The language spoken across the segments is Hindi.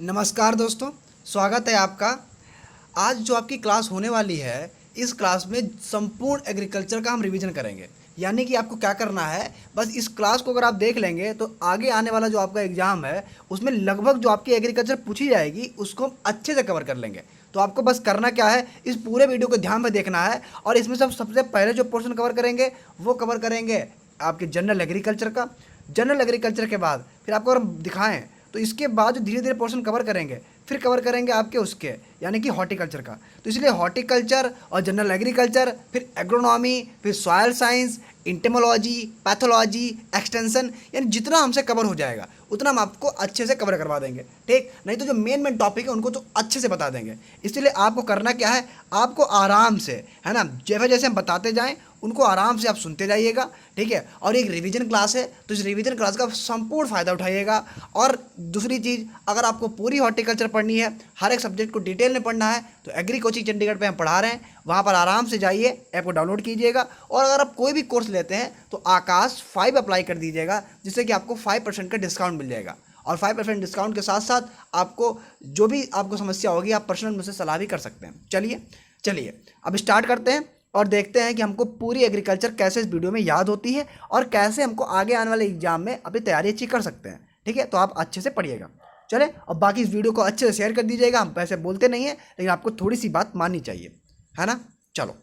नमस्कार दोस्तों, स्वागत है आपका। आज जो आपकी क्लास होने वाली है, इस क्लास में संपूर्ण एग्रीकल्चर का हम रिवीजन करेंगे। यानी कि आपको क्या करना है, बस इस क्लास को अगर आप देख लेंगे तो आगे आने वाला जो आपका एग्ज़ाम है उसमें लगभग जो आपकी एग्रीकल्चर पूछी जाएगी उसको हम अच्छे से कवर कर लेंगे। तो आपको बस करना क्या है, इस पूरे वीडियो को ध्यान में देखना है और इसमें सबसे पहले जो पोर्शन कवर करेंगे वो कवर करेंगे आपके जनरल एग्रीकल्चर का। जनरल एग्रीकल्चर के बाद फिर आपको अगर हम दिखाएं तो इसके बाद जो धीरे धीरे पोर्शन कवर करेंगे, फिर कवर करेंगे आपके उसके यानी कि हॉर्टिकल्चर का। तो इसलिए हॉर्टिकल्चर और जनरल एग्रीकल्चर, फिर एग्रोनॉमी, फिर सॉयल साइंस, इंटेमोलॉजी, पैथोलॉजी, एक्सटेंशन, यानी जितना हमसे कवर हो जाएगा उतना हम आपको अच्छे से कवर करवा देंगे। ठीक, नहीं तो जो मेन मेन टॉपिक है उनको तो अच्छे से बता देंगे। इसलिए आपको करना क्या है, आपको आराम से, है ना, जैसे जैसे हम बताते जाएं उनको आराम से आप सुनते जाइएगा। ठीक है, और एक रिवीजन क्लास है तो इस रिवीजन क्लास का संपूर्ण फ़ायदा उठाइएगा। और दूसरी चीज़, अगर आपको पूरी हॉर्टिकल्चर पढ़नी है, हर एक सब्जेक्ट को डिटेल में पढ़ना है, तो एग्री कोचिंग चंडीगढ़ पे हम पढ़ा रहे हैं, वहाँ पर आराम से जाइए, ऐप को डाउनलोड कीजिएगा। और अगर आप कोई भी कोर्स लेते हैं तो आकाश 5 अप्लाई कर दीजिएगा, जिससे कि आपको 5% का डिस्काउंट मिल जाएगा। और 5% डिस्काउंट के साथ साथ आपको जो भी आपको समस्या होगी आप पर्सनल मुझसे सलाह भी कर सकते हैं। चलिए अब स्टार्ट करते हैं और देखते हैं कि हमको पूरी एग्रीकल्चर कैसे इस वीडियो में याद होती है और कैसे हमको आगे आने वाले एग्जाम में अपनी तैयारी अच्छी कर सकते हैं। ठीक है, तो आप अच्छे से पढ़िएगा। चले, और बाकी इस वीडियो को अच्छे से शेयर कर दीजिएगा। हम पैसे बोलते नहीं हैं, लेकिन आपको थोड़ी सी बात माननी चाहिए, है ना। चलो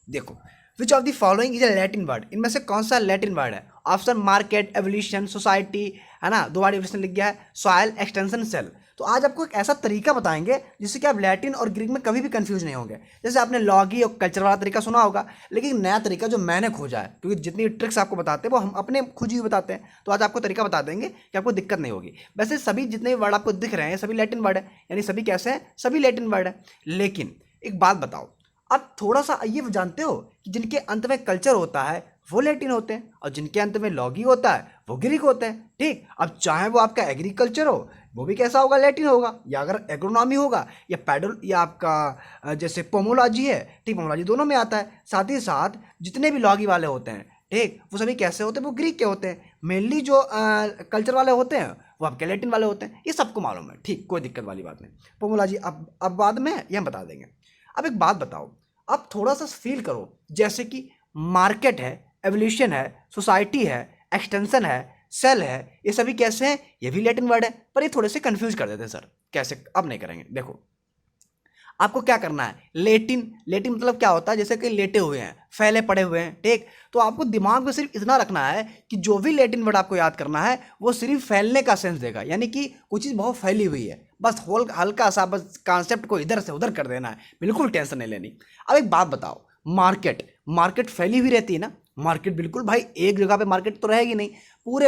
देखो, which of the following is a Latin word, इनमें से कौन सा लैटिन वर्ड है। ऑप्शन मार्केट, एवोल्यूशन, सोसाइटी, है ना, दो बार एवोल्यूशन लिख गया है, सॉयल, एक्सटेंशन, सेल। तो आज आपको एक ऐसा तरीका बताएंगे जिससे कि आप लैटिन और ग्रीक में कभी भी कंफ्यूज नहीं होंगे। जैसे आपने लॉगी और कल्चर वाला तरीका सुना होगा, लेकिन नया तरीका जो मैंने खोजा है, क्योंकि जितनी ट्रिक्स आपको बताते हैं वो हम अपने खुद ही बताते हैं, तो आज आपको तरीका बता देंगे कि आपको दिक्कत नहीं होगी। वैसे सभी जितने वर्ड आपको दिख रहे हैं सभी लैटिन वर्ड है, यानी सभी कैसे हैं, सभी लैटिन वर्ड है। लेकिन एक बात बताओ, आप थोड़ा सा ये जानते हो कि जिनके अंत में कल्चर होता है वो लैटिन होते हैं और जिनके अंत में लॉगी होता है वो ग्रीक होते हैं। ठीक, अब चाहे वो आपका एग्रीकल्चर हो वो भी कैसा होगा, लैटिन होगा, या अगर एग्रोनॉमी होगा या पैडल या आपका जैसे पोमोलॉजी है, ठीक, पोमोलॉजी दोनों में आता है। साथ ही साथ जितने भी लॉगी वाले होते हैं, ठीक, वो सभी कैसे होते हैं, वो ग्रीक के होते हैं। मेनली जो कल्चर वाले होते हैं वो आपके लैटिन वाले होते हैं, ये सबको मालूम है। ठीक, कोई दिक्कत वाली बात नहीं। पोमोलॉजी अब बाद में ये हम बता देंगे। अब एक बात बताओ, आप थोड़ा सा फील करो, जैसे कि मार्केट है, एवोल्यूशन है, सोसाइटी है, एक्सटेंशन है, सेल है, ये सभी कैसे हैं, ये भी लैटिन वर्ड है। पर ये थोड़े से कंफ्यूज कर देते हैं सर, कैसे, अब नहीं करेंगे। देखो आपको क्या करना है, लेटिन मतलब क्या होता है, जैसे कि लेटे हुए हैं, फैले पड़े हुए हैं। ठीक, तो आपको दिमाग में सिर्फ इतना रखना है कि जो भी लैटिन वर्ड आपको याद करना है वो सिर्फ फैलने का सेंस देगा, यानी कि कोई चीज़ बहुत फैली हुई है, बस हल्का सा बस कॉन्सेप्ट को इधर से उधर कर देना है, बिल्कुल टेंशन नहीं लेनी। अब एक बात बताओ, मार्केट फैली हुई रहती है ना, मार्केट बिल्कुल भाई एक जगह पे मार्केट तो रहेगी नहीं, पूरे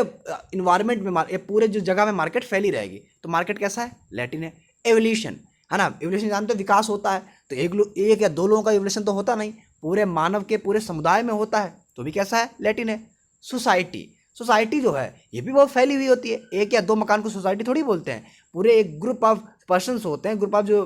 इन्वायरमेंट में पूरे जो जगह में मार्केट फैली रहेगी, तो मार्केट कैसा है, लैटिन है। एवोल्यूशन, है ना, एवोल्यूशन जानते हो, विकास होता है, तो एक या दो लोगों का एवोल्यूशन तो होता नहीं, पूरे मानव के पूरे समुदाय में होता है, तो भी कैसा है, लैटिन है। सोसाइटी जो है ये भी बहुत फैली हुई होती है, एक या दो मकान को सोसाइटी थोड़ी बोलते हैं, पूरे एक ग्रुप ऑफ पर्सनस होते हैं, ग्रुप ऑफ जो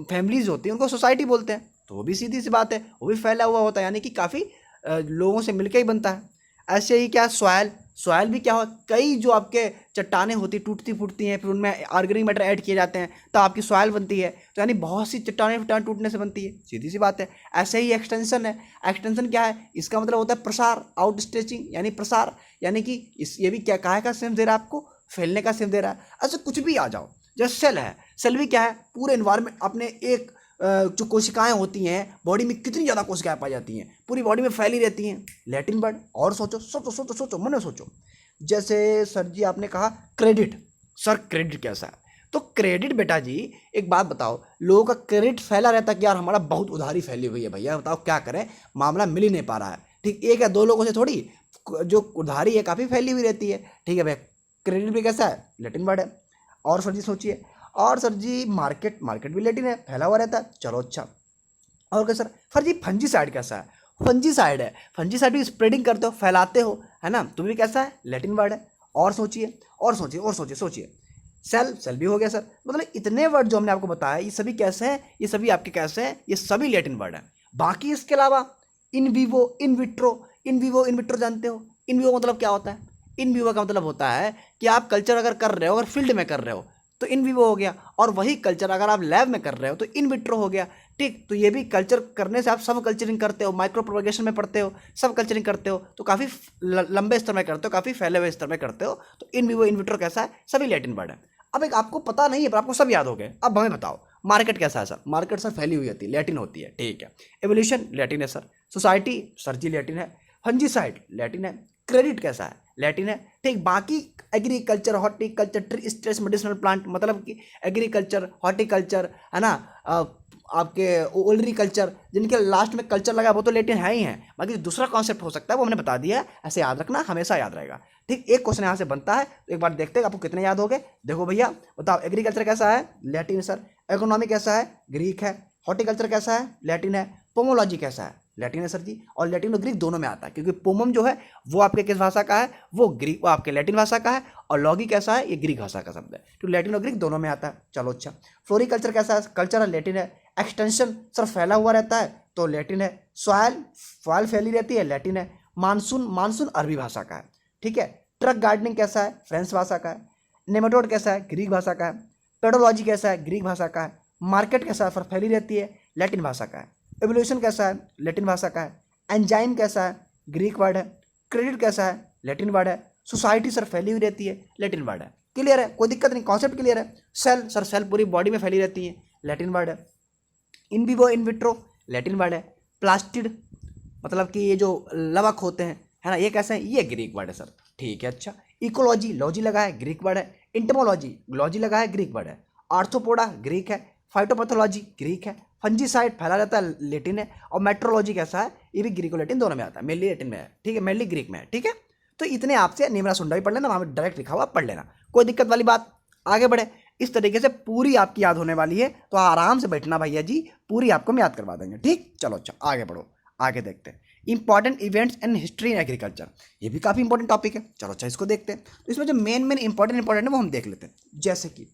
फैमिलीज होती हैं उनको सोसाइटी बोलते हैं, तो वो भी सीधी सी बात है, वो भी फैला हुआ होता है, यानी कि काफ़ी लोगों से मिलकर ही बनता है। ऐसे ही क्या, सॉयल भी क्या हो, कई जो आपके चट्टानें होती टूटती फूटती हैं, फिर उनमें ऑर्गेनिक मैटर ऐड किए जाते हैं तो आपकी सॉयल बनती है, तो यानी बहुत सी चट्टानें टूटने से बनती है, सीधी सी बात है। ऐसे ही एक्सटेंशन है, एक्सटेंशन क्या है, इसका मतलब होता है प्रसार, आउट स्ट्रेचिंग यानी प्रसार, यानी कि ये भी क्या काहे का सेंस दे रहा है आपको, फैलने का सेंस दे रहा है। ऐसे कुछ भी आ जाओ। जैसे सेल है, सेल भी क्या है, पूरे इन्वायरमेंट अपने एक जो कोशिकाएं होती हैं बॉडी में, कितनी ज़्यादा कोशिकाएं पाई जाती हैं, पूरी बॉडी में फैली रहती हैं, लैटिन वर्ड। और सोचो सोचो सोचो सोचो, मन में सोचो, जैसे सर जी आपने कहा क्रेडिट, सर क्रेडिट कैसा है, तो क्रेडिट बेटा जी एक बात बताओ, लोगों का क्रेडिट फैला रहता है कि यार हमारा बहुत उधारी फैली हुई है भैया, बताओ क्या करें, मामला मिल ही नहीं पा रहा है। ठीक, एक या दो लोगों से थोड़ी, जो उधारी है काफ़ी फैली हुई रहती है। ठीक है भैया, क्रेडिट भी कैसा है, लैटिन वर्ड है। और सर जी सोचिए, और सर जी मार्केट भी लैटिन है, फैला हुआ रहता है, चलो अच्छा। और क्या सर जी फंजीसाइड कैसा है, फंजीसाइड है, फंजीसाइड भी स्प्रेडिंग करते हो, फैलाते हो, है ना, तो भी कैसा है, लैटिन वर्ड है। और सोचिए सेल भी हो गया सर। मतलब इतने वर्ड जो हमने आपको बताया ये सभी कैसे हैं, ये सभी आपके कैसे हैं, ये सभी लैटिन वर्ड हैं। बाकी इसके अलावा इन विवो, इन विट्रो जानते हो, इन विवो मतलब क्या होता है, इन विवो का मतलब होता है कि आप कल्चर अगर कर रहे हो, अगर फील्ड में कर रहे हो तो इन विवो हो गया। और वही कल्चर अगर आप लैब में कर रहे हो तो इन विट्रो हो गया। ठीक, तो ये भी कल्चर करने से आप सब कल्चरिंग करते हो, माइक्रो प्रोपगेशन में पढ़ते हो, सब कल्चरिंग करते हो, तो काफ़ी लंबे स्तर में करते हो, काफ़ी फैले हुए स्तर में करते हो। तो इन विवो इन विट्रो कैसा है, सभी लैटिन वर्ड है। अब एक आपको पता नहीं है पर आपको सब याद हो गए। अब हमें बताओ मार्केट कैसा है सर। मार्केट सर फैली हुई होती है, लैटिन होती है। ठीक है, एवोल्यूशन लैटिन है सर। सोसाइटी सर जी लैटिन है। फंजीसाइड लैटिन है। क्रेडिट कैसा है, लैटिन है। ठीक, बाकी agriculture, horticulture, tree stress, medicinal plant, मतलब कि एग्रीकल्चर, हॉर्टिकल्चर है ना, आपके ओलरीकल्चर, जिनके लास्ट में कल्चर लगा वो तो लैटिन है ही है। बाकी दूसरा कॉन्सेप्ट हो सकता है वो हमने बता दिया है, ऐसे याद रखना, हमेशा याद रहेगा। ठीक, एक क्वेश्चन यहाँ से बनता है, तो एक बार देखते हैं आपको कितने याद हो गए। देखो भैया बताओ, एग्रीकल्चर कैसा है, लैटिन सर। इकोनॉमी कैसा है, ग्रीक है। हॉर्टिकल्चर कैसा है, लैटिन है। पोमोलॉजी कैसा है, लैटिन है सर जी। और लैटिन और ग्रीक दोनों में आता है, क्योंकि पोमम जो है वो आपके किस भाषा का है, वो आपके लैटिन भाषा का है। और लॉगी कैसा है, ये ग्रीक भाषा का शब्द है, तो लैटिन और ग्रीक दोनों में आता है। चलो अच्छा, फ्लोरिकल्चर कैसा है, कल्चर है, लैटिन है। एक्सटेंशन सर फैला हुआ रहता है, तो लैटिन है। सॉयल फैली रहती है, लैटिन है। मानसून अरबी भाषा का है। ठीक है, ट्रक गार्डनिंग कैसा है, फ्रेंच भाषा का है। नेमेटोड कैसा है, ग्रीक भाषा का है। पेडोलॉजी कैसा है, ग्रीक भाषा का है। मार्केट कैसा है, सर फैली रहती है, लैटिन भाषा का है। एवोल्यूशन कैसा है, लैटिन भाषा का है। एंजाइम कैसा है, ग्रीक वर्ड है। क्रेडिट कैसा है, लैटिन वर्ड है। सोसाइटी सर फैली हुई रहती है, लैटिन वर्ड है। क्लियर है, कोई दिक्कत नहीं, कॉन्सेप्ट क्लियर है। सेल सर, सेल पूरी बॉडी में फैली रहती है, लैटिन वर्ड है। In vivo in vitro, Latin word है। प्लास्टिड मतलब कि ये जो लवक होते हैं, है ना, ये कैसे हैं, ये ग्रीक वर्ड है सर। ठीक है अच्छा, इकोलॉजी लॉजी लगा है, ग्रीक वर्ड है। इंटमोलॉजी लॉजी लगा है, ग्रीक वर्ड है। आर्थ्रोपोडा ग्रीक है। फाइटोपैथोलॉजी ग्रीक है। फंजीसाइड फैला रहता है, लेटिन है। और मेट्रोलॉजी कैसा है, ये भी ग्रीको लैटिन दोनों में आता है, मेनली लैटिन में है। ठीक है, मेनली ग्रीक में है। ठीक है, तो इतने आपसे निमरा सुंडा भी पढ़ लेना, वहाँ में डायरेक्ट लिखा हुआ पढ़ लेना, कोई दिक्कत वाली बात। आगे बढ़े, इस तरीके से पूरी आपकी याद होने वाली है, तो आराम से बैठना भैया जी, पूरी आपको हम याद करवा देंगे। ठीक, चलो अच्छा आगे बढ़ो, आगे देखते हैं। Important events and history in agriculture, ये भी काफ़ी इंपॉर्टेंट टॉपिक है। चलो अच्छा इसको देखते हैं। तो इसमें जो मेन इंपॉर्टेंट है वो हम देख लेते हैं। जैसे कि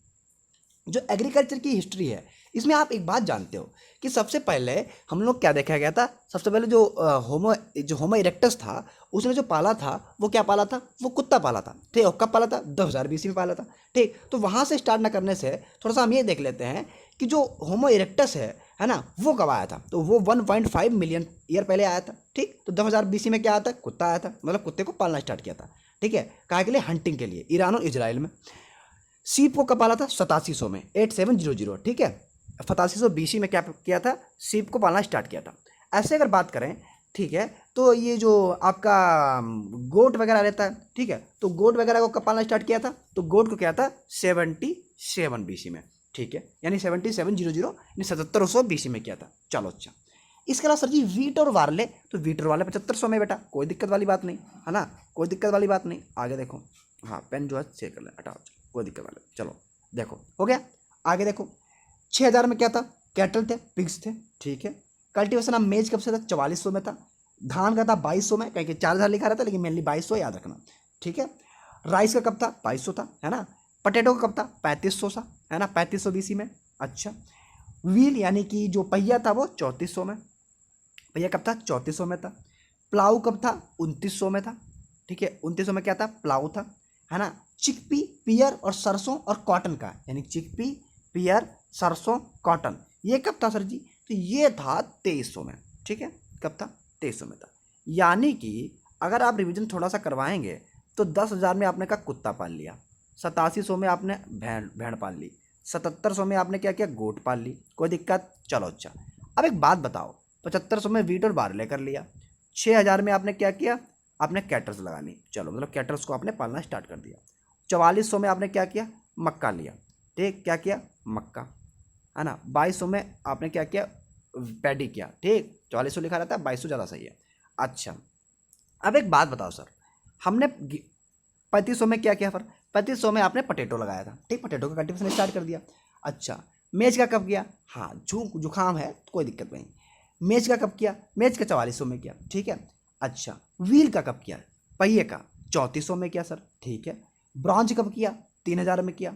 जो एग्रीकल्चर की हिस्ट्री है, इसमें आप एक बात जानते हो कि सबसे पहले हम लोग क्या देखा गया था, सबसे पहले जो होमो इरेक्टस था, उसने जो पाला था वो क्या पाला था, वो कुत्ता पाला था। ठीक, और कब पाला था, 2000 BC में पाला था। ठीक, तो वहाँ से स्टार्ट ना करने से थोड़ा सा हम ये देख लेते हैं कि जो होमो इरेक्टस है ना, वो कब आया था। तो वो 1.5 मिलियन ईयर पहले आया था। ठीक, तो 2000 BC में क्या आता है, कुत्ता आया था, मतलब कुत्ते को पालना स्टार्ट किया था। ठीक है, काहे के लिए, हंटिंग के लिए, ईरान और इजराइल में। सीप को कब पाला था, 8700 में, 8700। ठीक है, 8700 BC में क्या किया था, सीप को पालना स्टार्ट किया था। ऐसे अगर बात करें, ठीक है, तो ये जो आपका गोट वगैरह रहता है, ठीक है, तो गोट वगैरह को कब पालना स्टार्ट किया था, तो गोट को क्या था, 77 BC में। ठीक है, यानी 7700 यानी 7700 BC में किया था। चलो अच्छा, इसके अलावा सर जी वीट और वार्ले, तो वीट और वार्ले 7500 में बेटा, कोई दिक्कत वाली बात नहीं है ना, कोई दिक्कत वाली बात नहीं। आगे देखो, हाँ पेन जो है चेक कर ले, हटाओ, कोई दिक्कत वाले। चलो देखो हो गया, आगे देखो। 6000 में क्या था, कैटल थे, पिग्स थे। ठीक है, कल्टीवेशन ऑफ मेज कब से था, 4400 में था। धान का था 2200 में, कहीं 4000 लिखा रहता, लेकिन मेनली 2200 याद रखना। ठीक है, राइस का कब था, 2200 था, है ना। पटेटो का कब था, 3500 सा, है ना, 3500 BC में। अच्छा, व्हील यानी कि जो पहिया था वो 3400 में, पहिया कब था, 3400 में था। प्लाऊ कब था, 2900 में था। ठीक है, 2900 में क्या था, प्लाऊ था, है ना। चिकपी, पियर और सरसों और कॉटन का, यानी चिकपी, पियर, सरसों, कॉटन, ये कब था सर जी, तो ये था 2300 में। ठीक है, कब था, 2300 में था। यानी कि अगर आप रिवीजन थोड़ा सा करवाएंगे तो 10,000 में आपने का कुत्ता पाल लिया, 8700 में आपने भेड़ पाल ली, 7700 में आपने क्या किया, गोट पाल ली, कोई दिक्कत। चलो अच्छा, अब एक बात बताओ, 7500 में वीट और बारले कर लिया, 6000 में आपने क्या किया, आपने कैटल्स लगा ली, चलो मतलब कैटल्स को आपने पालना स्टार्ट कर दिया। 4400 में आपने क्या किया, मक्का लिया। ठीक, क्या किया, मक्का, है ना। 2200 में आपने क्या किया, पैडी किया। ठीक, 4400 लिखा रहता है, 2200 ज़्यादा सही है। अच्छा, अब एक बात बताओ सर, हमने 3500 में क्या किया, फिर 3500 में आपने पटेटो लगाया था। ठीक, पटेटो का कल्टीवेशन स्टार्ट कर दिया। अच्छा, मेज का कब किया, हाँ जुकाम है कोई दिक्कत नहीं, मेज का कब किया, मेज का 4400 में किया। ठीक है, अच्छा, व्हील का कब किया, पहिए का 3400 में किया सर। ठीक है, ब्रॉन्ज कब किया, 3000 में किया।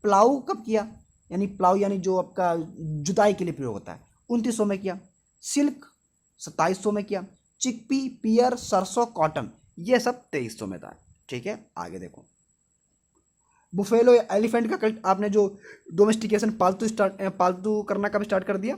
प्लाऊ कब किया, यानी प्लाऊ यानी जो आपका जुताई के लिए प्रयोग होता है, 2900 में किया। सिल्क 2700 में किया। चिकपी, पियर, सरसों, कॉटन, ये सब 2300 में था। ठीक है, आगे देखो, बुफेलो या एलिफेंट का कल्ट आपने जो डोमेस्टिकेशन पालतू करना कब स्टार्ट कर दिया?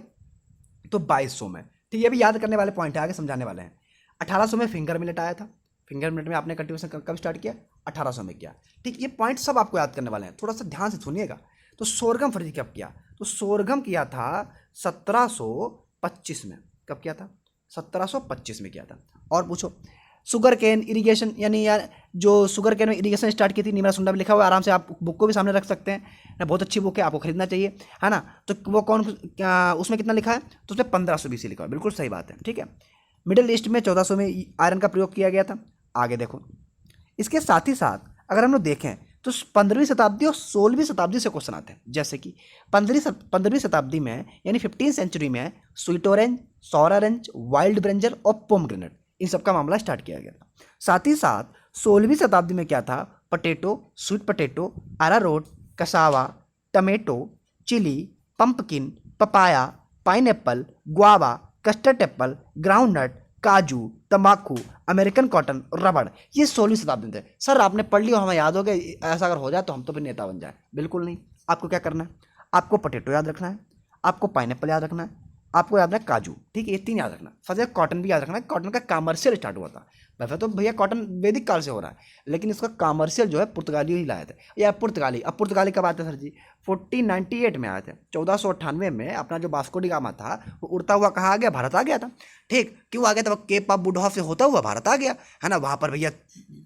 तो 2200 में। ठीक, ये भी याद करने वाले पॉइंट है, आगे समझाने वाले हैं। 1800 में फिंगर मिलेट आया था। फिंगर मिलेट में आपने कल्टीवेशन कब स्टार्ट किया? 1800 में किया। ठीक, ये पॉइंट सब आपको याद करने वाले हैं, थोड़ा सा ध्यान से सुनिएगा। तो सोरगम फर्जी कब किया? तो सोरगम किया था 1725 में। कब किया था? 1725 में किया था। और पूछो, शुगर केन इरिगेशन, यानी यार जो शुगर केन में इरिगेशन स्टार्ट की थी, नीमरा सुंडा में लिखा हुआ है, आराम से आप बुक को भी सामने रख सकते हैं ना, बहुत अच्छी बुक है, आपको खरीदना चाहिए, है ना। तो वो कौन क्या उसमें कितना लिखा है? तो उसमें 1500 BC लिखा है, बिल्कुल सही बात है। ठीक है, मिडिल ईस्ट में 1400 में आयरन का प्रयोग किया गया था। आगे देखो, इसके साथ ही साथ अगर हम लोग देखें तो 15वीं शताब्दी और 16वीं शताब्दी से क्वेश्चन आते हैं। जैसे कि 15वीं शताब्दी में यानी 15th सेंचुरी में sweet orange, sour orange, wild brinjal और पोमग्रेनेट, इन सब का मामला स्टार्ट किया गया था। साथ ही साथ 16वीं शताब्दी में क्या था? Potato, sweet potato, arrowroot, cassava, tomato, chilli, pumpkin, papaya, pineapple, guava, custard apple, groundnut, काजू, तंबाकू, अमेरिकन कॉटन, रबड़, ये 16वीं शताब्दी में थे। सर आपने पढ़ लिया, हमें याद हो गया, ऐसा अगर हो जाए तो हम तो फिर नेता बन जाए। बिल्कुल नहीं, आपको क्या करना है? आपको पोटैटो याद रखना है, आपको पाइनएप्पल याद रखना है, आपको याद रखना है काजू। ठीक है, ये 3 याद रखना। फर्स्ट कॉटन भी याद रखना है, कॉटन का कमर्शियल स्टार्ट हुआ था। वैसे तो भैया कॉटन वैदिक काल से हो रहा है, लेकिन इसका कमर्शियल जो है पुर्तगाली ही लाए थे, या पुर्तगाली। अब पुर्तगाली कब आते सर जी? 1498 में आए थे। 1498 में अपना जो वास्को डी गामा था वो उड़ता हुआ कहाँ आ गया? भारत आ गया था। ठीक, क्यों आ गया था? वो केप ऑफ गुड होप से होता हुआ भारत आ गया, है ना। वहाँ पर भैया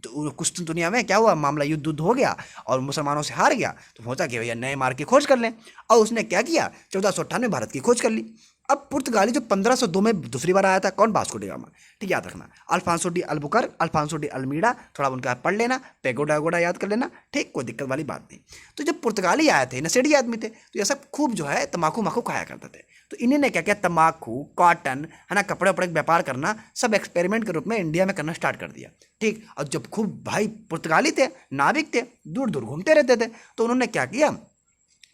कुछ दुनिया में क्या हुआ मामला, युद्ध हो गया और मुसलमानों से हार गया, तो सोचा कि भैया नए मार्ग की खोज कर लें, और उसने क्या किया? 1498 में भारत की खोज कर ली। अब पुर्तगाली जो 1502 में दूसरी बार आया था, कौन? Vasco da Gama. ठीक, याद रखना। Alfonso de Albuquerque, Alfonso de Almeida, थोड़ा उनका पढ़ लेना, पेगोडा वेगोडा याद कर लेना। ठीक, कोई दिक्कत वाली बात नहीं। तो जब पुर्तगाली आए थे, नशेड़ी आदमी थे, तो ये सब खूब जो है तम्बाकू माकू खाया करते थे। तो इन्हीं ने क्या किया? तम्बाकू, कॉटन, है ना, कपड़े वपड़े का व्यापार करना, सब एक्सपेरिमेंट के रूप में इंडिया में करना स्टार्ट कर दिया। ठीक, और जब खूब भाई पुर्तगाली थे, नाविक थे, दूर दूर घूमते रहते थे, तो उन्होंने क्या किया?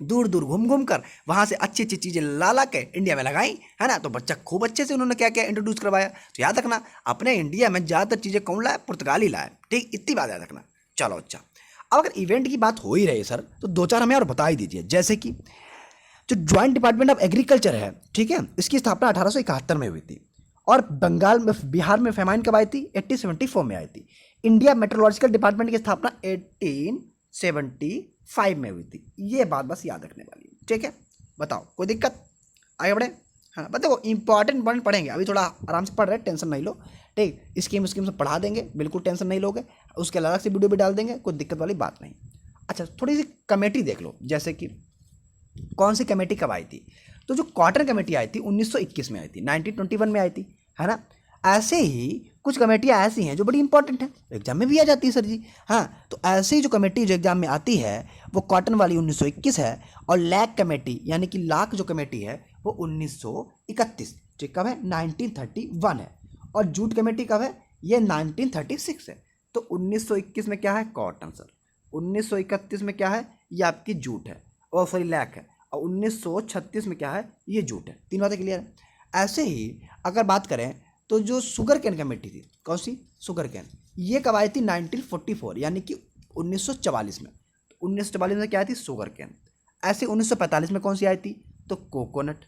दूर दूर घूम घूम कर वहाँ से अच्छी अच्छी चीज़ें ला ला के इंडिया में लगाई, है ना। तो बच्चा खूब अच्छे से उन्होंने क्या क्या इंट्रोड्यूस करवाया। तो याद रखना, अपने इंडिया में ज़्यादातर चीज़ें कौन लाया? पुर्तगाली लाया। ठीक, इतनी बात याद रखना। चलो अच्छा, अब अगर इवेंट की बात हो ही रही सर, तो 2-4 हमें और बता ही दीजिए। जैसे कि जो ज्वाइंट डिपार्टमेंट ऑफ एग्रीकल्चर है, ठीक है, इसकी स्थापना 1871 में हुई थी। और बंगाल में, बिहार में फेमाइन कब आई थी? 1874 में आई थी। इंडिया मेट्रोलॉजिकल डिपार्टमेंट की स्थापना 1875 में हुई थी। ये बात बस याद रखने वाली है। ठीक है, बताओ कोई दिक्कत? आगे बढ़े। हाँ, बस देखो इंपॉर्टेंट पॉइंट पढ़ेंगे, अभी थोड़ा आराम से पढ़ रहे हैं, टेंशन नहीं लो। ठीक, स्कीम से पढ़ा देंगे, बिल्कुल टेंशन नहीं लोगे। उसके अलग से वीडियो भी डाल देंगे, कोई दिक्कत वाली बात नहीं। अच्छा, थोड़ी सी कमेटी देख लो। जैसे कि कौन सी कमेटी कब आई थी? तो जो कॉटन कमेटी आई थी 1921 में आई थी, 1921 में आई थी, है ना। ऐसे ही कुछ कमेटियाँ ऐसी हैं जो बड़ी इंपॉर्टेंट हैं, एग्जाम में भी आ जाती है सर जी। हाँ, तो ऐसे ही जो कमेटी जो एग्जाम में आती है वो कॉटन वाली 1921 है, और लैक कमेटी यानी कि लाख जो कमेटी है वो 1931। ठीक, कब है? 1931 है। और जूट कमेटी कब है? ये 1936 है। तो 1921 में क्या है? Cotton sir. 1931 में क्या है? ये आपकी जूट है, और सॉरी लैक है। और 1936 में क्या है? ये जूट है। 3 बातें क्लियर है। ऐसे ही अगर बात करें तो जो शुगर कैन कमेटी थी, कौन सी? शुगर कैन, ये कब आई थी? 1944 यानी कि 1944 में। 1944 में क्या आई थी? Sugar cane. ऐसे 1945 में कौन सी आई थी? तो कोकोनट।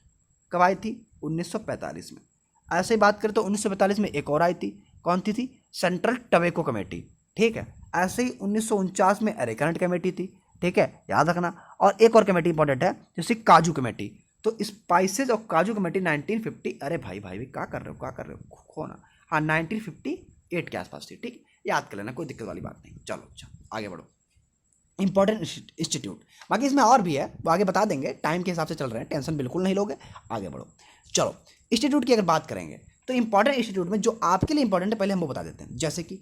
कब आई थी? 1945 में। ऐसे ही बात करें तो 1945 में एक और आई थी, कौन थी? Central tobacco committee. ठीक है, ऐसे ही 1949 में अरेकनट कमेटी थी। ठीक है, याद रखना। और एक और कमेटी इंपॉर्टेंट है, जैसे काजू कमेटी। तो स्पाइसेस और काजू कमेटी 1950, अरे भाई क्या कर रहे हो खो ना। हाँ, 1958 के आसपास थी। ठीक, याद कर लेना, कोई दिक्कत वाली बात नहीं। चलो अच्छा, आगे बढ़ो। इंपॉर्टेंट इंस्टीट्यूट, बाकी इसमें और भी है, वो आगे बता देंगे, टाइम के हिसाब से चल रहे हैं, टेंशन बिल्कुल नहीं लोगे। आगे बढ़ो। चलो, इंस्टीट्यूट की अगर बात करेंगे तो इंपॉर्टेंट इंस्टीट्यूट में जो आपके लिए इंपॉर्टेंट है पहले हम वो बता देते हैं। जैसे कि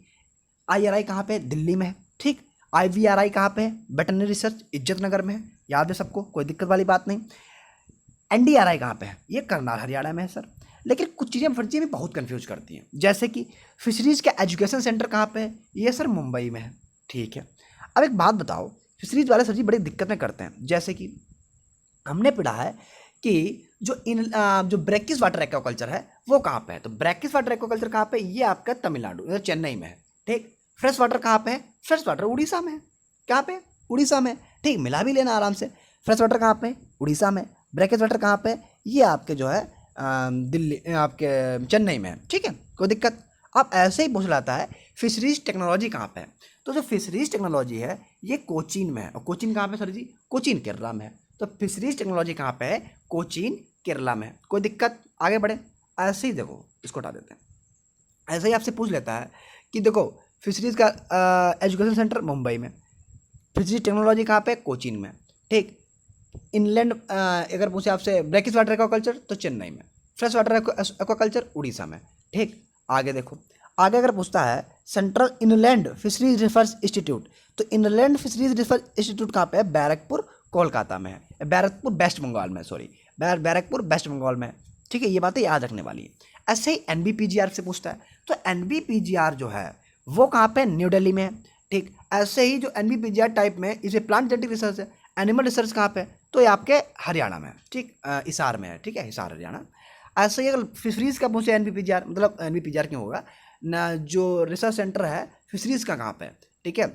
IRI कहाँ पे है? दिल्ली में है। ठीक, IVRI कहाँ पे है? वेटरनरी रिसर्च इज्जत नगर में है। याद है सबको, कोई दिक्कत वाली बात नहीं। NDRI कहाँ पे है? ये करनाल हरियाणा में है सर। लेकिन कुछ चीज़ें फर्जी भी बहुत कंफ्यूज करती हैं, जैसे कि फिशरीज का एजुकेशन सेंटर कहाँ पे है? ये सर मुंबई में है। ठीक है, अब एक बात बताओ, फिशरीज वाले सर जी बड़ी दिक्कत में करते हैं। जैसे कि हमने पढ़ा है कि जो ब्रैकिश वाटर एक्वाकल्चर है वो कहाँ पे है? तो ब्रैकिश वाटर एक्वाकल्चर कहाँ पे? ये आपका तमिलनाडु, चेन्नई में है। ठीक, फ्रेश वाटर कहाँ पे है? फ्रेश वाटर उड़ीसा में है। कहाँ पे? उड़ीसा में। ठीक, मिला भी लेना आराम से। फ्रेश वाटर कहाँ पे? उड़ीसा में। ब्रैकेज वाटर कहाँ पे? ये आपके जो है दिल्ली, आपके चेन्नई में है। ठीक है, कोई दिक्कत? अब ऐसे ही पूछ लाता है फिशरीज टेक्नोलॉजी कहाँ पे है। तो जो फिशरीज टेक्नोलॉजी है ये कोचीन में है। और कोचीन कहाँ पे सर जी? कोचीन केरला में है। तो फिशरीज टेक्नोलॉजी कहाँ पे है? कोचीन केरला में। कोई दिक्कत? आगे बढ़े। ऐसे ही देखो, इसको हटा देते हैं। ऐसे ही आपसे पूछ लेता है कि देखो फिशरीज का एजुकेशन सेंटर मुंबई में, फिशरीज टेक्नोलॉजी कहाँ पे? कोचीन में। ठीक, इनलैंड अगर पूछे आपसे ब्रैकिश वाटर एक्वाकल्चर तो चेन्नई में, फ्रेश वाटर एक्वाकल्चर उड़ीसा में। ठीक, आगे देखो। आगे अगर पूछता है central inland fisheries research institute, तो इनलैंड फिशरीज रिसर्च इंस्टीट्यूट कहाँ पे है? बैरकपुर कोलकाता में है। बैरकपुर वेस्ट बंगाल में, सॉरी, बैरकपुर वेस्ट बंगाल में। ठीक है, ये बातें याद रखने वाली है। ऐसे ही एनबीपीजीआर से पूछता है, तो एनबीपीजीआर जो है वो कहाँ पे? न्यू दिल्ली में है। ठीक, ऐसे ही जो एनबीपीजीआर टाइप में इसे प्लांट जेनेटिक रिसर्च है, एनिमल रिसर्च कहाँ पे? तो ये आपके हरियाणा में है। ठीक, हिसार में है। ठीक है, हिसार हरियाणा। ऐसे ही अगर फिशरीज का पूछे एनबीपीजीआर, मतलब एनबीपीजीआर क्यों होगा ना, जो रिसर्च सेंटर है फिशरीज का कहाँ पे है? ठीक है,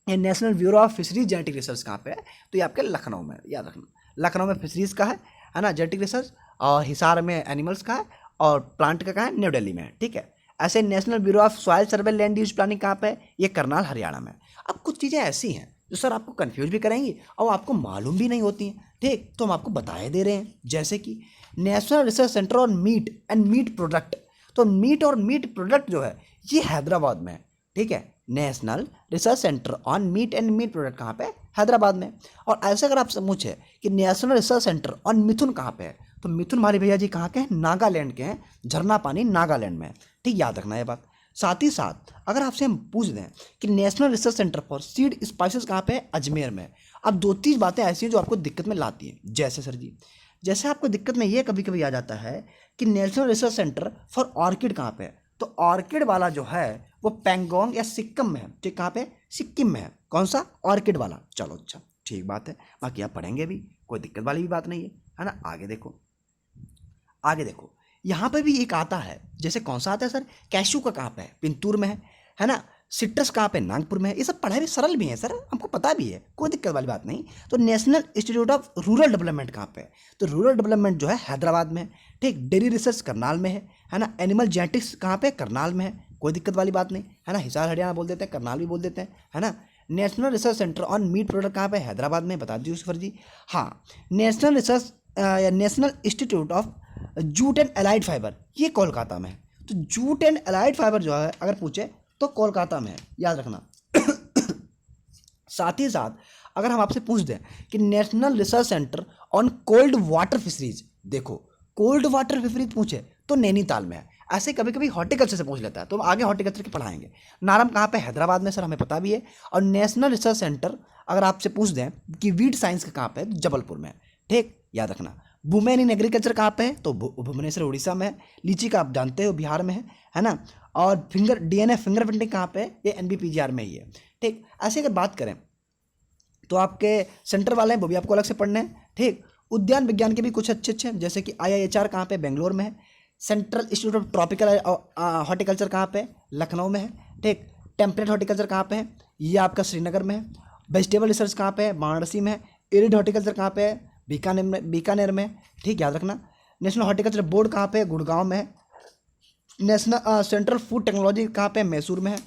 ये national bureau of fisheries genetic research कहाँ पे है? तो ये आपके लखनऊ में, याद रखना। लखनऊ में फिशरीज का है ना, जेनेटिक रिसर्च। और हिसार में एनिमल्स का है। और प्लांट का कहाँ है? न्यू दिल्ली में है। ठीक है, ऐसे national bureau of soil survey land use planning कहाँ पे है? ये करनाल हरियाणा में। अब कुछ चीज़ें ऐसी हैं जो सर आपको कंफ्यूज भी कराएंगी और आपको मालूम भी नहीं होती हैं। ठीक, तो हम आपको बताए दे रहे हैं, जैसे कि national research centre on meat and meat product. तो मीट और मीट प्रोडक्ट जो है ये हैदराबाद में है। ठीक है, national research centre on meat and meat product कहाँ पे? हैदराबाद में। और ऐसे अगर आपसे पूछे कि नेशनल रिसर्च सेंटर ऑन मिथुन कहाँ पे है, तो मिथुन हमारे भैया जी कहाँ के हैं? नागालैंड के हैं। झरना पानी नागालैंड में है। ठीक, याद रखना ये बात। साथ ही साथ अगर आपसे हम पूछ दें कि national research centre for seed spices कहाँ पे है? अजमेर में। अब 2-3 बातें ऐसी हैं जो आपको दिक्कत में लाती हैं, जैसे सर जी, जैसे आपको दिक्कत में ये कभी कभी आ जाता है कि national research centre for orchid कहाँ पे है? तो ऑर्किड वाला जो है वो पैंगोंग या सिक्किम में है। ठीक, कहाँ पे? सिक्किम में है। कौन सा? ऑर्किड वाला। चलो अच्छा, ठीक बात है, बाकी आप पढ़ेंगे भी, कोई दिक्कत वाली भी बात नहीं है ना। आगे देखो, आगे देखो, यहाँ पे भी एक आता है, जैसे कौन सा आता है सर? कैशू का कहाँ पे है? पिंतूर में है ना। सिट्रस कहाँ पे? नागपुर में है। ये सब पढ़ाई भी सरल भी है सर, हमको पता भी है, कोई दिक्कत वाली बात नहीं। तो national institute of rural development कहाँ पे है? तो रूरल डेवलपमेंट जो है हैदराबाद में है। ठीक, डेयरी रिसर्च करनाल में है ना। एनिमल जेनेटिक्स कहाँ पे? करनाल में है, कोई दिक्कत वाली बात नहीं है ना। हिसार हरियाणा बोल देते हैं, करनाल भी बोल देते हैं, है ना। National research centre on meet product कहाँ पे? हैदराबाद में, बता दीजिए सर जी। हाँ, national research national institute of jute and allied fibre, ये कोलकाता में है। तो जूट एंड एलाइड फाइबर जो है अगर पूछे तो कोलकाता में है, याद रखना। साथ ही साथ अगर हम आपसे पूछ दें कि national research centre on cold water fisheries, देखो कोल्ड वाटर फिशरीज पूछे तो नैनीताल में है। ऐसे कभी कभी हॉर्टिकल्चर से पूछ लेता है, तो हम आगे हॉर्टिकल्चर के पढ़ाएंगे। नारम कहाँ पे? हैदराबाद में, सर हमें पता भी है। और नेशनल रिसर्च सेंटर अगर आपसे पूछ दें कि वीट साइंस का कहाँ पे है? तो जबलपुर में है। ठीक, याद रखना। वुमेन इन एग्रीकल्चर कहाँ पे है? तो भुवनेश्वर उड़ीसा में है। लीची का आप जानते हो बिहार में है ना। और डीएनए फिंगरप्रिंटिंग कहाँ पे है? ये एनबीपीजीआर में ही है। ठीक, ऐसे अगर बात करें तो आपके सेंटर वाले हैं वो भी आपको अलग से पढ़ने हैं। ठीक, उद्यान विज्ञान के भी कुछ अच्छे हैं, जैसे कि IIHR कहाँ पे? बेंगलोर में है। Central institute of tropical horticulture कहाँ पे? लखनऊ में है। ठीक, टेम्परेट हॉर्टिकल्चर कहाँ पे है? ये आपका श्रीनगर में है। वेजिटेबल रिसर्च कहाँ पे है? वाराणसी में है। एरिड हॉर्टिकल्चर कहाँ पे है? बीकानेर में। ठीक, याद रखना। नेशनल हॉर्टिकल्चर बोर्ड कहाँ पे है? गुड़गांव में है। नेशनल सेंट्रल फूड टेक्नोलॉजी कहाँ पे है? मैसूर में है।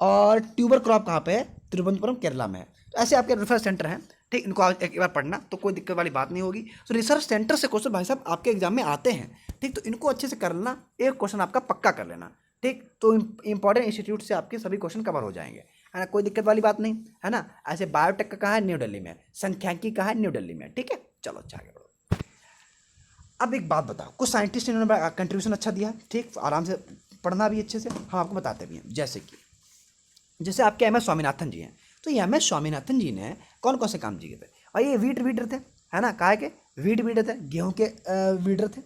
और ट्यूबर क्रॉप कहाँ पे है? तिरुवनंतपुरम केरला में है। तो ऐसे आपके रिसर्च सेंटर हैं। ठीक, इनको आप एक बार पढ़ना तो कोई दिक्कत वाली बात नहीं होगी। तो रिसर्च सेंटर से क्वेश्चन भाई साहब आपके एग्जाम में आते हैं। ठीक, तो इनको अच्छे से कर लेना, एक क्वेश्चन आपका पक्का कर लेना। ठीक, तो इंपॉर्टेंट इंस्टीट्यूट से आपके सभी क्वेश्चन कवर हो जाएंगे, है ना, कोई दिक्कत वाली बात नहीं है ना। ऐसे बायोटेक का कहाँ है? न्यू दिल्ली में। सांख्यिकी कहाँ है? न्यू दिल्ली में। ठीक है, चलो अच्छा आगे बढ़ो। अब एक बात बताओ, कुछ साइंटिस्ट इन्होंने कंट्रीब्यूशन अच्छा दिया। ठीक, आराम से पढ़ना भी अच्छे से, हम आपको बताते भी हैं। जैसे आपके MS स्वामीनाथन जी हैं, तो ये MS स्वामीनाथन जी ने कौन कौन से काम किए थे? और ये वीट वीडर थे, है ना, काहे के? वीट वीडर थे, गेहूं के वीडर थे।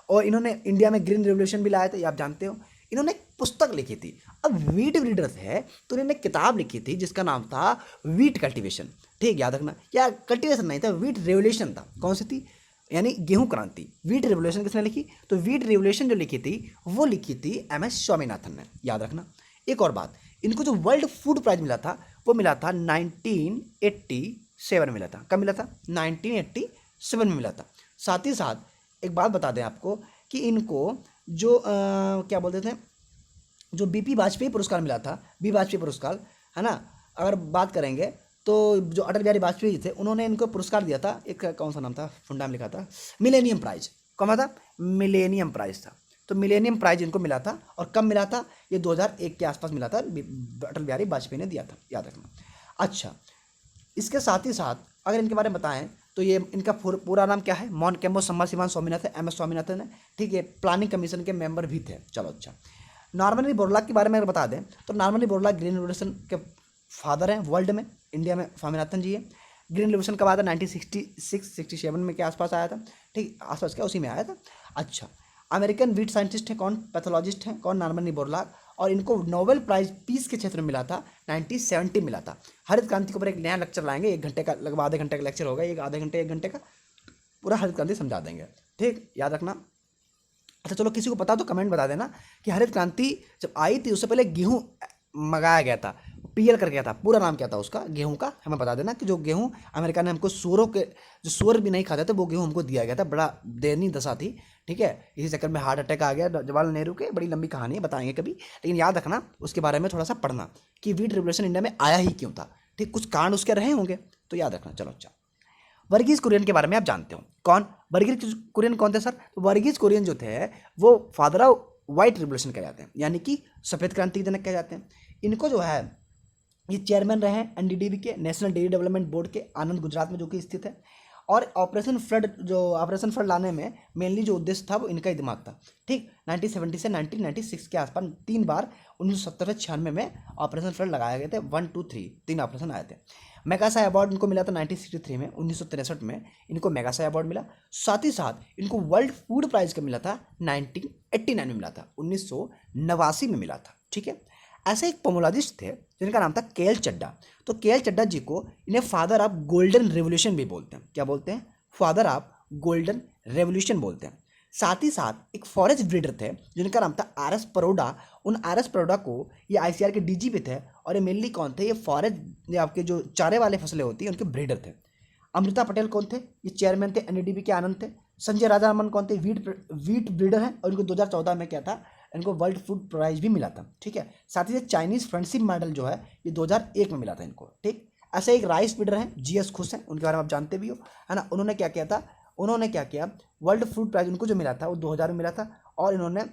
और इन्होंने इंडिया में ग्रीन रेवोल्यूशन भी लाया था, ये आप जानते हो। इन्होंने एक पुस्तक लिखी थी। अब वीट वीडर थे तो इन्होंने किताब लिखी थी जिसका नाम था वीट कल्टिवेशन। ठीक, याद रखना। या कल्टिवेशन नहीं था, वीट रेवोल्यूशन था। कौन सी थी? यानी गेहूं क्रांति। वीट रेवोल्यूशन किसने लिखी? तो वीट रेवोल्यूशन जो लिखी थी वो लिखी थी MS स्वामीनाथन ने, याद रखना। एक और बात, इनको जो वर्ल्ड फूड प्राइज मिला था वो मिला था 1987 में मिला था। कब मिला था? 1987 में मिला था। साथ ही साथ एक बात बता दें आपको कि इनको जो क्या बोलते थे, जो बीपी वाजपेयी पुरस्कार मिला था, बी वाजपेयी पुरस्कार, है ना, अगर बात करेंगे तो जो अटल बिहारी वाजपेयी जी थे उन्होंने इनको पुरस्कार दिया था, एक कौन सा नाम था, फुंडा में लिखा था, मिलेनियम प्राइज। कौन था? मिलेनियम प्राइज था। तो मिलेनियम प्राइज इनको मिला था। और कब मिला था? ये 2001 के आसपास मिला था, अटल बिहारी वाजपेयी ने दिया था, याद रखना। अच्छा, इसके साथ ही साथ अगर इनके बारे में बताएं तो ये इनका पूरा नाम क्या है? Mankombu Sambasivan Swaminathan, M S Swaminathan है, ठीक है। प्लानिंग कमीशन के मेंबर भी थे। चलो अच्छा, नॉर्मनली बोरलॉग के बारे में अगर बता दें तो नॉर्मनली बोरलॉग ग्रीन रिवोल्यूशन के फादर हैं वर्ल्ड में। इंडिया में स्वामीनाथन जी है। ग्रीन रिवोल्यूशन कब आया था? 1966-67 में के आसपास आया था, ठीक, आसपास क्या उसी में आया था। अच्छा, अमेरिकन वीट साइंटिस्ट है कौन? पैथोलॉजिस्ट हैं कौन? नॉर्मनली बोरलॉग। और इनको नोबेल प्राइज पीस के क्षेत्र में मिला था, 1970 मिला था। हरित क्रांति के ऊपर एक नया लेक्चर लाएंगे, 1 घंटे का, लगभग आधे घंटे का लेक्चर होगा, एक आधे घंटे 1 घंटे का, पूरा हरित क्रांति समझा देंगे, ठीक, याद रखना। अच्छा चलो, किसी को पता तो कमेंट बता देना कि हरित क्रांति जब आई थी उससे पहले गेहूं मंगाया गया था, पीएल कर गया था, पूरा नाम क्या था उसका गेहूं का, हमें बता देना कि जो गेहूं अमेरिका ने हमको सूअरों के, जो सूअर भी नहीं खाते थे वो गेहूं हमको दिया गया था। बड़ा दयनीय दशा थी, ठीक है। इसी चक्कर में हार्ट अटैक आ गया जवाहरलाल नेहरू के, बड़ी लंबी कहानी है, बताएंगे कभी, लेकिन याद रखना उसके बारे में थोड़ा सा पढ़ना कि वीट रिवोल्यूशन इंडिया में आया ही क्यों था, ठीक, कुछ कारण उसके रहे होंगे, तो याद रखना। चलो अच्छा, वर्गीज कुरियन के बारे में आप जानते हो कौन? वर्गीज कुरियन कौन थे सर? तो वर्गीज कुरियन जो थे वो फादर ऑफ व्हाइट रिवोल्यूशन कहे जाते हैं, यानी कि सफ़ेद क्रांति के जनक कहे जाते हैं। इनको जो है ये चेयरमैन रहे हैं एनडीडीबी के, नेशनल डेयरी डेवलपमेंट बोर्ड के, आनंद गुजरात में जो कि स्थित है। और ऑपरेशन फ्लड लाने में मेनली जो उद्देश्य था वो इनका ही दिमाग था, ठीक। 1970 से 1996 के आसपास 3 बार 1970 से 96 में ऑपरेशन फ्लड लगाए गए थे, 1, 2, 3 ऑपरेशन आए थे। मैकासा अवार्ड इनको मिला था 1963 में, 1963 में इनको मैकासा अवार्ड मिला। साथ ही साथ इनको वर्ल्ड फूड प्राइज का मिला था 1989 में मिला था, 1989 में मिला था, ठीक है। ऐसे एक पोमोलॉजिस्ट थे जिनका नाम था केएल चड्डा। तो केएल चड्डा जी को इन्हें फादर ऑफ गोल्डन रेवोल्यूशन भी बोलते हैं। क्या बोलते हैं? फादर ऑफ गोल्डन रेवोल्यूशन बोलते हैं। साथ ही साथ एक फॉरेस्ट ब्रीडर थे जिनका नाम था आर एस परोडा। उन आर एस परोडा को ये आईसीआर के डीजीपी थे, और ये मेनली कौन थे? ये फॉरेस्ट, ये आपके जो चारे वाले फसलें होती हैं उनके ब्रीडर थे। अमृता पटेल कौन थे? ये चेयरमैन थे एनडीडीबी के, आनंद थे। संजय राजारामन कौन थे? वीट ब्रीडर हैं, और इनको 2014 में क्या था, इनको वर्ल्ड फूड प्राइज भी मिला था, ठीक है। साथ ही चाइनीज़ फ्रेंडशिप मेडल जो है ये 2001 में मिला था इनको, ठीक। ऐसे एक राइस ब्रीडर हैं जीएस खुश हैं, उनके बारे में आप जानते भी हो, है ना। उन्होंने क्या किया था, उन्होंने क्या किया, वर्ल्ड फूड प्राइज उनको जो मिला था वो 2000 में मिला था, और इन्होंने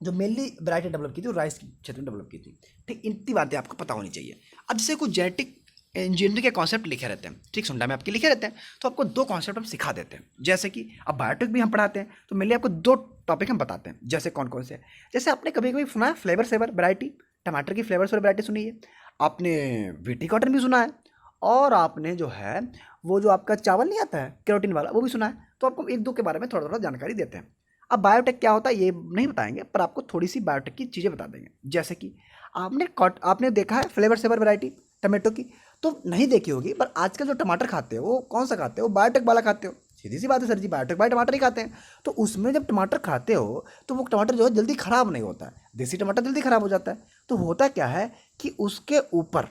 जो मेनली वैरायटी डेवलप की थी वो राइस के क्षेत्र में डेवलप की थी, ठीक। इतनी बातें आपको पता होनी चाहिए। अब जैसे कुछ जेनेटिक इंजीनियरिंग के कॉन्सेप्ट लिखे रहते हैं, ठीक, सुनना में आपके लिखे रहते हैं, तो आपको 2 कॉन्सेप्ट हम सिखा देते हैं। जैसे कि अब बायोटेक भी हम पढ़ाते हैं, तो मेनली आपको 2 टॉपिक हम बताते हैं। जैसे कौन कौन से? जैसे आपने कभी कभी सुना है फ्लेवर सेवर वैरायटी, टमाटर की फ्लेवर सेवर वैरायटी सुनी है आपने, वीटी कॉटन भी सुना है, और आपने जो है वो जो आपका चावल नहीं आता है कैरोटीन वाला, वो भी सुना है। तो आपको 1-2 के बारे में थोड़ा थोड़ा जानकारी देते हैं। अब बायोटेक क्या होता है ये नहीं बताएंगे, पर आपको थोड़ी सी बायोटेक की चीज़ें बता देंगे। जैसे कि आपने देखा है फ्लेवर सेवर वैरायटी टमाटो की, तो नहीं देखी होगी, पर आजकल जो टमाटर खाते हो वो कौन सा खाते हो? बायोटेक वाला खाते हो। सीधी सी बात है सर जी, बायोटेक वाले टमाटर ही खाते हैं। तो उसमें जब टमाटर खाते हो तो वो टमाटर जो है जल्दी ख़राब नहीं होता है, देसी टमाटर जल्दी ख़राब हो जाता है। तो होता क्या है कि उसके ऊपर,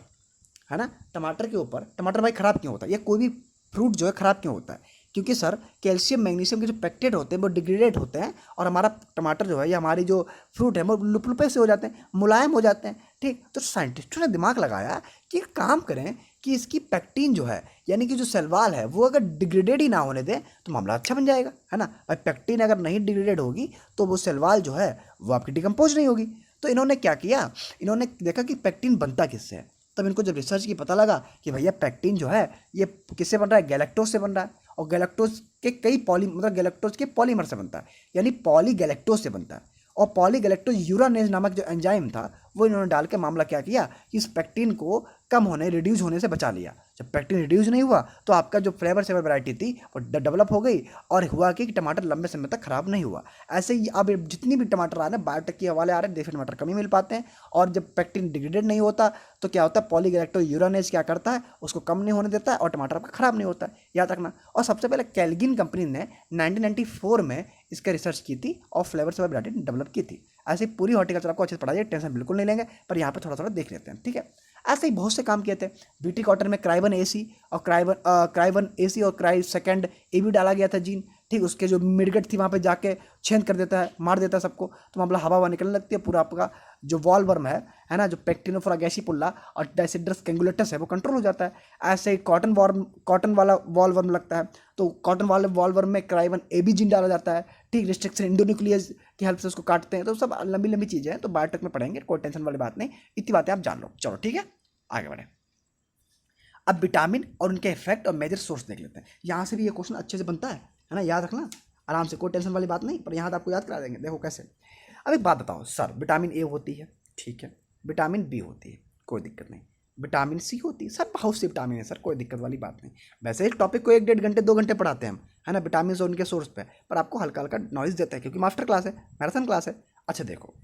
है ना, टमाटर के ऊपर, टमाटर भाई ख़राब क्यों होता है, या कोई भी फ्रूट जो है ख़राब क्यों होता है? क्योंकि सर कैल्शियम मैग्नीशियम के जो पेक्टेट होते हैं वो डिग्रेडेट होते हैं, और हमारा टमाटर जो है या हमारी जो फ्रूट है वो लुपलुपे से हो जाते हैं, मुलायम हो जाते हैं, ठीक। तो साइंटिस्टों ने दिमाग लगाया कि एक काम करें कि इसकी पैक्टीन जो है, यानी कि जो सेल वॉल है, वो अगर डिग्रेडेड ही ना होने दें तो मामला अच्छा बन जाएगा, है ना। और पैक्टीन अगर नहीं डिग्रेडेड होगी तो वो सेल वॉल जो है वो आपकी डिकम्पोज नहीं होगी। तो इन्होंने क्या किया, इन्होंने देखा कि पैक्टीन बनता किससे है। तब इनको जब रिसर्च की पता लगा कि भैया पैक्टीन जो है ये किससे बन रहा है, गैलेक्टोज से बन रहा है, और गैलेक्टोज के कई गैलेक्टोज के पॉलीमर से बनता है, यानी पॉलीगैलेक्टोज से बनता है। और पॉलीगैलेक्टोज यूरानेज नामक जो एंजाइम था वो इन्होंने डाल के मामला क्या किया कि इस पैक्टीन को कम होने, रिड्यूस होने से बचा लिया। जब पैक्टीन रिड्यूस नहीं हुआ तो आपका जो फ्लेवर सेवर वैरायटी थी वो डेवलप हो गई, और हुआ कि टमाटर लंबे समय तक खराब नहीं हुआ। ऐसे ही अब जितनी भी टमाटर आ रहे हैं बायोटेक के हवाले आ रहे हैं, देसी टमाटर कम ही मिल पाते हैं। और जब पैक्टीन डिग्रेडेड नहीं होता तो क्या होता है, पॉलीगैलेक्टोज यूरानेज क्या करता है, उसको कम नहीं होने देता है, और टमाटर आपका खराब नहीं होता है, याद रखना। और सबसे पहले कैलगिन कंपनी ने 1994 में इसका रिसर्च की थी और फ्लेवर सेवर वैरायटी डेवलप की थी। ऐसे पूरी हॉर्टिकल्चर आपको अच्छे से पढ़ाई, टेंशन बिल्कुल नहीं लेंगे, पर यहाँ पे थोड़ा थोड़ा देख लेते हैं, ठीक है। ऐसे ही बहुत से काम किए थे। बीटी कॉटन में क्राइबन एसी और क्राइबन एसी और क्राइ सेकंड ए भी डाला गया था जीन, ठीक। उसके जो मिडगट थी वहाँ पे जाके छेद कर देता है, मार देता है सबको, तो वहाँ हवा हवा निकलने लगती है, पूरा आपका जो वॉल वर्म है ना, जो पेक्टिनोफोरा गैसीपुल्ला और डायसिड्रस कैंगुलेटस है वो कंट्रोल हो जाता है। ऐसे ही कॉटन वाला वॉल वर्म लगता है, तो कॉटन वाले वॉल वर्म में क्राइबन ए बी जीन डाला जाता है, ठीक। रिस्ट्रिक्शन इंडोन्यूक्लियस की हेल्प से उसको काटते हैं। तो सब लंबी लंबी चीज़ें हैं, तो बायोटेक में पढ़ेंगे, कोई टेंशन वाली बात नहीं, इतनी बातें आप जान लो। चलो ठीक है, आगे बढ़े। अब विटामिन और उनके इफेक्ट और मेजर सोर्स देख लेते हैं। यहाँ से भी ये क्वेश्चन अच्छे से बनता है ना, याद रखना आराम से, कोई टेंशन वाली बात नहीं, पर यहाँ तो आपको याद करा देंगे। देखो कैसे। अब एक बात बताओ सर, विटामिन ए होती है, ठीक है, विटामिन बी होती है, कोई दिक्कत नहीं, विटामिन सी होती है, सब बहुत सी विटामिन है सर, कोई दिक्कत वाली बात नहीं। वैसे इस टॉपिक को 1 1.5 घंटे 2 घंटे पढ़ाते हैं हम, है ना, विटामिन और उनके सोर्स पे, पर आपको हल्का हल्का नॉलेज देता है क्योंकि मास्टर क्लास है, मैराथन क्लास है। अच्छा देखो,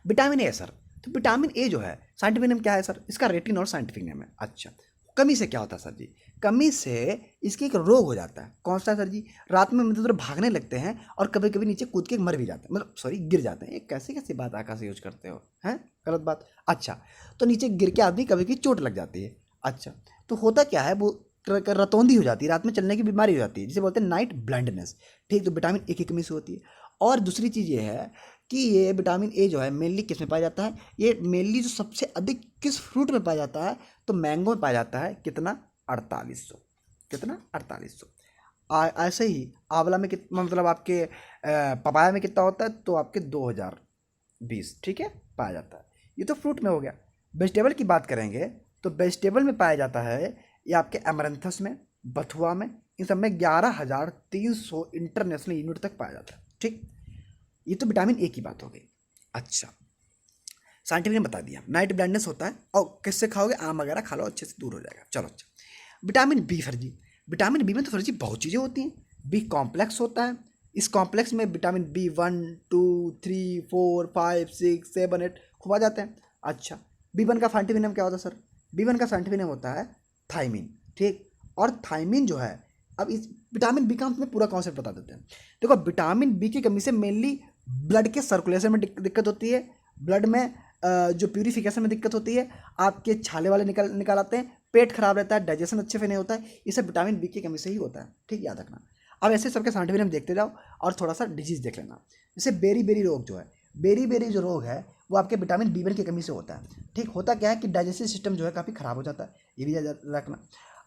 विटामिन ए सर, तो विटामिन ए जो है साइंटिफिक नेम क्या है सर, इसका रेटिन और साइंटिफिक नेम है। अच्छा, कमी से क्या होता है सर जी, कमी से इसकी एक रोग हो जाता है, कौन सा सर जी, रात में मतलब भागने लगते हैं और कभी कभी नीचे कूद के मर भी जाते हैं, मतलब सॉरी गिर जाते हैं। ये कैसी कैसी बात आकाश यूज करते हो, हैं, गलत बात। अच्छा, तो नीचे गिर के आदमी कभी कभी चोट लग जाती है। अच्छा, तो होता क्या है, वो रतौंधी हो जाती है, रात में चलने की बीमारी हो जाती है, जिसे बोलते हैं नाइट ब्लाइंडनेस, ठीक। तो विटामिन ए की कमी से होती है। और दूसरी चीज़ ये है कि ये विटामिन ए जो है मेनली किस में पाया जाता है, ये मेनली जो सबसे अधिक किस फ्रूट में पाया जाता है, तो मैंगो में पाया जाता है। कितना, 4800, कितना, 4800। ऐसे ही आंवला में कितना, मतलब आपके पपाया में कितना होता है, तो आपके 2020, ठीक है, पाया जाता है। ये तो फ्रूट में हो गया। वेजिटेबल की बात करेंगे तो वेजिटेबल में पाया जाता है ये आपके एमरंथस में, बथुआ में, इन सब में 11,300 इंटरनेशनल यूनिट तक पाया जाता है, ठीक। ये तो विटामिन ए की बात हो गई। अच्छा, साइंटिफिक ने बता दिया नाइट ब्लाइंडनेस होता है, और किससे खाओगे, आम वगैरह खा लो, अच्छे से दूर हो जाएगा। चलो अच्छा, विटामिन बी फर्जी, विटामिन बी में तो फर्जी बहुत चीज़ें होती हैं। बी कॉम्प्लेक्स होता है, इस कॉम्प्लेक्स में विटामिन बी 1 2 3 4 5 6 7 8 खूब आ जाते हैं। अच्छा, बी1 का साइंटिफिक नेम क्या होता है सर, बी1 का साइंटिफिक नेम होता है थाइमिन, ठीक। और थाइमिन जो है, अब इस विटामिन बी का हम तुम्हें पूरा कॉन्सेप्ट बता देते हैं। देखो, विटामिन बी की कमी से मेनली ब्लड के सर्कुलेशन में दिक्कत होती है, ब्लड में जो प्यूरिफिकेशन में दिक्कत होती है, आपके छाले वाले निकाल आते हैं, पेट खराब रहता है, डाइजेशन अच्छे से नहीं होता है, ये सब विटामिन बी की कमी से ही होता है, ठीक, याद रखना। अब ऐसे सबके साइंटिफिक नेम देखते जाओ और थोड़ा सा डिजीज देख लेना। जैसे बेरी रोग जो है, बेरी जो रोग है वो आपके विटामिन बी1 की कमी से होता है, ठीक। होता क्या है कि डाइजेस्टिव सिस्टम जो है काफ़ी ख़राब हो जाता है, ये भी याद रखना।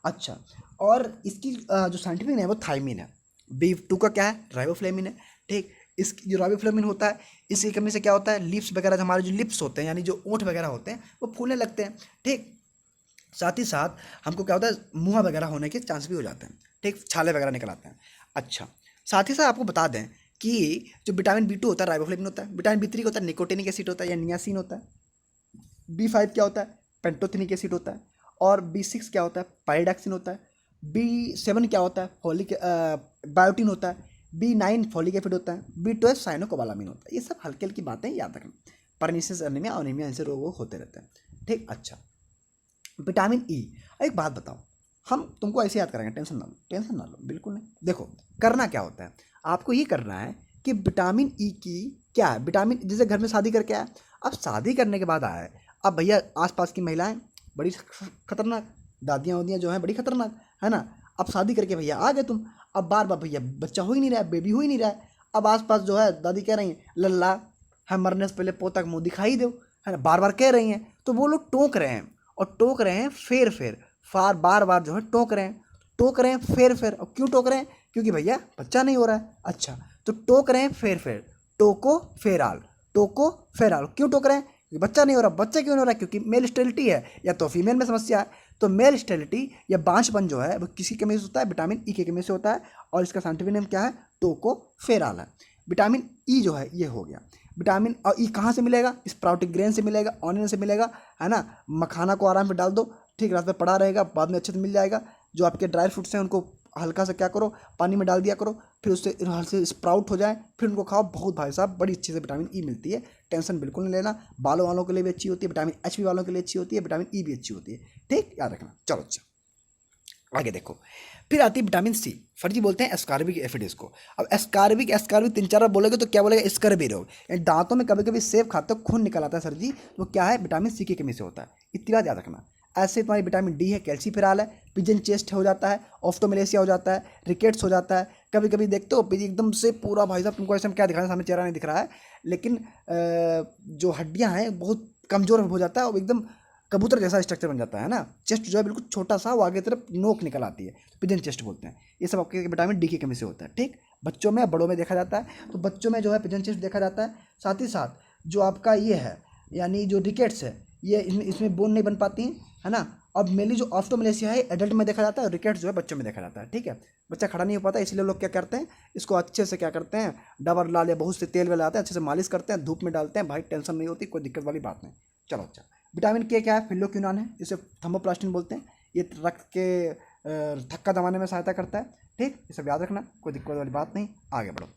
अच्छा, और इसकी जो साइंटिफिक नेम है वो थाइमिन है। बी2 का क्या है, राइबोफ्लेविन है, ठीक। इसकी जो राइबोफ्लेविन होता है, इसकी कमी से क्या होता है, लिप्स वगैरह, हमारे जो लिप्स होते हैं यानी जो ओंठ वगैरह होते हैं वो फूलने लगते हैं, ठीक। साथ ही साथ हमको क्या होता है, मुँह वगैरह होने के चांस भी हो जाते हैं, ठीक, छाले वगैरह निकल आते हैं। अच्छा, साथ ही साथ आपको बता दें कि जो विटामिन बी2 होता है राइबोफ्लेविन होता है, विटामिन बी3 होता है निकोटिनिक एसिड होता है या नियासिन होता है, बी5 क्या होता है, पेंटोथेनिक एसिड होता है, और बी6 क्या होता है, पाइरिडॉक्सिन होता है, बी7 क्या होता है, फोलिक बायोटिन होता है, बी9 फोलिक एसिड होता है, बी12 साइनोकोबालामिन होता है। ये सब हल्की हल्की बातें याद रखना, परनीसिस एनीमिया और एनीमिया ऐसे रोग होते रहते हैं, ठीक। अच्छा, विटामिन ई, एक बात बताओ, हम तुमको ऐसे याद करेंगे, टेंशन ना लो, बिल्कुल नहीं। देखो, करना क्या होता है, आपको ये करना है कि विटामिन ई की क्या है, विटामिन, जैसे घर में शादी करके आया, अब शादी करने के बाद आया है, अब भैया आसपास की महिलाएं बड़ी खतरनाक, दादियाँ वादियाँ जो हैं बड़ी खतरनाक, है ना। अब शादी करके भैया आ गए तुम, अब बार बार भैया बच्चा हो ही नहीं रहा है, बेबी हो ही नहीं रहा है। अब आसपास जो है दादी कह रही हैं लल्ला है, मरने से पहले पोता का मुँह दिखाई दो, है ना, बार बार कह रही हैं, तो वो लोग टोक रहे हैं, और टोक रहे हैं फेर बार बार जो है टोक रहे हैं फेर। और क्यों टोक रहे हैं, क्योंकि भैया बच्चा नहीं हो रहा है। अच्छा, तो टोक रहे हैं फेर, टोको फेराल, क्यों टोक रहे हैं, क्योंकि बच्चा नहीं हो रहा। बच्चा क्यों नहीं हो रहा है, क्योंकि मेल स्टेरिलिटी है या तो फीमेल में समस्या है। तो मेल स्टेरिलिटी या बांझपन जो है वो किसी कमी से होता है, विटामिन ई की कमी से होता है, और इसका साइंटिफिक नेम क्या है, टोको फेराल है। विटामिन ई जो है ये हो गया विटामिन। और ई कहाँ से मिलेगा, स्प्राउटिक ग्रेन से मिलेगा, ऑनियन से मिलेगा, है ना। मखाना को आराम से डाल दो, ठीक, रात में पड़ा रहेगा, बाद में अच्छे से मिल जाएगा। जो आपके ड्राई फ्रूट्स हैं उनको हल्का सा क्या करो, पानी में डाल दिया करो, फिर उससे हल्के स्प्राउट हो जाए, फिर उनको खाओ। बहुत भाई साहब बड़ी अच्छी से विटामिन ई मिलती है, टेंशन बिल्कुल नहीं लेना। बालों वालों के लिए भी अच्छी होती है, विटामिन एच भी वालों के लिए अच्छी होती है, विटामिन ई भी अच्छी होती है, ठीक, याद रखना। चलो अच्छा, आगे देखो, फिर आती है विटामिन सी, फर्जी बोलते हैं एस्कार्बिक एसिड इसको। अब एस्कार्बिक 3-4 बार बोलोगे तो क्या बोलेगा, स्कर्वी रोग, दांतों में कभी कभी सेब खाते हो खून निकल आता है सर जी, तो क्या है, विटामिन सी की कमी से होता है। इतनी बात याद रखना। ऐसे तुम्हारी विटामिन डी है, कैल्सीफेरॉल है, पिजन चेस्ट हो जाता है, ऑफ्टोमेलेसिया हो जाता है, रिकेट्स हो जाता है। कभी कभी देखते हो पिजी एकदम से पूरा, भाई साहब तुमको ऐसे में क्या दिखा रहा है, सामने चेहरा नहीं दिख रहा है, लेकिन जो हड्डियाँ हैं बहुत कमज़ोर हो जाता है और एकदम कबूतर जैसा स्ट्रक्चर बन जाता है ना। चेस्ट जो है बिल्कुल छोटा सा, वो आगे तरफ नोक निकल आती है, तो पिजन चेस्ट बोलते हैं। ये सब आपके विटामिन डी की कमी से होता है। ठीक, बच्चों में बड़ों में देखा जाता है, तो बच्चों में जो है पिजन चेस्ट देखा जाता है। साथ ही साथ जो आपका ये है यानी जो रिकेट्स है, ये इसमें बोन नहीं बन पाती हैं, है ना। अब मेनली जो ऑफ्टोमेलेसिया है एडल्ट में देखा जाता है, और रिकेट्स जो है बच्चों में देखा जाता है। ठीक है, बच्चा खड़ा नहीं हो पाता, इसलिए लोग क्या करते हैं, इसको अच्छे से क्या करते हैं, डाबर लाल या बहुत से तेल में लाते हैं, अच्छे से मालिश करते हैं, धूप में डालते हैं, भाई टेंशन नहीं होती, कोई दिक्कत वाली बात नहीं। चलो अच्छा, विटामिन के क्या है, फिल्लोक्विनोन है, इसे थर्मोप्लास्टिन बोलते हैं। ये रक्त के थक्का दबाने में सहायता करता है। ठीक, ये सब याद रखना, कोई दिक्कत वाली बात नहीं। आगे बढ़ो।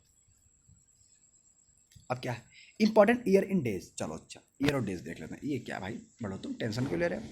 अब क्या है, इंपॉर्टेंट ईयर इन डेज। चलो अच्छा, ईयर और डेज देख लेते हैं। ये क्या भाई, बढ़ो तुम टेंशन क्यों ले रहे हो।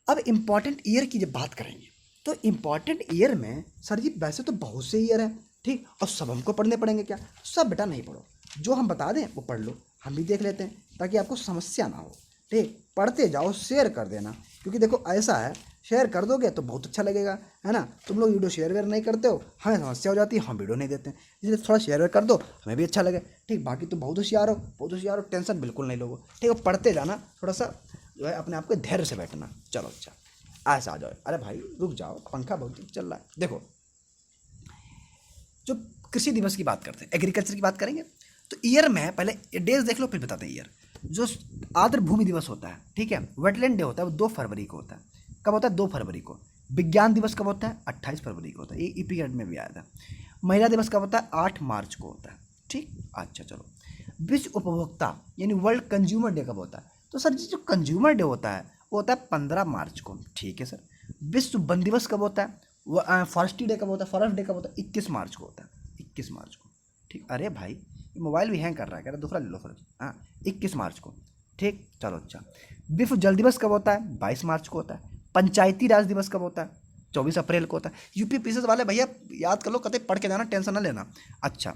अब इंपॉर्टेंट ईयर की जब बात करेंगे तो इंपॉर्टेंट ईयर में सर जी वैसे तो बहुत से ईयर है, ठीक, और सब हमको पढ़ने पड़ेंगे क्या, सब बेटा नहीं पढ़ो, जो हम बता दें वो पढ़ लो, हम भी देख लेते हैं ताकि आपको समस्या ना हो। ठीक, पढ़ते जाओ, शेयर कर देना, क्योंकि देखो ऐसा है, शेयर कर दोगे तो बहुत अच्छा लगेगा, है ना। तुम लोग वीडियो शेयर वेयर नहीं करते हो, हमें समस्या हो जाती है, हम वीडियो नहीं देते हैं, इसलिए थोड़ा शेयर वेयर कर दो, हमें भी अच्छा लगे। ठीक, बाकी तो बहुत होशियार हो, बहुत होशियार हो, टेंशन बिल्कुल नहीं लोगो। ठीक है, पढ़ते जाना, थोड़ा सा जो है अपने आप को धैर्य से बैठना। चलो अच्छा, ऐसा आ जाओ। अरे भाई रुक जाओ, पंखा बहुत चल रहा है। देखो, जो कृषि दिवस की बात करते हैं, एग्रीकल्चर की बात करेंगे, तो ईयर में पहले डेज देख लो, फिर बताते हैं ईयर। जो आर्द्र भूमि दिवस होता है, ठीक है, वेटलैंड डे होता है, वो 2 फरवरी को होता है। कब होता है, 2 फरवरी को। विज्ञान दिवस कब होता है, 28 फरवरी को होता है, ये ईपीएड में भी आया था। महिला दिवस कब होता है, 8 मार्च को होता है। ठीक, अच्छा चलो। विश्व उपभोक्ता यानी वर्ल्ड कंज्यूमर डे कब होता है, तो सर जी जो कंज्यूमर डे होता है वो होता है 15 मार्च को। ठीक है सर। विश्व वन दिवस कब होता है, वो फॉरेस्ट्री डे कब होता है, फॉरेस्ट डे कब होता है, 21 मार्च को होता है, 21 मार्च को। ठीक, अरे भाई ये मोबाइल भी हैंग कर रहा है, कह रहा दूसरा ले लो फिर। हाँ, 21 मार्च को। ठीक, चलो अच्छा। विश्व जल दिवस कब होता है, 22 मार्च को होता है। पंचायती राज दिवस कब होता है, 24 अप्रैल को होता है। यूपी पीसीएस वाले भैया याद कर लो, कतई पढ़ के जाना, टेंशन ना लेना। अच्छा,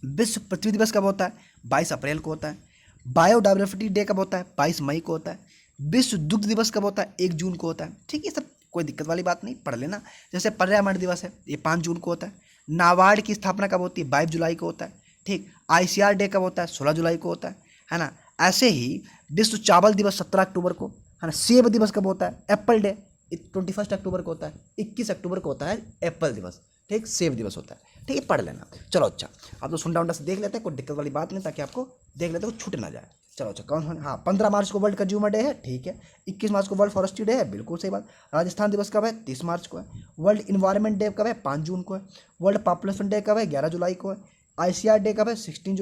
विश्व पृथ्वी दिवस कब होता है, 22 अप्रैल को होता है। बायोडाइवर्सिटी डे कब होता है, 22 मई को होता है। विश्व दुग्ध दिवस कब होता है, 1 जून को होता है। ठीक, ये सब कोई दिक्कत वाली बात नहीं, पढ़ लेना। जैसे पर्यावरण दिवस है, ये 5 जून को होता है। नाबार्ड की स्थापना कब होती है, 22 जुलाई को होता है। ठीक, आईसीआर डे कब होता है, 16 जुलाई को होता है ना। ऐसे ही विश्व चावल दिवस 17 अक्टूबर को, है ना। सेब दिवस कब होता है, एप्पल डे 21 अक्टूबर को होता है। 21 अक्टूबर को होता है एप्पल दिवस। ठीक, सेब दिवस होता है। ठीक है, पढ़ लेना। चलो अच्छा, आप तो सुंडा उंडा से देख लेते हैं, कोई दिक्कत वाली बात नहीं, ताकि आपको देख लेते हैं, छूट ना जाए। चलो अच्छा, कौन, हाँ 15 मार्च को वर्ल्ड कंज्यूमर डे है, ठीक है। 21 मार्च को वर्ल्ड फॉरेस्ट्री डे है, बिल्कुल सही बात। राजस्थान दिवस कब है, 30 मार्च को है। वर्ल्ड इन्वायरमेंट डे कब है, 5 जून को है। वर्ल्ड पॉपुलेशन डे कब है, 11 जुलाई को है। आईसीआर डे कब है, 16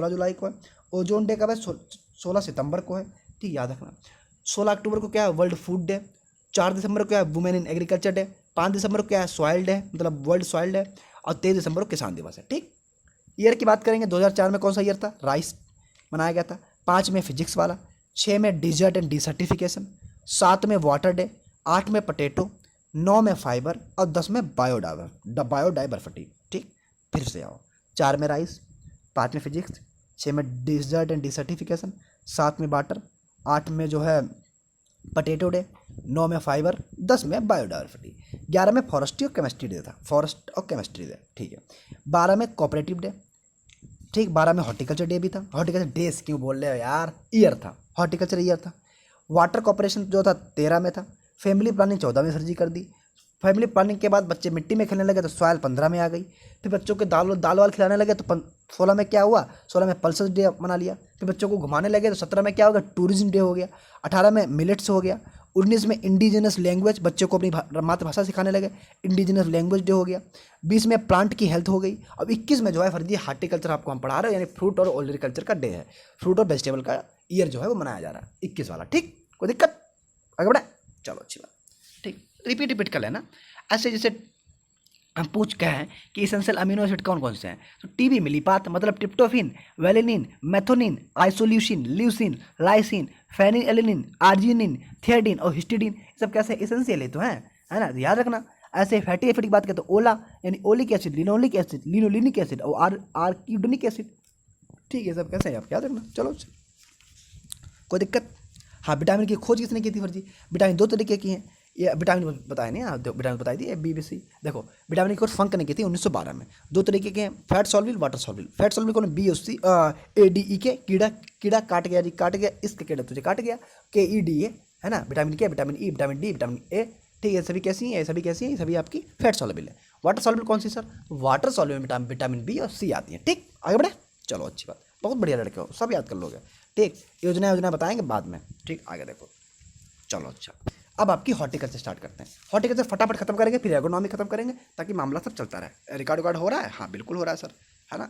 जुलाई को है। ओजोन डे कब है, 16 सितंबर को है। ठीक, याद रखना। 16 अक्टूबर को क्या है, वर्ल्ड फूड डे। 4 दिसंबर को क्या है, वुमेन इन एग्रीकल्चर डे। 5 दिसंबर को क्या है, सॉइल डे, मतलब वर्ल्ड सॉइल डे। और 23 दिसंबर को किसान दिवस है। ठीक, ईयर की बात करेंगे, 2004 में कौन सा ईयर था, राइस मनाया गया था। 5 में फिजिक्स वाला। 6 में डिजर्ट एंड डिसर्टिफिकेशन। 7 में वाटर डे। 8 में पटेटो। 9 में फाइबर। और 10 में बायोडाइवर्सिटी। ठीक, फिर से आओ। 4 में राइस, 5 में फिजिक्स, 6 में डिजर्ट एंड डिसर्टिफिकेशन, 7 में वाटर, 8 में जो है पटेटो डे, 9 में फाइबर, 10 में बायोडाइवर्सिटी, 11 में फॉरेस्ट्री और केमिस्ट्री डे था, फॉरेस्ट और केमिस्ट्री डे। ठीक है, 12 में कोऑपरेटिव डे। ठीक, 12 में हॉर्टिकल्चर डे भी था। हॉर्टिकल्चर डेज क्यों बोल रहे हो यार, ईयर था, हॉर्टिकल्चर ईयर था। वाटर कॉर्पोरेशन जो था 13 में था। फैमिली प्लानिंग 14 में सर्जी कर दी। फैमिली प्लानिंग के बाद बच्चे मिट्टी में खेलने लगे तो सॉयल 15 में आ गई। फिर बच्चों के दाल वाल खिलाने लगे तो 16 में क्या हुआ, 16 में पल्सेस डे मना लिया। फिर बच्चों को घुमाने लगे तो 17 में क्या हो गया, टूरिज्म डे हो गया। 18 में मिलेट्स हो गया। 19 में इंडिजिनस लैंग्वेज, बच्चों को अपनी मातृभाषा सिखाने लगे, इंडिजिनस लैंग्वेज डे हो गया। 20 में प्लांट की हेल्थ हो गई। अब 21 में जो है फर्जी हार्टिकल्चर आपको हम पढ़ा रहे हैं, यानी फ्रूट और ओलरिकल्चर का डे है। फ्रूट और वेजिटेबल का ईयर जो है वो मनाया जा रहा है, 21 वाला। ठीक, कोई दिक्कत, आगे बढ़े। चलो अच्छी बात। ठीक, रिपीट कर लेना। ऐसे जैसे हम पूछ के हैं कि इसेंशियल अमीनो एसिड कौन कौन से हैं, तो टीबी मिलीपात मतलब tryptophan, valine, methionine, isoleucine, leucine, lysine, phenylalanine, arginine, threonine और हिस्टिडीन, सब कैसे इसेंशियल तो हैं, है ना, याद रखना। ऐसे फैटी एसिड की बात करें तो ओला यानी oleic acid, linoleic acid, linolenic acid और आर्किडोनिक एसिड। ठीक है, सब कैसे हैं आप याद रखना। चलो कोई दिक्कत, हाँ, विटामिन की खोज किसने की थी फर्जी? विटामिन दो तरीके की हैं, ये विटामिन बताया नहीं, हाँ विटामिन बताई थी, बी बी सी। देखो विटामिन की खोज फंक ने की थी 1912 में। दो तरीके के हैं, fat soluble, water soluble. Fat soluble कौन? B C A D E K, कीड़ा, कीड़ा काट गया जी, काट गया, इसका कीड़ा तुझे काट गया, के ई डी ए, है ना। विटामिन के, vitamin E, vitamin D, vitamin A, ठीक है। सभी कैसी हैं? ये सभी कैसी हैं? ये सभी आपकी फैट सॉल्युबल है। वाटर सॉल्युबल कौन सी सर? वाटर सॉल्युबल में विटामिन बी और सी आती है। ठीक, आगे बढ़े, चलो अच्छी बात, बहुत बढ़िया लड़के हो, सब याद कर लोगे। ठीक, योजना बताएंगे बाद में। ठीक, आगे देखो, चलो अच्छा। अब आपकी हॉर्टिकल्चर स्टार्ट करते हैं। हॉर्टिकल्चर फटाफट खत्म करेंगे, फिर एग्रोनॉमी खत्म करेंगे, ताकि मामला सब चलता रहे। रिकॉर्ड हो रहा है? हाँ बिल्कुल हो रहा है सर, है ना।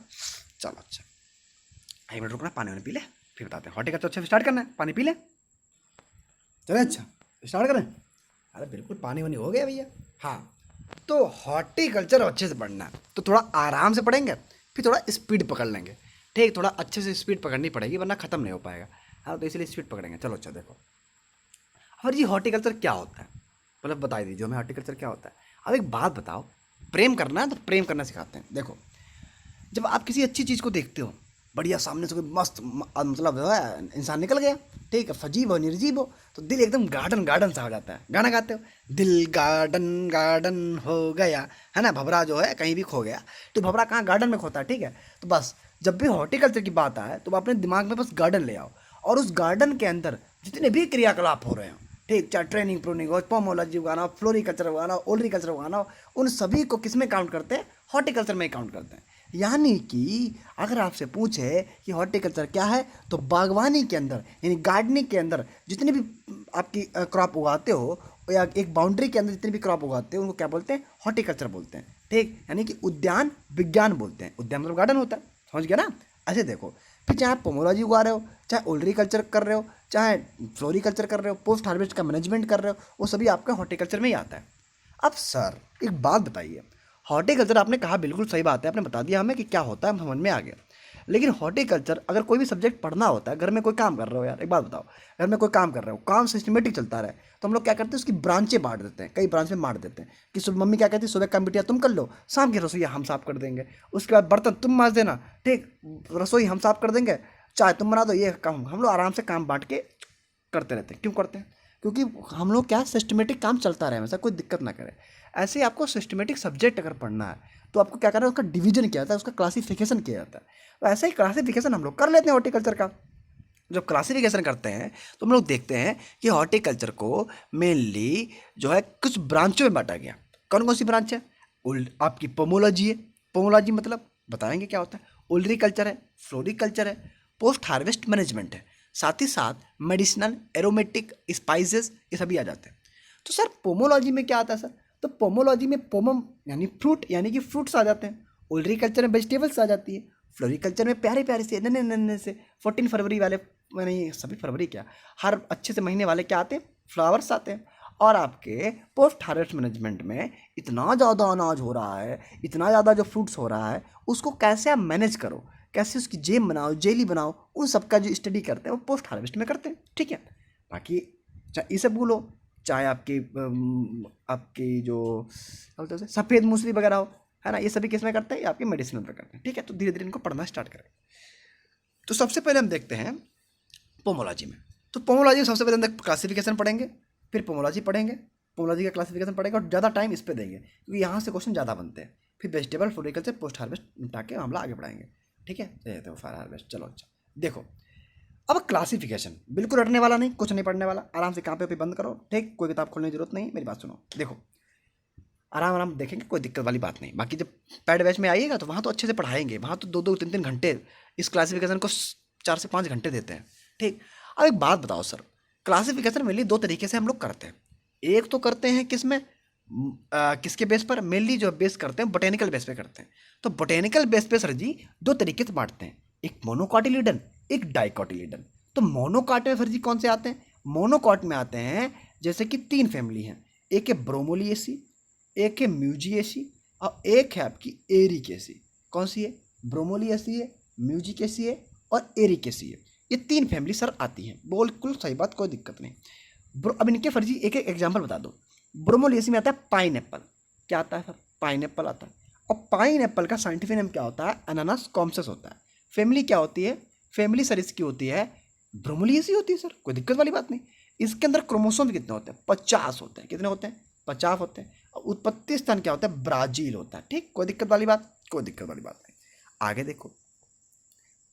चलो अच्छा, 1 मिनट रुकना, पानी वानी पी ले, फिर बताते हैं। हॉर्टिकल्चर अच्छे से स्टार्ट करना है, पानी पी ले। चले अच्छा, स्टार्ट करें? अरे बिल्कुल, पानी वानी हो गया भैया। हाँ, तो हॉर्टिकल्चर अच्छे से पढ़ना है, तो थोड़ा आराम से पढ़ेंगे, फिर थोड़ा स्पीड पकड़ लेंगे। ठीक, थोड़ा अच्छे से स्पीड पकड़नी पड़ेगी, वरना खत्म नहीं हो पाएगा। हाँ, तो इसलिए स्पीड पकड़ेंगे। चलो अच्छा देखो, और जी हॉर्टिकल्चर क्या होता है, मतलब बता दीजिए हमें हॉर्टिकल्चर क्या होता है। अब एक बात बताओ, प्रेम करना है तो प्रेम करना सिखाते हैं। देखो, जब आप किसी अच्छी चीज़ को देखते हो, बढ़िया सामने से कोई मस्त मतलब जो है इंसान निकल गया, ठीक है, फजीब हो निर्जीब हो, तो दिल एकदम गार्डन गार्डन सा हो जाता है। गाना गाते हो, दिल गार्डन गार्डन हो गया, है ना। भंवरा जो है कहीं भी खो गया, तो भंवरा कहाँ? गार्डन में खोता है, ठीक है। तो बस जब भी हॉर्टिकल्चर की बात आए तो अपने दिमाग में बस गार्डन ले आओ, और उस गार्डन के अंदर जितने भी क्रियाकलाप हो रहे हो, ठीक, चाहे ट्रेनिंग प्रूनिंग हो, पोमोलॉजी उगाना हो, फ्लोरिकल्चर उगाना हो, ओलरीकल्चर उगाना हो, उन सभी को किस में काउंट करते हैं? हॉर्टिकल्चर में काउंट करते हैं। यानी कि अगर आपसे पूछे कि हॉर्टिकल्चर क्या है, तो बागवानी के अंदर यानी गार्डनिंग के अंदर जितनी भी आपकी क्रॉप उगाते हो, या एक बाउंड्री के अंदर जितनी भी क्रॉप उगाते हो, उनको क्या बोलते हैं? हॉर्टिकल्चर बोलते हैं। ठीक, यानी कि उद्यान विज्ञान बोलते हैं। उद्यान मतलब गार्डन होता है, समझ गया ना। ऐसे देखो, फिर चाहे आप पोमोलॉजी उगा रहे हो, चाहे ओलरीकल्चर कर रहे हो, चाहे फ्लोरिकल्चर कर रहे हो, पोस्ट हार्वेस्ट का मैनेजमेंट कर रहे हो, वो सभी आपका हॉर्टिकल्चर में ही आता है। अब सर एक बात बताइए, हॉर्टिकल्चर आपने कहा बिल्कुल सही बात है, आपने बता दिया हमें कि क्या होता है, हम समझ में आ गया। लेकिन हॉर्टिकल्चर अगर कोई भी सब्जेक्ट पढ़ना होता है, घर में कोई काम कर रहे हो, यार एक बात बताओ, घर में कोई काम कर रहे हो, काम सिस्टमेटिक चलता रहे, तो हम लोग क्या करते हैं? उसकी ब्रांचें बांट देते हैं, कई ब्रांच में बांट देते हैं कि मम्मी क्या कहती है, सुबह काम बिटिया तुम कर लो, शाम की रसोई हम साफ कर देंगे, उसके बाद बर्तन तुम मांज देना, ठीक, रसोई हम साफ कर देंगे, चाय तुम बना दो, ये काम हम लोग आराम से काम बांट के करते रहते हैं। क्यों करते हैं? क्योंकि हम लोग क्या, सिस्टमेटिक काम चलता रहे, हमेशा कोई दिक्कत ना करे। ऐसे ही आपको सिस्टमेटिक सब्जेक्ट अगर पढ़ना है, तो आपको क्या करना है? उसका डिवीजन किया जाता है, उसका क्लासिफिकेशन किया जाता है। तो ऐसे ही क्लासिफिकेशन हम लोग कर लेते हैं हॉर्टिकल्चर का। जब क्लासिफिकेशन करते हैं तो हम लोग देखते हैं कि हॉर्टिकल्चर को मेनली जो है कुछ ब्रांचों में बांटा गया। कौन कौन सी ब्रांच है? आपकी पोमोलॉजी है, पोमोलॉजी मतलब बताएंगे क्या होता है। ओलरीकल्चर है, फ्लोरिकल्चर है, पोस्ट हार्वेस्ट मैनेजमेंट है, साथ ही साथ मेडिसिनल, एरोमेटिक, स्पाइसेस, ये सभी आ जाते हैं। तो सर पोमोलॉजी में क्या आता है सर? तो पोमोलॉजी में पोमम यानी फ्रूट, यानी कि फ्रूट्स आ जाते हैं। ओलरीकल्चर में वेजिटेबल्स आ जाती है। फ्लोरिकल्चर में प्यारे प्यारे से नन्हे नन्हे से 14 फरवरी वाले, नहीं सभी फरवरी क्या, हर अच्छे से महीने वाले क्या आते हैं? फ्लावर्स आते हैं। और आपके पोस्ट हार्वेस्ट मैनेजमेंट में इतना ज़्यादा अनाज हो रहा है, इतना ज़्यादा जो फ्रूट्स हो रहा है, उसको कैसे आप मैनेज करो, कैसे उसकी जेम बनाओ, जेली बनाओ, उन सब का जो स्टडी करते हैं वो पोस्ट हार्वेस्ट में करते हैं। ठीक है, बाकी चाहे इसे बोलो, चाहे आपकी जो क्या बोलते हैं सफ़ेद मूसली वगैरह हो, है ना, ये सभी किस में करते हैं? आपके मेडिसिन पर करते हैं। ठीक है, तो धीरे धीरे इनको पढ़ना स्टार्ट करें। तो सबसे पहले हम देखते हैं पोमोलॉजी में। तो पोमोलॉजी में सबसे पहले हम क्लासिफिकेशन पढ़ेंगे, फिर पोमोलॉजी पढ़ेंगे, पोमोलॉजी का क्लासिफिकेशन पढ़ेंगे, और ज़्यादा टाइम इस पर देंगे क्योंकि यहाँ से क्वेश्चन ज़्यादा बनते हैं। फिर वेजिटेबल, फ्लोरिकल्चर, पोस्ट हार्वेस्ट निपटा के मामला आगे बढ़ाएंगे। ठीक है, तो फायर हार्वेस्ट। चलो अच्छा देखो, अब क्लासिफिकेशन बिल्कुल रटने वाला नहीं, कुछ नहीं पढ़ने वाला, आराम से कहाँ पे बंद करो। ठीक, कोई किताब खोलने की जरूरत नहीं, मेरी बात सुनो। देखो आराम आराम देखेंगे, कोई दिक्कत वाली बात नहीं। बाकी जब पैड बैच में आइएगा तो वहाँ तो अच्छे से पढ़ाएंगे, वहाँ तो 2-2, 3-3 घंटे इस क्लासिफिकेशन को 4 से 5 घंटे देते हैं। ठीक, अब एक बात बताओ सर, क्लासिफिकेशन मेनली 2 तरीके से हम लोग करते हैं। एक तो करते हैं किस में, किसके बेस पर? मेनली जो बेस करते हैं बोटेनिकल बेस पे करते हैं। तो बोटेनिकल बेस पे सर जी 2 तरीके से बांटते हैं, एक मोनोकॉटिलिडन, एक डाइकॉटिलिडन। तो मोनोकॉट में सर जी कौन से आते हैं? मोनोकॉट में आते हैं जैसे कि 3 फैमिली हैं, एक है ब्रोमोलिएसी, एक है म्यूजिएसी, और एक है आपकी एरिकेसी। कौन सी है? ब्रोमोलिएसी है, म्यूजिकेसी है, और एरिकेसी है। ये 3 फैमिली सर आती हैं, बिल्कुल सही बात, कोई दिक्कत नहीं। अब इनके फर्जी एक एक एग्जाम्पल बता दो। ब्रोमोलिएसी में आता है पाइन एप्पल। क्या आता है सर? पाइन एप्पल आता है। और पाइन एप्पल का साइंटिफिक नेम क्या होता है? अनानास कॉम्प्सिस होता है। फैमिली क्या होती है? फैमिली सर इसकी होती है ब्रोमोलियस होती है सर, कोई दिक्कत वाली बात नहीं। इसके अंदर क्रोमोसोम कितने होते हैं? 50 होते हैं। कितने होते हैं? 50 होते हैं। और उत्पत्ति स्थान क्या होता है? ब्राजील होता है। ठीक, कोई दिक्कत वाली बात? कोई दिक्कत वाली बात नहीं। आगे देखो,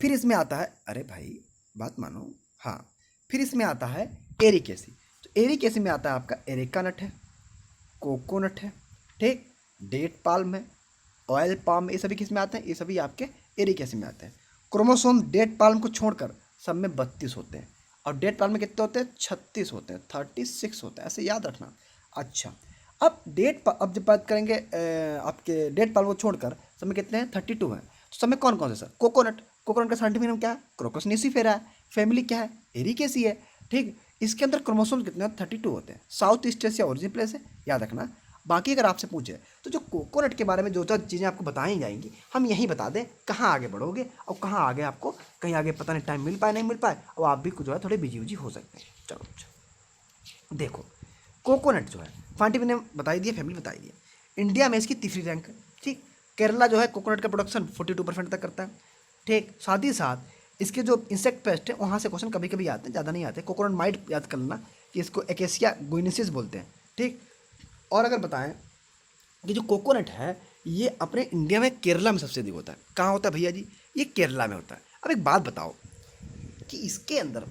फिर इसमें आता है, अरे भाई बात मानो, हाँ, फिर इसमें आता है एरिकेसी। तो एरिकेसी में आता है आपका एरेका नट है, कोकोनट है, ठीक, डेट पाल्म है, ऑयल पाम, ये सभी किस में आते हैं? ये सभी आपके एरिकेसी में आते हैं। क्रोमोसोम डेट पाल्म को छोड़कर सब में 32 होते हैं, और डेट पाल्म में कितने होते हैं? 36 होते हैं, 36 होते हैं, ऐसे याद रखना। अच्छा, अब जब बात करेंगे आपके डेट पाल्म को छोड़कर सब में कितने हैं? 32 हैं। तो सब में कौन कौन से सर? कोकोनट, कोकोनट का साइंटिफिक नाम क्या है? क्रोकस निसिफेरा है। फैमिली क्या है? एरिकेसी है। ठीक, इसके अंदर क्रोमोसोम कितने हैं? 32 होते हैं। South east Asia origin place है, याद रखना। बाकी अगर आपसे पूछे तो जो कोकोनट के बारे में जो जो चीज़ें आपको बताई जाएंगी, हम यही बता दें, कहाँ आगे बढ़ोगे और कहाँ आगे आपको कहीं आगे पता नहीं टाइम मिल पाए नहीं मिल पाए, और आप भी जो है थोड़े बिजी उजी हो सकते हैं। चलो अच्छा, देखो कोकोनट जो है साइंटिफिक नेम बताई दिए, फैमिली बताई दिए। इंडिया में इसकी तीसरी रैंक है। ठीक, केरला जो है कोकोनट का प्रोडक्शन 42% तक करता है। ठीक, साथ ही साथ इसके जो इंसेक्ट पेस्ट है वहाँ से क्वेश्चन कभी कभी आते हैं, ज़्यादा नहीं आते। कोकोनट माइट याद कर लेना कि इसको एकेसिया गुइनेसिस बोलते हैं। ठीक, और अगर बताएं कि जो कोकोनट है ये अपने इंडिया में केरला में सबसे अधिक होता है। कहाँ होता है भैया जी? ये केरला में होता है। अब एक बात बताओ कि इसके अंदर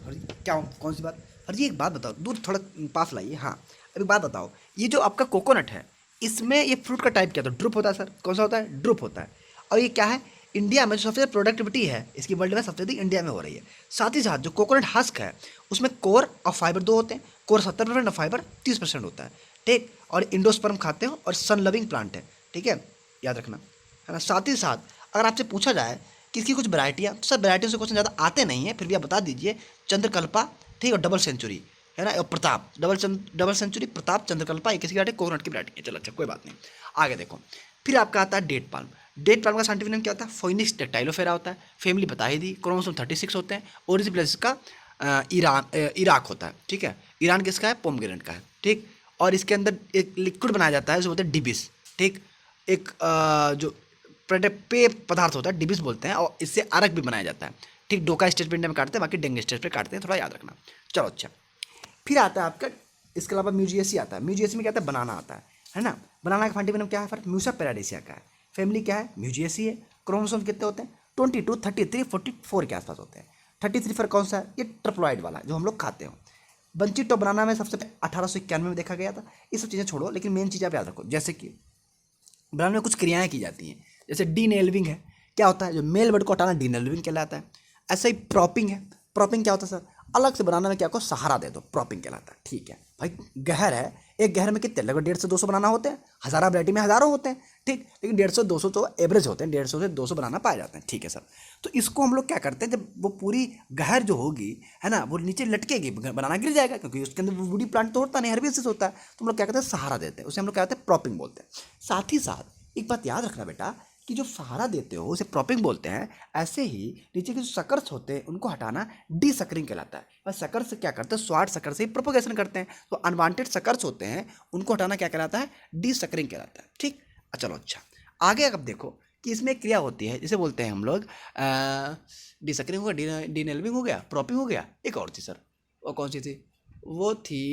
क्या, कौन सी बात? फर्जी एक बात बताओ, दूर थोड़ा पास लाइए। हाँ, अब एक बात बताओ, ये जो आपका कोकोनट है इसमें ये फ्रूट का टाइप क्या होता है? ड्रुप होता है सर। कौन सा होता है? ड्रुप होता है। और ये क्या है? इंडिया में जो सबसे ज़्यादा प्रोडक्टिविटी है इसकी वर्ल्ड में सबसे अधिक इंडिया में हो रही है। साथ ही साथ जो कोकोनट हस्क है उसमें कोर और फाइबर दो होते हैं। कोर 70% और फाइबर 30% होता है। ठीक, और इंडोस्पर्म खाते हो और सन लविंग प्लांट है। ठीक है, याद रखना है ना। साथ ही साथ अगर आपसे पूछा जाए कि इसकी कुछ वैरायटियाँ, तो सर वैरायटियों से क्वेश्चन ज़्यादा आते नहीं हैं, फिर भी आप बता दीजिए। चंद्रकल्पा, ठीक, और डबल सेंचुरी है ना, और प्रताप। डबल सेंचुरी, प्रताप, चंद्रकल्पा, एक किसी की कोकोनट की वैरायटी है। चलो अच्छा, कोई बात नहीं। आगे देखो, फिर आपका आता है डेट पाल्म। डेट पाल्म का साइंटिफिक नेम क्या होता है? फोइनिक्स टेक्टाइलोफेरा होता है। फैमिली बता ही दी। क्रोमोसोम 36 होते हैं। ओरिजिन प्लेस का इराक होता है। ठीक है, ईरान किसका है? पोमग्रेनेट का है। ठीक, और इसके अंदर एक लिक्विड बनाया जाता है जो बोलते हैं डिबिस। ठीक, एक जो पेय पदार्थ होता है डिबिस बोलते हैं, और इससे अरक भी बनाया जाता है। ठीक, डोका स्टेज पे इंडिया में काटते हैं, बाकी डेंगे स्टेज पे काटते हैं, थोड़ा याद रखना। चलो अच्छा, फिर आता है आपका इसके अलावा म्यूजियसी आता है। म्यूजियसी में क्या आता है? बनाना आता है ना। बनाना का साइंटिफिक नेम क्या है? फर्स्ट म्यूसा पैराडिसिया का है। फैमिली क्या है? म्यूजियसी है। क्रोमोसोम कितने होते हैं? 22, 33, 44 के आसपास होते हैं। 33 फर कौन सा है? ये ट्रिप्लॉइड वाला जो हम लोग खाते हो। बंची टॉप बनाना में सबसे 1891 में देखा गया था। ये सब चीज़ें छोड़ो, लेकिन मेन चीज़ आप याद रखो, जैसे कि बनाने में कुछ क्रियाएं की जाती हैं, जैसे डीनेल्विंग है। क्या होता है? जो मेल वर्ड को हटाना डीनेल्विंग कहलाता है। ऐसा ही प्रॉपिंग है। प्रॉपिंग क्या होता है सर? अलग से बनाना में क्या को सहारा दे दो, प्रॉपिंग कहलाता है। ठीक है भाई, गहर है, एक गहर में कितने लगभग 150 से 200 बनाना होते हैं। हज़ारा वैरायटी में हज़ारों होते हैं। ठीक, लेकिन 150 200 तो एवरेज होते हैं, 150 से 200 बनाना पाए जाते हैं। ठीक है सर, तो इसको हम लोग क्या करते हैं, जब वो पूरी गहर जो होगी है ना, वो नीचे लटकेगी, बनाना गिर जाएगा, क्योंकि उसके अंदर वुडी प्लांट तो होता नहीं, हर्बियस होता है। तो हम लोग क्या करते हैं? सहारा देते हैं, उसे हम लोग क्या कहते हैं? प्रॉपिंग बोलते हैं। साथ ही साथ एक बात याद रखना बेटा कि जो सहारा देते हो उसे प्रॉपिंग बोलते हैं। ऐसे ही नीचे के जो सकर्स होते हैं उनको हटाना डी सकरिंग कहलाता है। और सकर से क्या करते हैं? स्वाट सकर से प्रोपोगेशन करते हैं। तो अनवांटेड सकर्स होते हैं उनको हटाना क्या कहलाता है? डी सकरिंग कहलाता है। ठीक, चलो अच्छा, आगे अब देखो कि इसमें एक क्रिया होती है जिसे बोलते हैं हम लोग डी सकरिंग हो गया, डी नेल्विंग हो गया, प्रॉपिंग हो गया, एक और थी सर, वो कौन सी थी? वो थी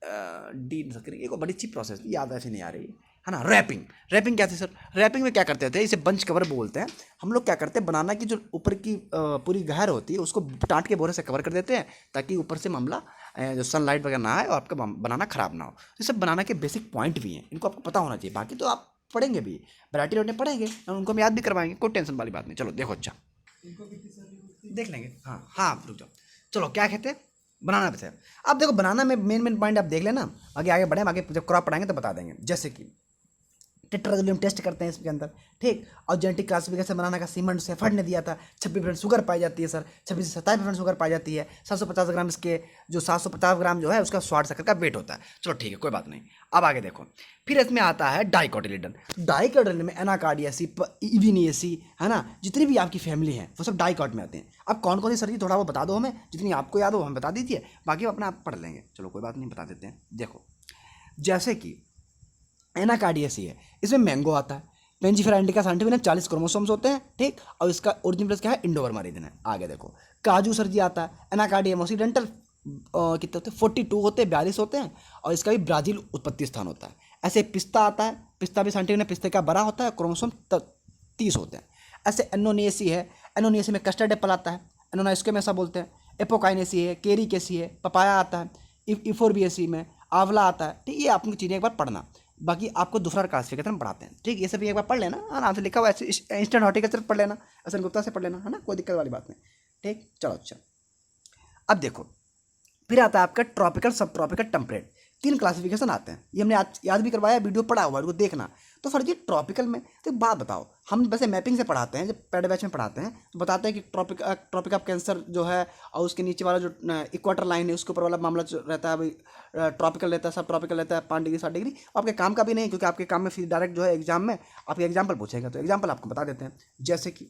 डी सकरिंग, एक बड़ी अच्छी प्रोसेस याद ऐसे नहीं आ रही है ना। रैपिंग। रैपिंग क्या थी सर? रैपिंग में क्या करते थे? इसे बंच कवर बोलते हैं। हम लोग क्या करते हैं? बनाना की जो ऊपर की पूरी गहर होती है उसको टाट के बोरे से कवर कर देते हैं, ताकि ऊपर से मामला जो सनलाइट वगैरह ना आए और आपका बनाना खराब ना हो। ये सब बनाना के बेसिक पॉइंट भी हैं, इनको आपको पता होना चाहिए। बाकी तो आप पढ़ेंगे भी, वैरायटी वैरायटी पढ़ेंगे, उनको हम याद भी करवाएंगे, कोई टेंशन वाली बात नहीं। चलो देखो अच्छा, देख लेंगे। हाँ हाँ, रुक जाओ। चलो क्या कहते हैं? बनाना पे से अब देखो, बनाना में मेन पॉइंट आप देख लेना। आगे आगे बढ़े, आगे जब क्रॉप पढ़ाएंगे तो बता देंगे। जैसे कि टेट्राजोलियम टेस्ट करते हैं इसके अंदर। ठीक, और जेनेटिक क्लासिफिकेशन बनाना का सीमंड सेफर्ड ने दिया था। 26% शुगर पाई जाती है सर, 26 से 27% शुगर पाई जाती है। 750 ग्राम इसके, जो 750 ग्राम जो है उसका स्वाद शक्कर का वेट होता है। चलो ठीक है, कोई बात नहीं। अब आगे देखो, फिर इसमें आता है डाइकोटिलीडन। डाइकोटिलीडन में एनाकार्डियासी, इविनियसी है ना, जितनी भी आपकी फैमिली है वो सब डाइकॉट में आते हैं। अब कौन कौन सी सर जी थोड़ा वो बता दो हमें, जितनी आपको याद हो हमें बता दीजिए, बाकी अपना आप पढ़ लेंगे। चलो कोई बात नहीं, बता देते हैं। देखो जैसे कि एनाकार्डियसी है, इसमें मैंगो आता है। पेंजिफेरा इंडिका साइंटिफिक नेम 40 क्रोमोसोम्स होते हैं। ठीक, और इसका ओरिजिन प्लेस क्या है? इंडोबर्मा रीजन है। आगे देखो, काजू सर जी आता है। एनाकार्डियम ओसिडेंटल कितने होते हैं? 42 होते हैं, 42 होते हैं, और इसका भी ब्राज़ील उत्पत्ति स्थान होता है। ऐसे पिस्ता आता है, पिस्ता भी साइंटिफिक ने पिस्ते का बड़ा होता है, क्रोमोसोम 30 होते हैं। ऐसे एनोनियसी है, एनोनियसी में कस्टर्ड एप्पल आता है, एनोनाइस्के में ऐसा बोलते हैं। एपोकाइनेसी है, केरी केसी है, पपाया आता है, इफोरबिएसी में आंवला आता है। ठीक, ये आपको चीज़ें एक बार पढ़ना, बाकी आपको दूसरा क्लासिफिकेशन पढ़ाते हैं। ठीक, ये सब एक बार पढ़ लेना, आराम से लिखा हुआ है, इंस्टेंट हॉर्टिकल्चर पढ़ लेना, एस एन गुप्ता से पढ़ लेना, है ना, कोई दिक्कत वाली बात नहीं। ठीक, चलो अच्छा। अब देखो, फिर आता है आपका ट्रॉपिकल, सब ट्रॉपिकल, टेम्परेट। 3 क्लासिफिकेशन आते हैं, ये हमने आज याद भी करवाया, वीडियो पढ़ा हुआ है, उसको देखना। तो सर जी ट्रॉपिकल में तो एक बात बताओ, हम वैसे मैपिंग से पढ़ाते हैं, जब पैड बैच में पढ़ाते हैं तो बताते हैं कि ट्रॉपिक ऑफ कैंसर जो है, और उसके नीचे वाला जो इक्वाटर लाइन है, उसके ऊपर वाला मामला जो रहता है भाई, ट्रॉपिकल रहता है, सब ट्रॉपिकल रहता है 5 डिग्री 7 डिग्री। आपके काम का भी नहीं, क्योंकि आपके काम में फिर डायरेक्ट जो है एग्जाम में आपके एग्जाम्पल पूछेगा, तो एग्जाम्पल आपको बता देते हैं। जैसे कि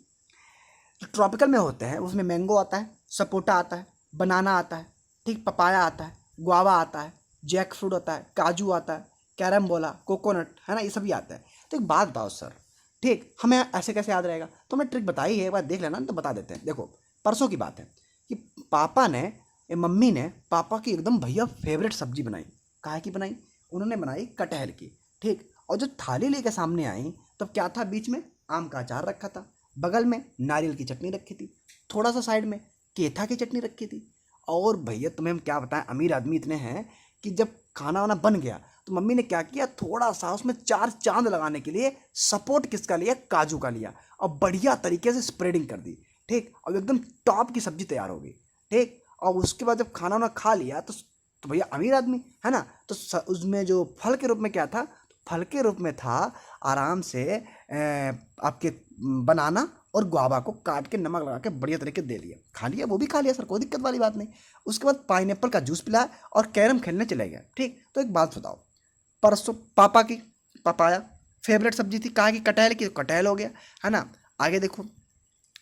जो ट्रॉपिकल में होते हैं उसमें मैंगो आता है, सपोटा आता है, बनाना आता है, ठीक, पपाया आता है, गुआवा आता है, जैक फ्रूट आता है, काजू आता है, कैरमबोला, कोकोनट, है ना, ये सभी आता है। तो एक बात बताओ सर, ठीक, हमें ऐसे कैसे याद रहेगा? तो हमने ट्रिक बताई है, एक बार देख लेना, तो बता देते हैं। देखो, परसों की बात है कि पापा ने, मम्मी ने पापा की एकदम भैया फेवरेट सब्जी बनाई। काहे की बनाई? उन्होंने बनाई कटहल की। ठीक, और जो थाली लेके सामने आई, तब क्या था? बीच में आम का अचार रखा था, बगल में नारियल की चटनी रखी थी, थोड़ा सा साइड में केथा की चटनी रखी थी। और भैया तुम्हें हम क्या बताएं, अमीर आदमी इतने हैं कि जब खाना वाना बन गया तो मम्मी ने क्या किया, थोड़ा सा उसमें 4 चांद लगाने के लिए सपोर्ट किसका लिया? काजू का लिया, और बढ़िया तरीके से स्प्रेडिंग कर दी। ठीक, और एकदम टॉप की सब्जी तैयार हो गई। ठीक, और उसके बाद जब खाना वाना खा लिया तो भैया अमीर आदमी है ना, तो उसमें जो फल के रूप में क्या था? फल के रूप में था आराम से आपके बनाना और गुआवा को काट के नमक लगा के बढ़िया तरीके से दे दिया, खा लिया, वो भी खा लिया सर, कोई दिक्कत वाली बात नहीं। उसके बाद पाइनएप्पल का जूस पिलाया और कैरम खेलने चले गए। ठीक, तो एक बात बताओ, परसों पापा की पपाया फेवरेट सब्जी थी, कहा कि कटहल की, कटहल हो गया, है ना। आगे देखो,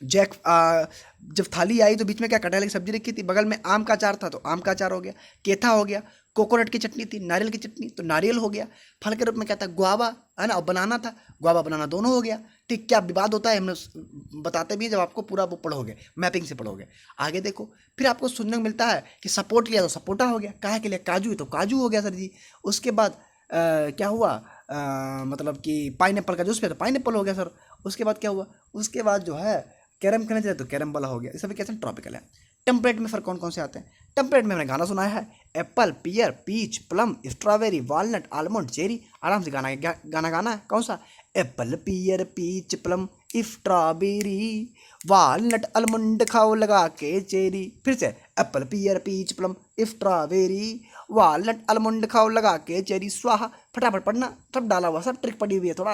जब थाली आई तो बीच में क्या? कटहल की सब्जी रखी थी, बगल में आम का अचार था तो आम का अचार हो गया, केथा हो गया, कोकोनट की चटनी थी, नारियल की चटनी तो नारियल हो गया, फल के रूप में क्या था? गुआवा, है ना, और बनाना था, गुआवा बनाना दोनों हो गया। ठीक, क्या विवाद होता है हमने बताते भी हैं जब आपको पूरा वो पढ़ोगे, मैपिंग से पढ़ोगे। आगे देखो, फिर आपको सुनने को मिलता है कि सपोर्ट लिया तो सपोटा हो गया, काहे के लिए? काजू, तो काजू हो गया सर जी। उसके बाद क्या हुआ? मतलब कि पाइनएप्पल का जूस पिया तो पाइनएप्पल हो गया सर। उसके बाद क्या हुआ? उसके बाद जो है कैरम खेलने चले तो कैरम वाला हो गया। ये सभी कैसे? ट्रॉपिकल है। टेम्परेट में फिर कौन कौन से आते हैं? टेम्परेट में हमने गाना सुनाया है, apple, pear, peach, plum, strawberry, walnut, almond, cherry. आराम से गाना गाना है, कौन सा? Apple, pear, peach, plum, strawberry, walnut, almond, खाओ लगा के चेरी। फिर से apple, pear, peach, plum, strawberry, walnut, almond, खाओ लगा के चेरी। स्वाहा, फटाफट पढ़ना, सब डाला हुआ, सब ट्रिक पड़ी हुई है, थोड़ा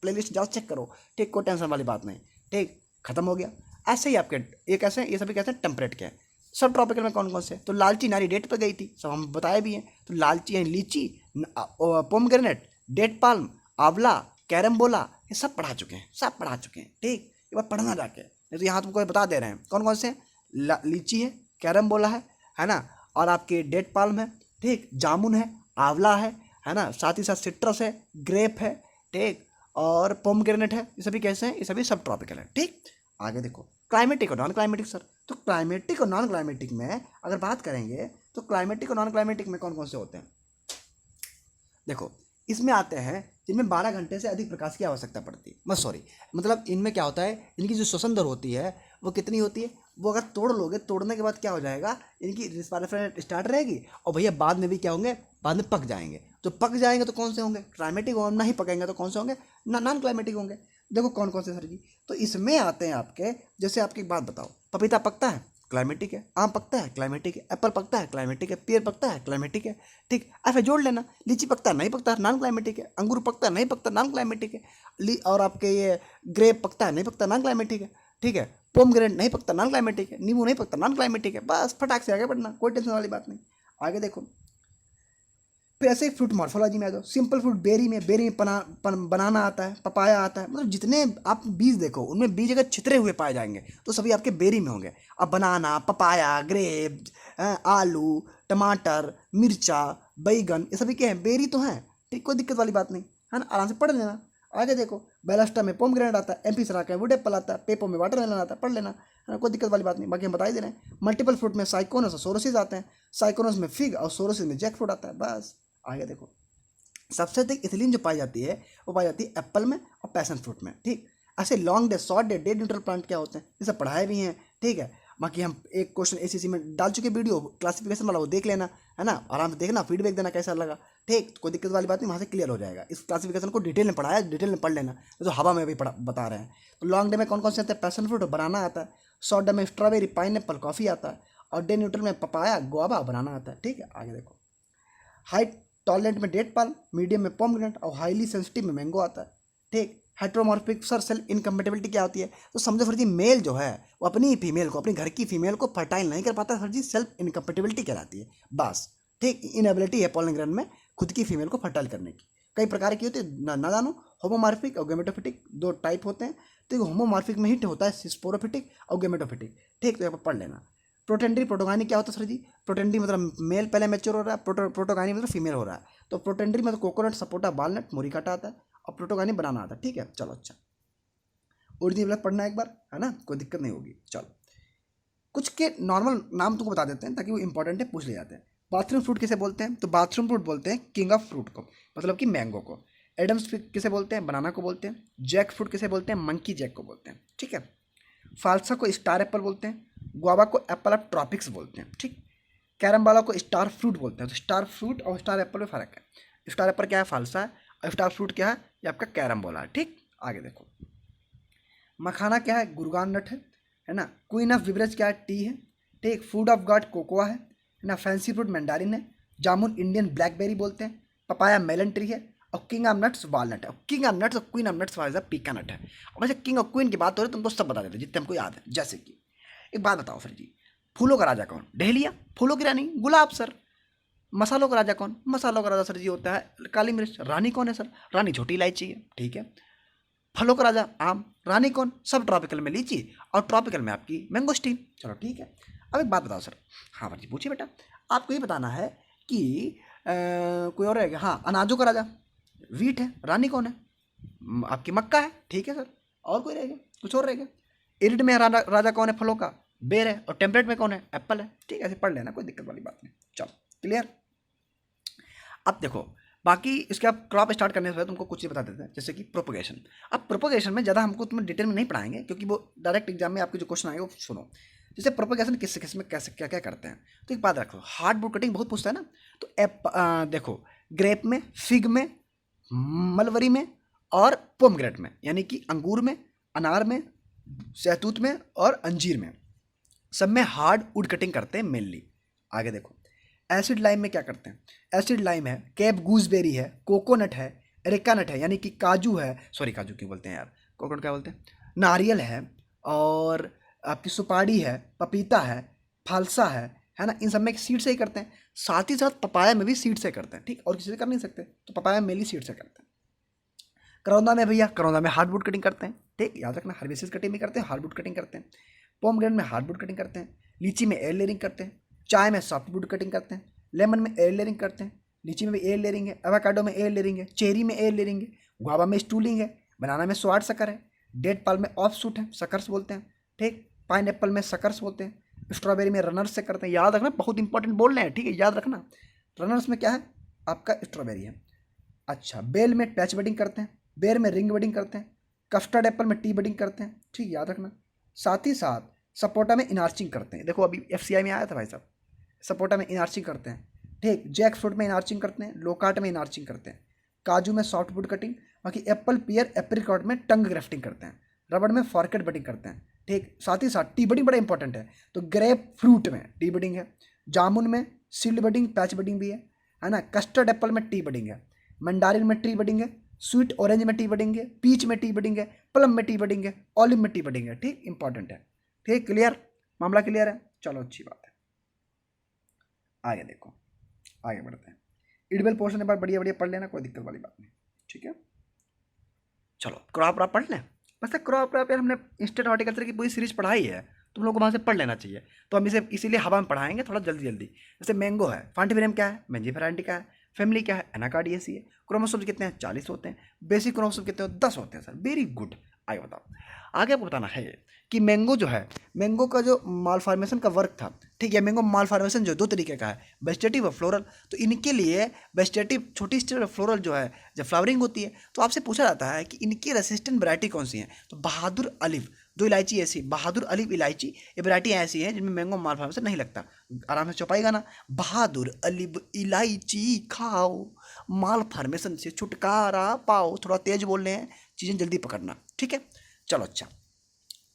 प्लेलिस्ट जाओ चेक करो। ठीक, कोई टेंशन वाली बात नहीं। ठीक, खत्म हो गया। ऐसे ही आपके ये कैसे, ये सभी कैसे? टेम्परेट के हैं। सब ट्रॉपिकल में कौन कौन से? तो लालची नारी डेट पर गई थी, सब हम बताए भी हैं। तो लालची यानी लीची, पोमग्रेनेट, डेट पाल्म, आंवला, कैरमबोला, ये सब पढ़ा चुके हैं, सब पढ़ा चुके हैं। ठीक, ये बात पढ़ना जाके, नहीं तो यहाँ तुमको बता दे रहे हैं कौन कौन से। लीची है, कैरमबोला है ना, और आपके डेट पाल्म है, ठीक, जामुन है, आंवला है ना, साथ ही साथ सिट्रस है, ग्रेप है, ठीक, और पोमग्रेनेट है। ये सभी कैसे हैं? ये सभी सब ट्रॉपिकल है। ठीक, आगे देखो, क्लाइमेटिक और नॉन क्लाइमेटिक सर। तो क्लाइमेटिक और नॉन क्लाइमेटिक में अगर बात करेंगे तो क्लाइमेटिक और नॉन क्लाइमेटिक में कौन कौन से होते हैं? देखो, इसमें आते हैं जिनमें 12 घंटे से अधिक प्रकाश की आवश्यकता पड़ती है, मतलब इनमें क्या होता है, इनकी जो श्वसन दर होती है वो कितनी होती है? वो अगर तोड़ लोगे, तोड़ने के बाद क्या हो जाएगा, इनकी रिस्पायरेशन रेट स्टार्ट रहेगी, और भैया बाद में भी क्या होंगे? बाद में पक जाएंगे। तो पक जाएंगे तो कौन से होंगे? क्लाइमेटिक होंगे। नहीं पकेंगे तो कौन से होंगे? नॉन क्लाइमेटिक होंगे। देखो कौन कौन से सर जी, तो इसमें आते हैं आपके, जैसे आपकी बात बताओ, पपीता पकता है, क्लाइमेटिक है, आम पकता है, क्लाइमेटिक है, एप्पल पकता है, क्लाइमेटिक है, पेड़ पकता है, क्लाइमेटिक है। ठीक, ऐसे जोड़ लेना, लीची पकता है, नहीं पकता है, नॉन क्लाइमेटिक है, अंगूर पकता है, नहीं पकता, नॉन क्लाइमेटिक है, और आपके ये ग्रेप पकता है, नहीं पकता, नॉन क्लाइमेटिक है। ठीक है, पोमग्रेनेट नहीं पकता, नॉन क्लाइमेटिक है, नींबू नहीं पकता, नॉन क्लाइमेटिक है। बस फटाक से आगे बढ़ना, कोई टेंशन वाली बात नहीं। आगे देखो, फिर ऐसे ही फ्रूट मॉर्फोलॉजी में आ जाओ। सिंपल फ्रूट, बेरी में बनाना आता है, पपाया आता है, मतलब जितने आप बीज देखो उनमें बीज अगर छितरे हुए पाए जाएंगे तो सभी आपके बेरी में होंगे। अब बनाना, पपाया, ग्रेप, आलू, टमाटर, मिर्चा, बैगन, ये सभी क्या हैं? बेरी तो हैं। ठीक, कोई दिक्कत वाली बात नहीं, है ना, आराम से पढ़ लेना। आगे देखो, बेलास्टा में पोमग्रेनेट आता है, एमपी सरा का वुड एप्पल आता है, पेपो में वाटरमेलन आता है, पढ़ लेना, है ना, कोई दिक्कत वाली बात नहीं। बाकी हम बता ही दे रहे हैं। मल्टीपल फ्रूट में साइकोनस और सोरोसिस आते हैं, साइकोनस में फिग और सोरोसिस में जैक फ्रूट आता है। बस आगे देखो, सबसे अधिक इथिलीन जो पाई जाती है वो पाई जाती है एप्पल में और पैशन फ्रूट में। ठीक, ऐसे long day, short day, day neutral plant क्या होते हैं, ये सब पढ़ाए भी हैं। ठीक है, बाकी हम एक क्वेश्चन एसीसी में डाल चुके वीडियो क्लासिफिकेशन वाला, वो देख लेना, है ना, आराम से देखना, फीडबैक देना कैसा लगा। ठीक, कोई दिक्कत वाली बात नहीं, वहाँ से क्लियर हो जाएगा। इस क्लासिफिकेशन को डिटेल में पढ़ाया, डिटेल में पढ़ लेना, तो हवा में भी बता रहे हैं। तो लॉन्ग डे में कौन कौन से आते हैं, पैशन फ्रूट और बनाना आता है। शॉर्ट डे में स्ट्रॉबेरी, पाइनएप्पल, कॉफ़ी आता है। और डे न्यूट्रल में पपाया, गुआवा, बनाना आता है। ठीक है, आगे देखो, हाई टॉलरेंट में डेट पाल्म, मीडियम में पोमग्रेनेट और हाईली सेंसिटिव में मैंगो आता है। ठीक, हेट्रोमॉर्फिक सर सेल इनकम्पेटिबिलिटी क्या होती है, तो समझो सर जी, मेल जो है वो अपनी फीमेल को, अपनी घर की फीमेल को फर्टाइल नहीं कर पाता सर जी, सेल्फ इनकम्पेटिबिलिटी कहलाती है बस। ठीक, इनएबिलिटी है पोलन ग्रैंड में खुद की फीमेल को फर्टाइल करने की। कई प्रकार की होती है ना जानो, होमोमॉर्फिक और गेमेटोफिटिक, दो टाइप होते हैं। तो होमोमॉर्फिक में ही होता है स्पोरोफिटिक और गेमेटोफिटिक। ठीक, तो यहाँ पर पढ़ लेना। प्रोटेंडरी प्रोटोगानी क्या होता है सर जी, प्रोटेंडरी मतलब मेल पहले मैच्योर हो रहा है, प्रोटोगानी मतलब फीमेल हो रहा है। तो प्रोटेंडरी मतलब कोकोनट, सपोटा, वालनट, मोरिकाटा आता है, और प्रोटोगानी बनाना आता है। ठीक है, चलो अच्छा, ओरिजिनल पढ़ना है एक बार, है ना, कोई दिक्कत नहीं होगी। चलो कुछ के नॉर्मल नाम तुमको बता देते हैं ताकि वो इंपॉर्टेंट है, पूछ ले जाते हैं। बाथरूम फ्रूट किसे बोलते हैं, तो बाथरूम फ्रूट बोलते हैं किंग ऑफ फ्रूट को, मतलब कि मैंगो को। एडम्स किसे बोलते हैं, बनाना को बोलते हैं। जैक फ्रूट किसे बोलते हैं, मंकी जैक को बोलते हैं। ठीक है, फालसा को स्टार एप्पल बोलते हैं। गुआवा को एप्पल ऑफ ट्रॉपिक्स बोलते हैं। ठीक, कैरम्बाला को स्टार फ्रूट बोलते हैं। तो स्टार फ्रूट और स्टार एप्पल में फ़र्क है। स्टार एप्पल क्या है, फालसा है, और स्टार फ्रूट क्या है, ये आपका कैरम्बोला है। ठीक, आगे देखो, मखाना क्या है, गुरगान नट है ना। क्वीन ऑफ बिवरेज क्या है, टी है। ठीक, फूड ऑफ गॉड कोकोआ है ना। फैंसी फ्रूट मैंडारिन है। जामुन इंडियन ब्लैकबेरी बोलते हैं। पपाया मेलन ट्री है। और किंग ऑफ नट्स वालनट है। किंग ऑफ नट्स और क्वीन ऑफ नट्स वाला पीका नट है। और वैसे किंग और क्वीन की बात हो रही है तुमको सब बता देते जितने हमको याद है। जैसे कि एक बात बताओ सर जी, फूलों का राजा कौन, डहेलिया। फूलों की रानी गुलाब सर। मसालों का राजा कौन, मसालों का राजा सर जी होता है काली मिर्च। रानी कौन है सर, रानी छोटी इलायची है। ठीक है, फलों का राजा आम, रानी कौन, सब ट्रॉपिकल में लीची, और ट्रॉपिकल में आपकी मैंगोस्टीन। चलो ठीक है, अब एक बात बताओ सर। हाँ जी पूछिए बेटा, आपको ये बताना है कि कोई और रहेगा। हाँ, अनाजों का राजा वीट है, रानी कौन है, आपकी मक्का है। ठीक है सर, और कोई रहेगा, कुछ और रहेगा। एरिड में राजा कौन है फलों का, बेर है। और टेम्परेट में कौन है, एप्पल है। ठीक है, ऐसे पढ़ लेना, कोई दिक्कत वाली बात नहीं। चलो क्लियर। अब देखो बाकी इसके आप क्रॉप स्टार्ट करने से पहले तुमको कुछ चीज़ बता देते हैं, जैसे कि प्रोपोगेशन। अब प्रोपोगेशन में ज़्यादा हमको तुम्हें डिटेल में नहीं पढ़ाएंगे क्योंकि वो डायरेक्ट एग्जाम में आपके जो क्वेश्चन आएंगे वो सुनो। जैसे प्रोपोगेशन किस किस में कैसे क्या क्या करते हैं, तो एक बात रखो, हार्डवुड कटिंग बहुत पूछता है ना। तो देखो, ग्रेप में, फिग में, मलबरी में और पोमग्रेनेट में, यानी कि अंगूर में, अनार में, सहतूत में और अंजीर में, सब में हार्ड वुड कटिंग करते हैं मेनली। आगे देखो, एसिड लाइम में क्या करते हैं, एसिड लाइम है, केप गूसबेरी है, कोकोनट है, एरेका नट है, यानी कि काजू है, सॉरी काजू क्यों बोलते हैं यार, कोकोनट क्या बोलते हैं, नारियल है, और आपकी सुपारी है, पपीता है, फालसा है ना। इन सब में सीड से ही करते हैं। साथ ही साथ पपाया में भी सीड से करते हैं। ठीक, और किसी से कर नहीं सकते, तो पपाया मेनली सीड से करते हैं। करौंदा में भैया, करौंदा में हार्डवुड कटिंग करते हैं। ठीक, याद रखना, हर्बेसिस कटिंग भी करते हैं, हार्डवुड कटिंग करते हैं। पोमग्रेनेट में हार्डवुड कटिंग करते हैं। लीची में एयर लेयरिंग करते हैं। चाय में सॉफ्टवुड कटिंग करते हैं। लेमन में एयर लेयरिंग करते हैं। लीची में भी एयर लेयरिंग है। एवोकाडो में एयर लेयरिंग है। चेरी में एयर लेयरिंग है। गुआवा में स्टूलिंग है। बनाना में स्वाट शक्कर है। डेट पाल में ऑफ सूट है, सकर्स बोलते हैं। ठीक, पाइन एप्पल में सकर्स बोलते हैं। स्ट्रॉबेरी में रनर्स से करते हैं। याद रखना, बहुत इंपॉर्टेंट बोल रहे हैं। ठीक है, याद रखना, रनर्स में क्या है आपका, स्ट्रॉबेरी है। अच्छा, बेल में पैच बडिंग करते हैं। बेर में रिंग बडिंग करते हैं। कस्टर्ड एप्पल में टी बडिंग करते हैं। ठीक, याद रखना। साथ ही साथ सपोटा में इनार्चिंग करते हैं। देखो अभी एफसीआई में आया था भाई साहब, सपोटा में इनार्चिंग करते हैं। ठीक, जैक फ्रूट में इनार्चिंग करते हैं। लोकाट में इनार्चिंग करते हैं। काजू में सॉफ्टवुड कटिंग। बाकी एप्पल, पियर, एप्रिकॉट में टंग ग्राफ्टिंग करते हैं। रबड़ में फॉर्केट बडिंग करते हैं। ठीक, साथ ही साथ टी बडिंग बड़ा इंपॉर्टेंट है, तो ग्रेप फ्रूट में टी बडिंग है। जामुन में सील्ड बडिंग, पैच बडिंग भी है ना। कस्टर्ड एप्पल में टी बडिंग है। मंडारिन में टी बडिंग है। स्वीट ऑरेंज में टी बडिंग है। पीच में टी बडिंग है। प्लम में टी बडिंग है। ऑलिव में टी बडिंग है। ठीक, इंपॉर्टेंट है। ठीक, क्लियर, मामला क्लियर है। चलो अच्छी बात है, आगे देखो, आगे बढ़ते हैं। इडिबल पोर्शन एक बार बढ़िया बढ़िया पढ़ लेना, कोई दिक्कत वाली बात नहीं। ठीक है, चलो क्रॉप रॉप पढ़ लें। बस क्रॉप रॉप यार हमने इंस्टेंट हॉर्टिकल्चर की पूरी सीरीज पढ़ाई है, तुम लोग को वहाँ से पढ़ लेना चाहिए। तो हम इसे इसीलिए हवा में पढ़ाएंगे थोड़ा जल्दी जल्दी। जैसे मैंगो है, फांटिफेरम क्या है, मेंजिफेरांटी क्या है, फैमिली क्या है, एनाकार्डियेसी है। क्रोमोसोम्स कितने हैं, 40 होते हैं। बेसिक क्रोमोसोम कितने होते हैं, 10 होते हैं सर। वेरी गुड, आगे बताओ। आगे आपको बताना है कि मैंगो जो है, मैंगो का जो माल फॉर्मेशन का वर्क था, ठीक है, मैंगो माल फॉर्मेशन जो दो तरीके का है, वेजिटेटिव और फ्लोरल। तो इनके लिए वेजिटेटिव छोटी स्टेज और फ्लोरल जो है जब फ्लावरिंग होती है तो आपसे पूछा जाता है कि इनकी रेसिस्टेंट वैरायटी कौन सी है। तो बहादुर अलिफ, दो इलायची ऐसी, बहादुर अलिफ इलायची, ये वैरायटी ऐसी है जिनमें मैंगो माल फॉर्मेशन नहीं लगता। आराम से चौपाएगा ना, बहादुर अलिफ इलायची खाओ, माल फॉर्मेशन से छुटकारा पाओ। थोड़ा तेज बोल रहे हैं, चीज़ें जल्दी पकड़ना, ठीक है। चलो अच्छा,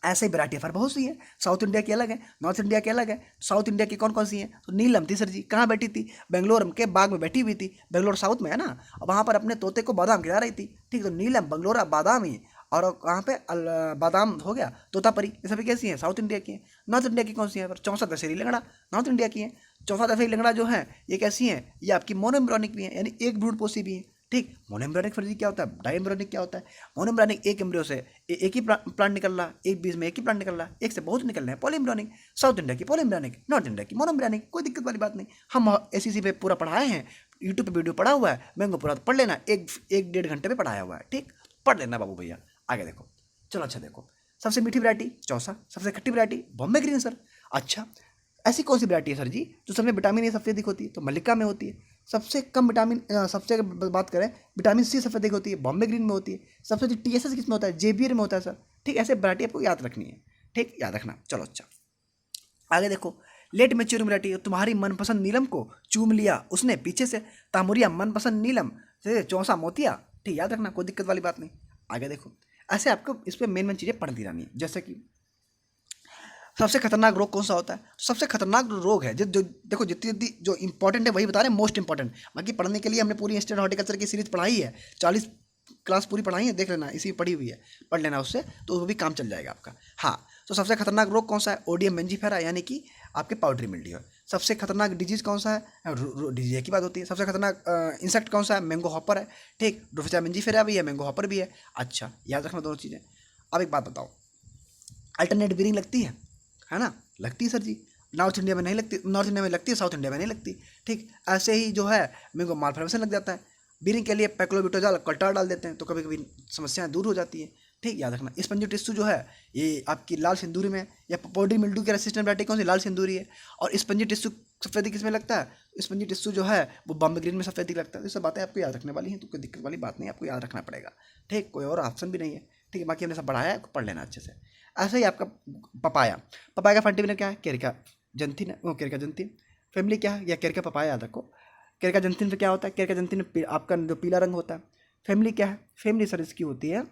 ऐसे ही वैरायटी फिर बहुत सी है। साउथ इंडिया की अलग है, नॉर्थ इंडिया की अलग है। साउथ इंडिया की कौन कौन सी है? तो नीलम थी सर जी, कहाँ बैठी थी? बेंगलोर के बाग में बैठी हुई थी। बेंगलोर साउथ में है ना, और वहाँ पर अपने तोते को बादाम खिला रही थी, ठीक। तो नीलम, बेंगलोर, बादाम ही, और कहाँ पे बादाम हो गया, तोतापरी, ये सभी कैसी हैं? साउथ इंडिया की हैं। नॉर्थ इंडिया की कौन सी है? पर 64 दशहरी लंगड़ा नॉर्थ इंडिया की है। 64 दशहरी लंगड़ा जो है ये कैसी हैं? ये आपकी मोनोएम्ब्रियोनिक भी है, यानी एक भ्रूण पोषी भी है, ठीक। मोनोएम्ब्रियोनिक फर्जी क्या होता है? डायएम्ब्रियोनिक क्या होता है? मोनोएम्ब्रियोनिक एक एम्ब्रियो से एक ही प्लांट निकल रहा, एक बीज में एक ही प्लांट निकल रहा, एक से बहुत निकल रहे हैं। पॉलीएम्ब्रियोनिक, साउथ इंडिया की पॉलीएम्ब्रियोनिक, नॉर्थ इंडिया की मोनोएम्ब्रियोनिक, कोई दिक्कत वाली बात नहीं। हम एसईसी पे पूरा पढ़ाए हैं, यूट्यूब पे वीडियो पढ़ा हुआ है, मैंगो पूरा पढ़ लेना, एक डेढ़ घंटे में पढ़ाया हुआ है, ठीक। पढ़ लेना बाबू भैया। आगे देखो, चलो अच्छा देखो, सबसे मीठी वैरायटी चौसा, सबसे खट्टी वैरायटी बॉम्बे ग्रीन सर। अच्छा, ऐसी कौन सी वैरायटी है सर जी जो सब में विटामिन ए सबसे अधिक होती है? तो मल्लिका में होती है। सबसे कम विटामिन, सबसे अगर बात करें, विटामिन सी सबसे अधिक होती है, बॉम्बे ग्रीन में होती है। सबसे अधिक टीएसएस किसमें होता है? जेबीएर में होता है सर, ठीक। ऐसे वैरायटी आपको याद रखनी है, ठीक, याद रखना। चलो अच्छा, आगे देखो, लेट मेच्योर वैरायटी, तुम्हारी मनपसंद नीलम को चूम लिया उसने पीछे से, तामुरिया मनपसंद नीलम से चौसा मोतिया, ठीक, याद रखना, कोई दिक्कत वाली बात नहीं। आगे देखो, ऐसे आपको इस पर मेन चीज़ें पढ़ती रहनी है, जैसे कि सबसे खतरनाक रोग कौन सा होता है? सबसे खतरनाक रोग है जो देखो, जितनी जितनी जो इंपॉर्टेंट है वही बता रहे हैं, मोस्ट इंपॉर्टेंट। बाकी पढ़ने के लिए हमने पूरी इंस्टेंट हॉर्टिकल्चर की सीरीज पढ़ाई है, 40 क्लास पूरी पढ़ाई है, देख लेना, इसी पढ़ी हुई है, पढ़ लेना उससे, तो वो भी काम चल जाएगा आपका। हाँ, तो सबसे खतरनाक रोग कौन सा है? ओडियम मेंजीफेरा, यानी कि आपके पाउडरी मिल्ड्यू है। सबसे खतरनाक डिजीज कौन सा है? डिजीज की बात होती है। सबसे खतरनाक इंसेक्ट कौन सा है? मैंगो हॉपर है, ठीक। ड्रोफिया मेंजीफेरा भी है, मैंगो हॉपर भी है। अच्छा, याद रखना दोनों चीज़ें। अब एक बात बताओ, अल्टरनेट ब्रीडिंग लगती है ना? लगती है सर जी। नॉर्थ इंडिया में नहीं लगती, नॉर्थ इंडिया में लगती है, साउथ इंडिया में नहीं लगती, ठीक। ऐसे ही जो है मेरे को मालफॉर्मेशन लग जाता है, ब्रीडिंग के लिए पैक्लोबिटोजॉल कल्टार डाल देते हैं, तो कभी कभी समस्याएं दूर हो जाती है, ठीक। याद रखना, स्पंजी टिश्यू जो है ये आपकी लाल सिंदूरी में, या पॉडी मिल्ड्यू की रेसिस्टेंट वैरायटी कौन सी? लाल सिंदूरी है। और स्पंजी टिश्यू सफेदी किस में लगता है? स्पंजी टिश्यू जो है वो बॉम्बे ग्रीन में सफेदी लगता है। ये सब बातें आपको याद रखने वाली हैं, तो कोई दिक्कत वाली बात नहीं, आपको याद रखना पड़ेगा, ठीक। कोई और ऑप्शन भी नहीं है, ठीक है। बाकी हमने सब पढ़ाया है, पढ़ लेना अच्छे से। ऐसे ही आपका पपाया, पपाया का फंटीमिनर क्या है? केरिका जंथिन है, वो केरिका जंथिन। फैमिली क्या है? या केरिका पपाया, याद रखो। केरिका जंथिन से क्या होता है? केरिका जंथिन में आपका जो पीला रंग होता है। फैमिली क्या है? फैमिली सर इसकी होती है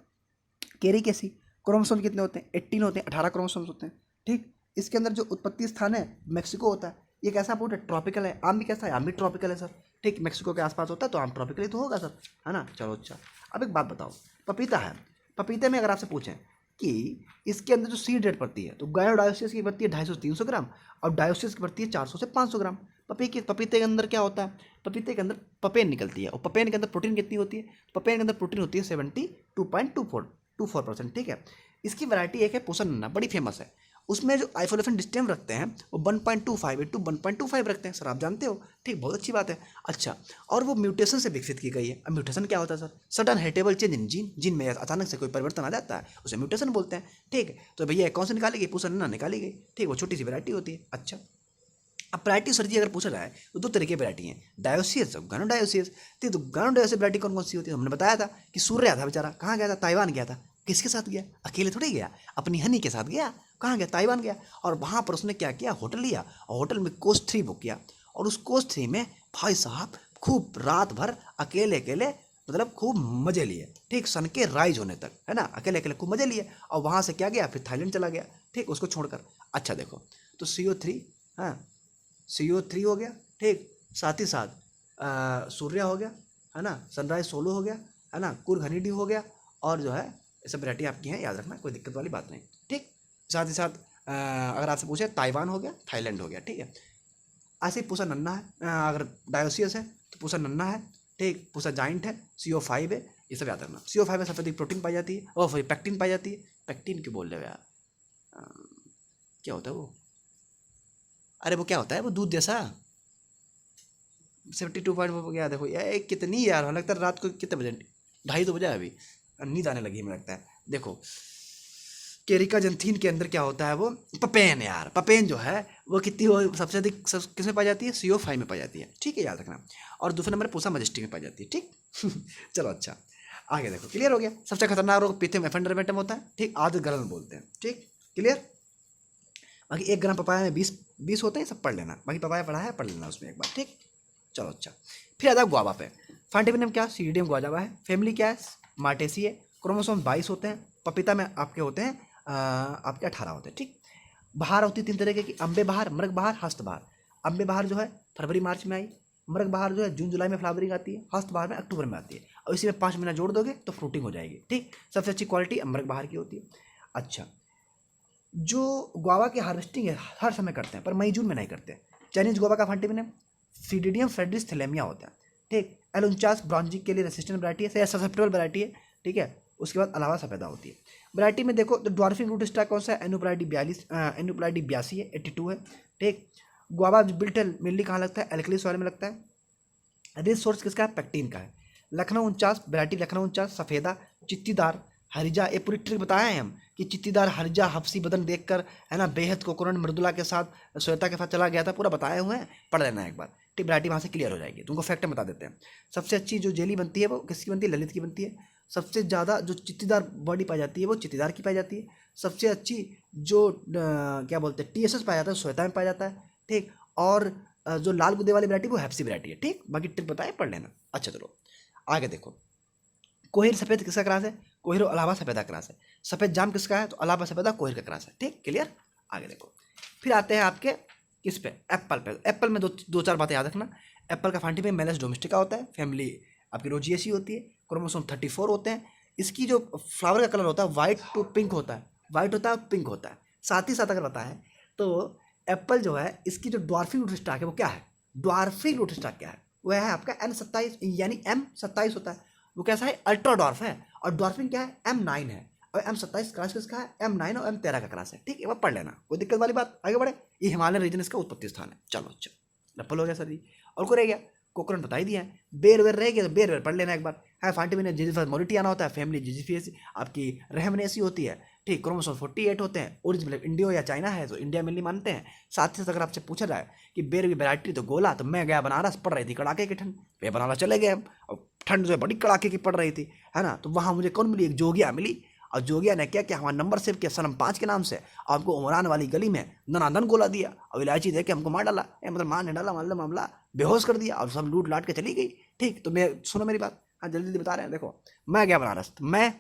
केरी कैसी। क्रोमोसोम कितने होते हैं? 18 होते हैं, 18 क्रोमोसोम्स होते हैं, ठीक। इसके अंदर जो उत्पत्ति स्थान है मैक्सिको होता है। ये कैसा फूड है? ट्रॉपिकल है। आम भी कैसा है? आम भी ट्रॉपिकल है सर, ठीक। मैक्सिको के आसपास होता है तो आम ट्रॉपिकल ही तो होगा सर, है ना? चलो अच्छा, अब एक बात बताओ, पपीता है, पपीते में अगर आपसे पूछें कि इसके अंदर जो सीड रेट पड़ती है, तो गायोडायोसिस की पड़ती है 250 से 300 ग्राम, और डायोसिस की पड़ती है 400 से 500 ग्राम। पपीते के अंदर क्या होता है? पपीते के अंदर पपेन निकलती है, और पपेन के अंदर प्रोटीन कितनी होती है? पपेन के अंदर प्रोटीन होती है 72.24%, ठीक है। इसकी वैरायटी एक है पूसन नन्ना, बड़ी फेमस है। उसमें जो आइसोलेशन डिस्टेंस रखते हैं वो 1.25 रखते हैं सर, आप जानते हो, ठीक। बहुत अच्छी बात है। अच्छा, और वो म्यूटेशन से विकसित की गई है। अब म्यूटेशन क्या होता है sir? Sudden heritable change in gene में अचानक से कोई परिवर्तन आ जाता है, उसे म्यूटेशन बोलते हैं, ठीक। तो भैया कौन से निकाली गई? पूसन नन्ना निकाली गई, ठीक। वो छोटी सी वैरायटी होती है। अच्छा, अब वैरायटी सर जी अगर पूछा जाए तो दो तरीके की वैरायटी हैं, डायोसियस और गानोडायोसियस। तो गानोडायोसिस वैरायटी कौन कौन सी होती है? हमने बताया था कि सूर्य था बेचारा, कहाँ गया था? ताइवान गया था। किसके साथ गया? अकेले थोड़ी गया, अपनी हनी के साथ गया। कहाँ गया? ताइवान गया। और वहाँ पर उसने क्या किया? होटल लिया, और होटल में कोस्ट 3 बुक किया, और उस कोस्ट 3 में भाई साहब खूब रात भर अकेले अकेले, मतलब खूब मजे लिए, ठीक। सन के राइज होने तक, है ना, अकेले अकेले खूब मजे लिए। और वहाँ से क्या गया? फिर थाईलैंड चला गया, ठीक, उसको छोड़कर। अच्छा देखो, तो CO3, हाँ, CO3 हो गया, ठीक। साथ ही साथ सूर्य हो गया, है ना, सनराइज सोलो हो गया, है ना, कुर्ग हनी ड्यू हो गया, और जो है ये सब वैरायटी आपकी हैं, याद रखना, कोई दिक्कत वाली बात नहीं, ठीक। साथ ही साथ अगर आपसे पूछे, ताइवान हो गया, थाईलैंड हो गया, ठीक है। ऐसे ही पूसा नन्ना है, अगर डायोसियस है तो पूसा नन्ना है, ठीक। पूसा जाइंट है, CO5 है, ये सब याद रखना। CO5 में सबसे अधिक प्रोटीन पाई जाती है, और फिर पैक्टिन पाई जाती है। पैक्टिन क्यों बोल रहे हो यार? क्या होता है वो? अरे वो क्या होता है? वो दूध जैसा 72 पॉइंट, क्या देखो यार, कितनी यार, लगता है रात को कितने बजे, 2:30 तो बजा है अभी, नींद आने लगी हमें लगता है। देखो केरिका जंथीन के अंदर क्या होता है, वो पपेन यार, पपेन जो है वो कितनी, वो सबसे अधिक किस में पाई जाती है, CO5 में पाई जाती है, ठीक है याद रखना। और दूसरे नंबर पूसा मजेस्टिक में पाई जाती है, ठीक। चलो अच्छा आगे देखो, क्लियर हो गया। सबसे खतरनाक रोग पिथियम एफेंडरमेंटम होता है, ठीक, आदि गलन बोलते हैं, ठीक क्लियर। बाकी 1 ग्राम पपाया में 20 होते हैं, सब पढ़ लेना, बाकी पपाया पढ़ा है, पढ़ लेना उसमें एक बार, ठीक। चलो अच्छा, फिर आता है गुआवा पे। फंडामेंटल क्या, सीडियम गुआवा है, फैमिली क्या है, मार्टेसी है, क्रोमोसोम 22 होते हैं, पपीता में आपके होते हैं आपके 18 होते हैं, ठीक। बहार होती है 3 तरह की, अम्बे बहार, मृग बहार, हस्त बहार। अम्बे बहार जो है फरवरी मार्च में आई, मृग बहार जो है जून जुलाई में फ्लावरिंग आती है, हस्त बहार में अक्टूबर में आती है, और इसी में 5 महीना जोड़ दोगे तो फ्रूटिंग हो जाएगी, ठीक। सबसे अच्छी क्वालिटी मृग बहार की होती है। अच्छा, जो गुआवा की हार्वेस्टिंग है हर समय करते हैं, पर मई जून में नहीं करते। चाइनीज गुआवा का फंडामेंटल सीडिडियम फ्रेडरिस थैलेमिया होता है, ठीक। L49 ब्रॉन्जिक के लिए रेसिस्टेंट वैरायटी है, ससेप्टेबल वैरायटी है, ठीक है। उसके बाद अलावा से पैदा होती है। वैरायटी में देखो तो ड्वार्फिंग रूट स्टॉक कौन सा है, एनुप्लाइडी 82 है, 82 है, ठीक। गुआवा बिल्टल मेनली कहाँ लगता है, एल्कली सॉइल में लगता है। रिच सोर्स किसका है, पेक्टिन का है। लखनऊ 49 वैरायटी, लखनऊ 49 सफ़ेदा, चित्तीदार, हरिजा, ये पूरी ट्रिक बताए हैं हम कि चित्तीदार हरिजा हफ्सी बदन देखकर है ना, बेहद कोकोनट मृदुला के साथ श्वेता के साथ चला गया था, पूरा बताए हुए हैं, पढ़ लेना एक बार, ठीक। वैरायटी वहाँ से क्लियर हो जाएगी, तुमको फैक्ट बता देते हैं। सबसे अच्छी जो जेली बनती है वो किसकी बनती है, ललित की बनती है। सबसे ज़्यादा जो चित्तीदार बॉडी पाई जाती है वो चित्तीदार की पाई जाती है। सबसे अच्छी जो क्या बोलते हैं TSS पाया जाता है श्वेता में पाया जाता है, ठीक। और जो लाल गुदे वाली वैरायटी वो हैप्सी वैरायटी है, ठीक। बाकी ट्रिक बताए, पढ़ लेना। अच्छा चलो आगे देखो, कोहिर सफ़ेद किसका क्रास है, कोहिर और अलावा सफ़ेदा क्रास है। सफ़ेद जाम किसका है, तो अलावा सफ़ेदा कोहिर का क्रास है, ठीक क्लियर। आगे देखो, फिर आते हैं आपके किस पे, एप्पल पे। एप्पल में दो चार बातें याद रखना। एप्पल का फंटी में मेलस डोमेस्टिका होता है, फैमिली आपकी रोजिएसी होती है, क्रोमोसोम 34 होते हैं। इसकी जो फ्लावर का कलर होता है वाइट टू पिंक होता है, वाइट होता है पिंक होता है। साथ ही साथ अगर बताएं तो एप्पल जो है इसकी जो ड्वार्फिंग रूट स्टॉक है वो क्या है, ड्वार्फिंग रूट स्टॉक क्या है, वह है आपका N27 यानी M27 होता है। वो कैसा है, अल्ट्रा डॉर्फ है। और डॉर्फिंग क्या है, M9 है। और M27 क्रास किसका है, M9 और M13 का क्रास है, ठीक है। वह पढ़ लेना, कोई दिक्कत वाली बात। आगे बढ़े, ये हिमालयन रीजन इसका उत्पत्ति स्थान है। चलो अच्छा लप्पल हो गया सर जी। और कोई रह गया, कोकोनट बता ही दिया है। बेर वेर रह गया तो बेर वेर पढ़ लेना एक बार। है फांटी में जिजिफस मोरिटियाना होता है, फैमिली जिजिफियस आपकी रहमनेसी होती है, ठीक। क्रोमोसोम 48 होते हैं। ओरिजिन मतलब इंडियो या चाइना है तो इंडिया में मानते हैं। साथ ही साथ अगर आपसे पूछा जाए कि बेर की वैरायटी तो गोला, तो मैं गया बनारस, पड़ रही थी कड़ाके की ठंड, वे बनारस चले गए हम, और ठंड जो है बड़ी कड़ाके की पड़ रही थी, है ना। तो वहाँ मुझे कौन मिली, एक जोगिया मिली। और जोगिया ने क्या किया, हमारा नंबर सेव किया सनम 5 के नाम से, और हमको उमरान वाली गली में दनादन गोला दिया, और इलायची दे के हमको मार डाला, मतलब मार नहीं डाला, मतलब मामला बेहोश कर दिया, और सब लूट लाट के चली गई, ठीक। तो मैं सुनो मेरी बात, हाँ जल्दी जल्दी बता रहे हैं। देखो मैं गया बनारस, तो मैं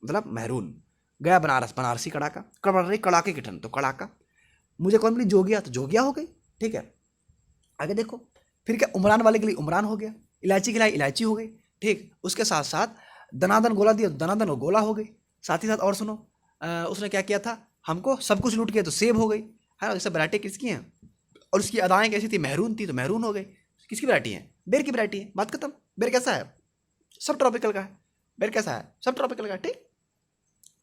मतलब महरून गया बनारस, बनारसी कड़ाका, पड़ रही कड़ाके की ठंड, तो कड़ाका मुझे कौन मिली, जोगिया, तो जोगिया हो गई, ठीक है। आगे देखो, फिर क्या, उमरान वाले के लिए उमरान हो गया, इलायची खिलाई इलायची हो गई, ठीक। उसके साथ साथ दनादन गोला दिया, दनादन और गोला हो गई। साथ ही साथ और सुनो, उसने क्या किया था, हमको सब कुछ लूट किया, तो सेब हो गई, है ना। जैसे वैरायटी किसकी हैं, और उसकी अदाएँ कैसी थी, महरून थी, तो महरून हो गई। किसकी वैरायटी है, बेर की वैरायटी है, बात खत्म। बेर कैसा है, सब ट्रॉपिकल का है। बेर कैसा है, सब ट्रॉपिकल का, ठीक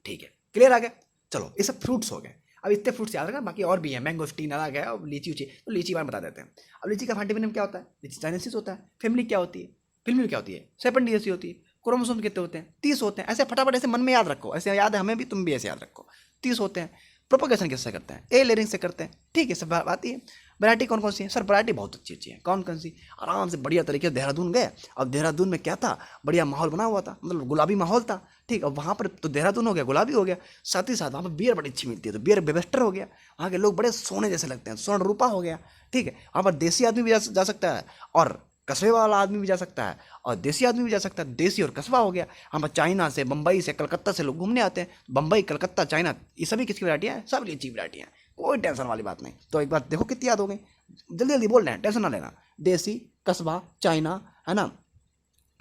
ठीक है, क्लियर आ गया। चलो ये सब फ्रूट्स हो गए। अब इतने फ्रूट्स याद रखना, बाकी और भी है, मैंगोस्टीन अलग है, और लीची उची, तो लीची बार बता देते हैं। अब लीची का फंडामेंटल क्या होता है, लीची चाइनेसिस होता है। फैमिली क्या होती है, फिल्मी क्या होती है, सेपेंडियसी होती है। क्रोमोसोम कितने होते हैं, 30 होते हैं। ऐसे फटाफट ऐसे मन में याद रखो, ऐसे याद है हमें भी, तुम भी ऐसे याद रखो, 30 होते हैं। प्रोपोगेशन किससे करते हैं, ए लेयरिंग से करते हैं, ठीक है। सब बात आती है। वैरायटी कौन कौन सी है, सर वैरायटी बहुत अच्छी अच्छी है। कौन कौन सी, आराम से बढ़िया तरीके से देहरादून गए। अब देहरादून में क्या था, बढ़िया माहौल बना हुआ था, मतलब गुलाबी माहौल था, ठीक। अब वहाँ पर तो देहरादून हो गया, गुलाबी हो गया। साथ ही साथ वहाँ पर बियर बड़ी अच्छी मिलती है, तो बियर बेबस्टर हो गया। वहाँ के लोग बड़े सोने जैसे लगते हैं, स्वर्ण रूपा हो गया, ठीक है। वहाँ पर देसी आदमी भी जा सकता है, और कस्बे वाला आदमी भी जा सकता है, और देसी आदमी भी जा सकता है। देसी और कस्बा हो गया। हम चाइना से, बम्बई से, कलकत्ता से लोग घूमने आते हैं। बम्बई, कलकत्ता, चाइना, ये सभी किसकी वैरायटियाँ हैं, सब लीची वैरायटियाँ हैं, कोई टेंशन वाली बात नहीं। तो एक बात देखो कितनी याद हो गई, जल्दी जल्दी बोल रहे हैं, टेंशन ना लेना। देसी, कस्बा, चाइना, है ना,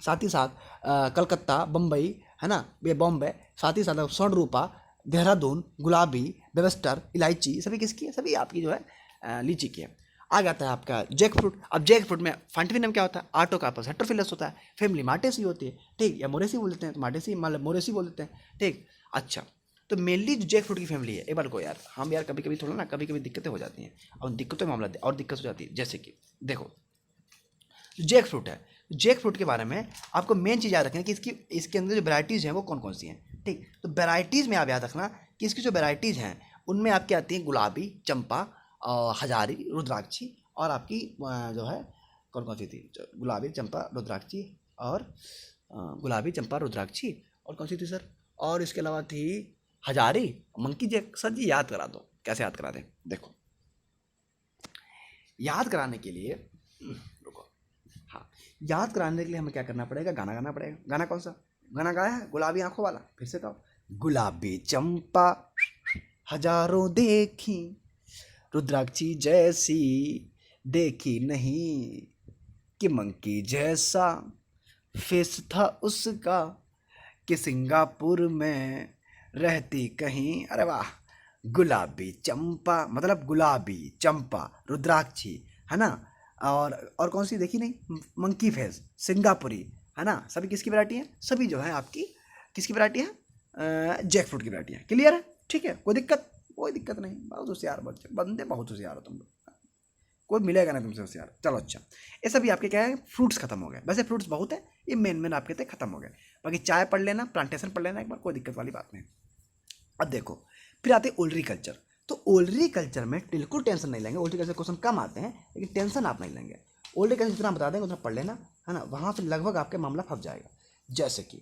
साथ ही साथ कलकत्ता, बम्बई, है ना, ये बॉम्बे, साथ ही साथ स्वर्ण रूपा, देहरादून, गुलाबी, बेबस्टर, इलायची, सभी किसकी है, सभी आपकी जो है लीची की है। आ जाता है आपका जैक फ्रूट। अब जैक फ्रूट में फंटिविनम क्या होता है, आर्टोकार्पस हेटेरोफिलस होता है। फैमिली मार्टेसी होती है, ठीक, या मोरेसी बोल देते हैं, तो मार्टेसी मतलब मोरेसी बोल देते हैं, ठीक। अच्छा, तो मेनली जो जैक फ्रूट की फैमिली है, एक बार को यार हम यार कभी कभी थोड़ा ना, कभी कभी दिक्कतें हो जाती हैं, और दिक्कतों में मामला और दिक्कत हो जाती है। जैसे कि देखो, जैक फ्रूट है, जैक फ्रूट के बारे में आपको मेन चीज़ याद रखना कि इसके अंदर जो वैराइटीज़ हैं वो कौन कौन सी हैं। ठीक, तो वैराइटीज़ में आप याद रखना कि इसकी जो वैराइटीज़ हैं उनमें आपकी आती हैं गुलाबी, चंपा, हजारी, रुद्राक्षी, और आपकी जो है कौन कौन सी थी, गुलाबी, चंपा, रुद्राक्षी, और गुलाबी, चंपा, रुद्राक्षी, और कौन सी थी सर, और इसके अलावा थी हजारी, मंकी जैक। सर जी याद करा दो, कैसे याद करा दें। देखो याद कराने के लिए रुको, हाँ, याद कराने के लिए हमें क्या करना पड़ेगा, गाना गाना पड़ेगा। गाना कौन सा गाना गाया है, गुलाबी आंखों वाला, फिर से कहो। गुलाबी चंपा हजारों देखी, रुद्राक्षी जैसी देखी नहीं, कि मंकी जैसा फेस था उसका, कि सिंगापुर में रहती कहीं। अरे वाह, गुलाबी चंपा मतलब गुलाबी, चंपा, रुद्राक्षी, है ना, और कौन सी देखी नहीं, मंकी फेस, सिंगापुरी, है ना। सभी किसकी वैरायटी है, सभी जो है आपकी किसकी वैरायटी है, जैक फ्रूट की वैरायटी है। क्लियर है, ठीक है, कोई दिक्कत नहीं। बहुत होशियार बच्चे, बंदे बहुत होशियार हो तुम लोग, कोई मिलेगा ना तुमसे होशियार। चलो अच्छा, ये सभी आपके क्या है, फ्रूट्स खत्म हो गए। वैसे फ्रूट्स बहुत है, ये मेन आपके थे खत्म हो गए। बाकी चाय पढ़ लेना, प्लांटेशन पढ़ लेना एक बार, कोई दिक्कत वाली बात नहीं। अब देखो फिर आते हैं ओलरी कल्चर। तो ओलरी कल्चर में बिल्कुल टेंशन नहीं लेंगे, ओलरी कल्चर क्वेश्चन कम आते हैं लेकिन टेंशन आप नहीं लेंगे। ओलरी कल्चर जितना बता देंगे उतना पढ़ लेना, है ना, वहाँ से लगभग आपके मामला फंस जाएगा। जैसे कि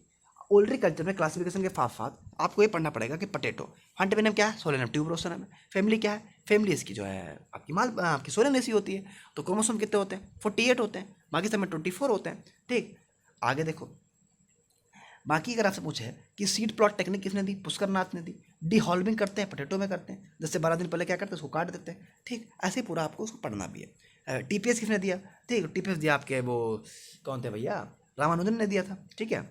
ओलरी कल्चर में क्लासिफिकेशन के साथ आपको ये पढ़ना पड़ेगा कि पोटैटो फंडामेंटल क्या है, सोलेनम ट्यूबरोसम है। फैमिली क्या है, फैमिली इसकी जो है आपकी सोलेनेसी होती है। तो क्रोमोसोम कितने होते हैं, 48 होते हैं, बाकी सब में 24 होते हैं। ठीक, आगे देखो, बाकी अगर आपसे पूछे कि सीड प्लॉट टेक्निक किसने दी, पुष्कर नाथ ने दी। डिहॉल्विंग करते हैं, पोटैटो में करते हैं, जैसे 12 दिन पहले क्या करते हैं, उसको काट देते हैं। ठीक, ऐसे पूरा आपको उसको पढ़ना भी है। टीपीएस किसने दिया, ठीक, टीपीएस दिया आपके वो कौन थे भैया, रामानुजन ने दिया था। ठीक है,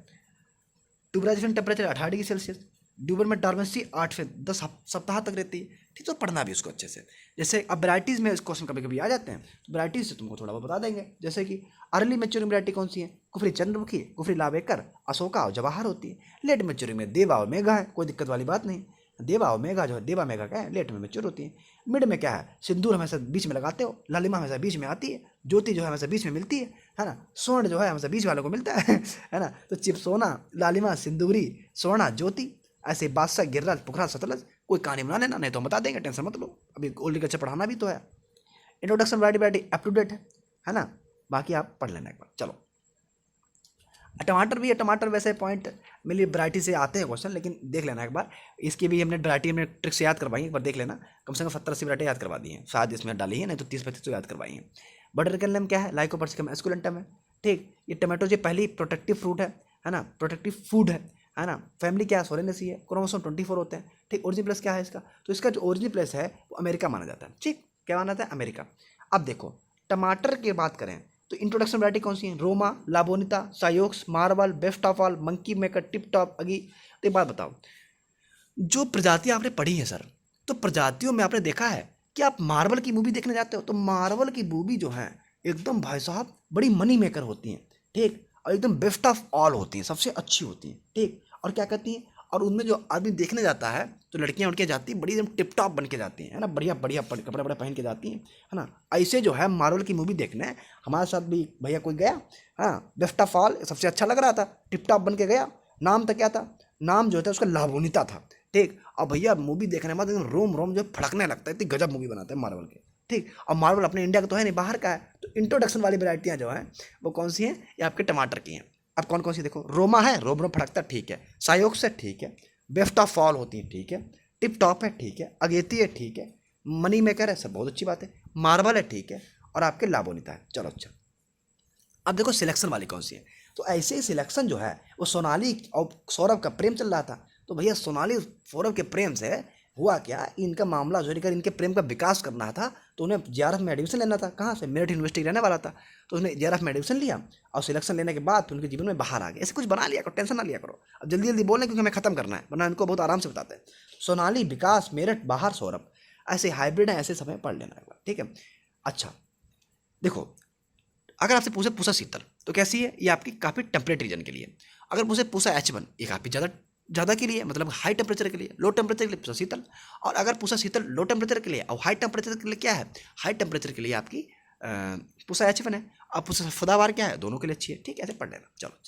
tuberisation temperature 18 degree Celsius, Dhebar में डॉर्मेंसी 8 से 10 सप्ताह तक रहती है। ठीक, तो पढ़ना भी उसको अच्छे से। जैसे अब वैराइटीज़ में क्वेश्चन कभी कभी आ जाते हैं, तो वैराइटीज़ से तुमको थोड़ा बहुत बता देंगे। जैसे कि अर्ली मैच्योरिंग वैरायटी कौन सी है, कुफरी चंद्रमुखी, कुफरी लावेकर, अशोका और जवाहर होती है। लेट मैच्योरिंग में देवा और मेघा है, कोई दिक्कत वाली बात नहीं। देवा और मेघा जो है, देवा मेघा क्या है, लेट में मैच्योर होती है। मिड में क्या है, सिंदूर हमेशा बीच में लगाते हो, लालिमा हमेशा बीच में आती है, ज्योति जो है हमेशा बीच में मिलती है ना, स्वर्ण जो है हमेशा बीच वालों को मिलता है ना। तो चिप सोना, लालिमा, सिंदूरी, स्वर्ण, ज्योति, ऐसे बादशाह, गिरिराज, पुखराज, सतलज। कोई कहानी बना लेना, नहीं तो हम बता देंगे, टेंशन मत लो, अभी ओल्ड कल्चर पढ़ाना भी तो है। Introduction variety up to date है ना, बाकी आप पढ़ लेना एक बार। चलो, टमाटर भी है, टमाटर वैसे पॉइंट मेरी वैरायटी से आते हैं क्वेश्चन, लेकिन देख लेना एक बार, इसकी भी हमने वैरायटी में ट्रिक से याद करवाई, एक बार देख लेना। कम से कम 70-80 वैरायटी याद करवा दी है, शायद इसमें डाली है, नहीं तो 30-35 तो याद करवाई है। बटर के नेम क्या है, लाइकोपर्सिकम एस्कुलेंटम है। ठीक, ये टमाटो जो पहली प्रोटेक्टिव फ्रूट है ना, प्रोटेक्टिव फूड है ना। फैमिली क्या है, सोलेनेसी है, क्रोमोसोम 24 होते हैं। ठीक, ओरिजिन प्लेस क्या है इसका, तो इसका जो ओरिजिन प्लेस है वो अमेरिका माना जाता है। ठीक, क्या माना जाता है, अमेरिका। अब देखो टमाटर की बात करें तो इंट्रोडक्शन वैरायटी कौन सी है, Roma, La Bonita, Sioux, marble, best of all, money maker, tip top, अगी। तो एक बात बताओ, जो प्रजातियां आपने पढ़ी हैं सर, तो प्रजातियों में आपने देखा है कि आप मार्बल की मूवी देखने जाते हो, तो मार्बल की मूवी जो है एकदम भाई साहब बड़ी मनी मेकर होती हैं। ठीक, और एकदम बेस्ट ऑफ ऑल होती हैं, सबसे अच्छी होती हैं। ठीक, और क्या कहती हैं, और उनमें जो आदमी देखने जाता है तो लड़कियां उनके जाती हैं बड़ी एकदम टिप टॉप बन के जाती हैं, है ना, बढ़िया बढ़िया कपड़े बड़े पहन के जाती हैं, है ना। ऐसे जो है मार्वल की मूवी देखने हमारे साथ भी भैया कोई गया, हाँ, बेस्ट ऑफ ऑल सबसे अच्छा लग रहा था, टिप टॉप बन के गया। नाम तो क्या था, नाम जो था उसका लाबोनिता था। ठीक, और भैया मूवी देखने के बाद एकदम रोम रोम जो फड़कने लगता है, इतनी गजब मूवी बनाते हैं मार्वल के। ठीक, और मार्वल अपने इंडिया का तो है नहीं, बाहर का है। तो इंट्रोडक्शन वाली वैरायटियाँ जो हैं वो कौन सी हैं, ये आपके टमाटर की हैं। अब कौन कौन सी देखो, रोमा है, रोम रोम फड़कता, ठीक है, सायोक्स है, ठीक है, बेस्ट ऑफ ऑल होती है, ठीक है, टिप टॉप है, ठीक है, अगेती है, ठीक है, मनी मेकर है, सब बहुत अच्छी बात है, मार्बल है, ठीक है, और आपके लाबोनिता है। चलो अच्छा, अब देखो सिलेक्शन वाली कौन सी है। तो ऐसे ही सिलेक्शन जो है वो सोनाली और सौरभ का प्रेम चल रहा था। तो भैया सोनाली सौरभ के प्रेम से हुआ क्या, इनका मामला जो है, इनके प्रेम का विकास करना था, तो उन्हें जेआरएफ में एडमिशन लेना था। कहाँ से, मेरठ यूनिवर्सिटी रहने वाला था, तो उसने जेआरएफ में एडमिशन लिया, और सिलेक्शन लेने के बाद तो उनके जीवन में बाहर आ गए। ऐसे कुछ बना लिया करो, टेंशन ना लिया करो। अब जल्दी जल्दी बोलें क्योंकि हमें खत्म करना है, वरना इनको बहुत आराम से बताते हैं। सोनाली, विकास, मेरठ, बाहर, सौरभ, ऐसे हाइब्रिड है, ऐसे समय पढ़ लेना एक बार। ठीक है, अच्छा देखो, अगर आपसे पूछे पूसा शीतल तो कैसी है, ये आपकी काफ़ी टेम्परेट रीजन के लिए। अगर पूछे पूसा H1, ये काफ़ी ज़्यादा के लिए, मतलब हाई टेम्परेचर के लिए। लो टेम्परेचर के लिए पूसा शीतल, और अगर पूसा शीतल लो टेम्परेचर के लिए और हाई टेम्परेचर के लिए क्या है, हाई टेम्परेचर के लिए आपकी पूसा H1 है। अब पूसा सदाबहार क्या है, दोनों के लिए अच्छी है, ठीक है, ऐसे पढ़ लेना। चलो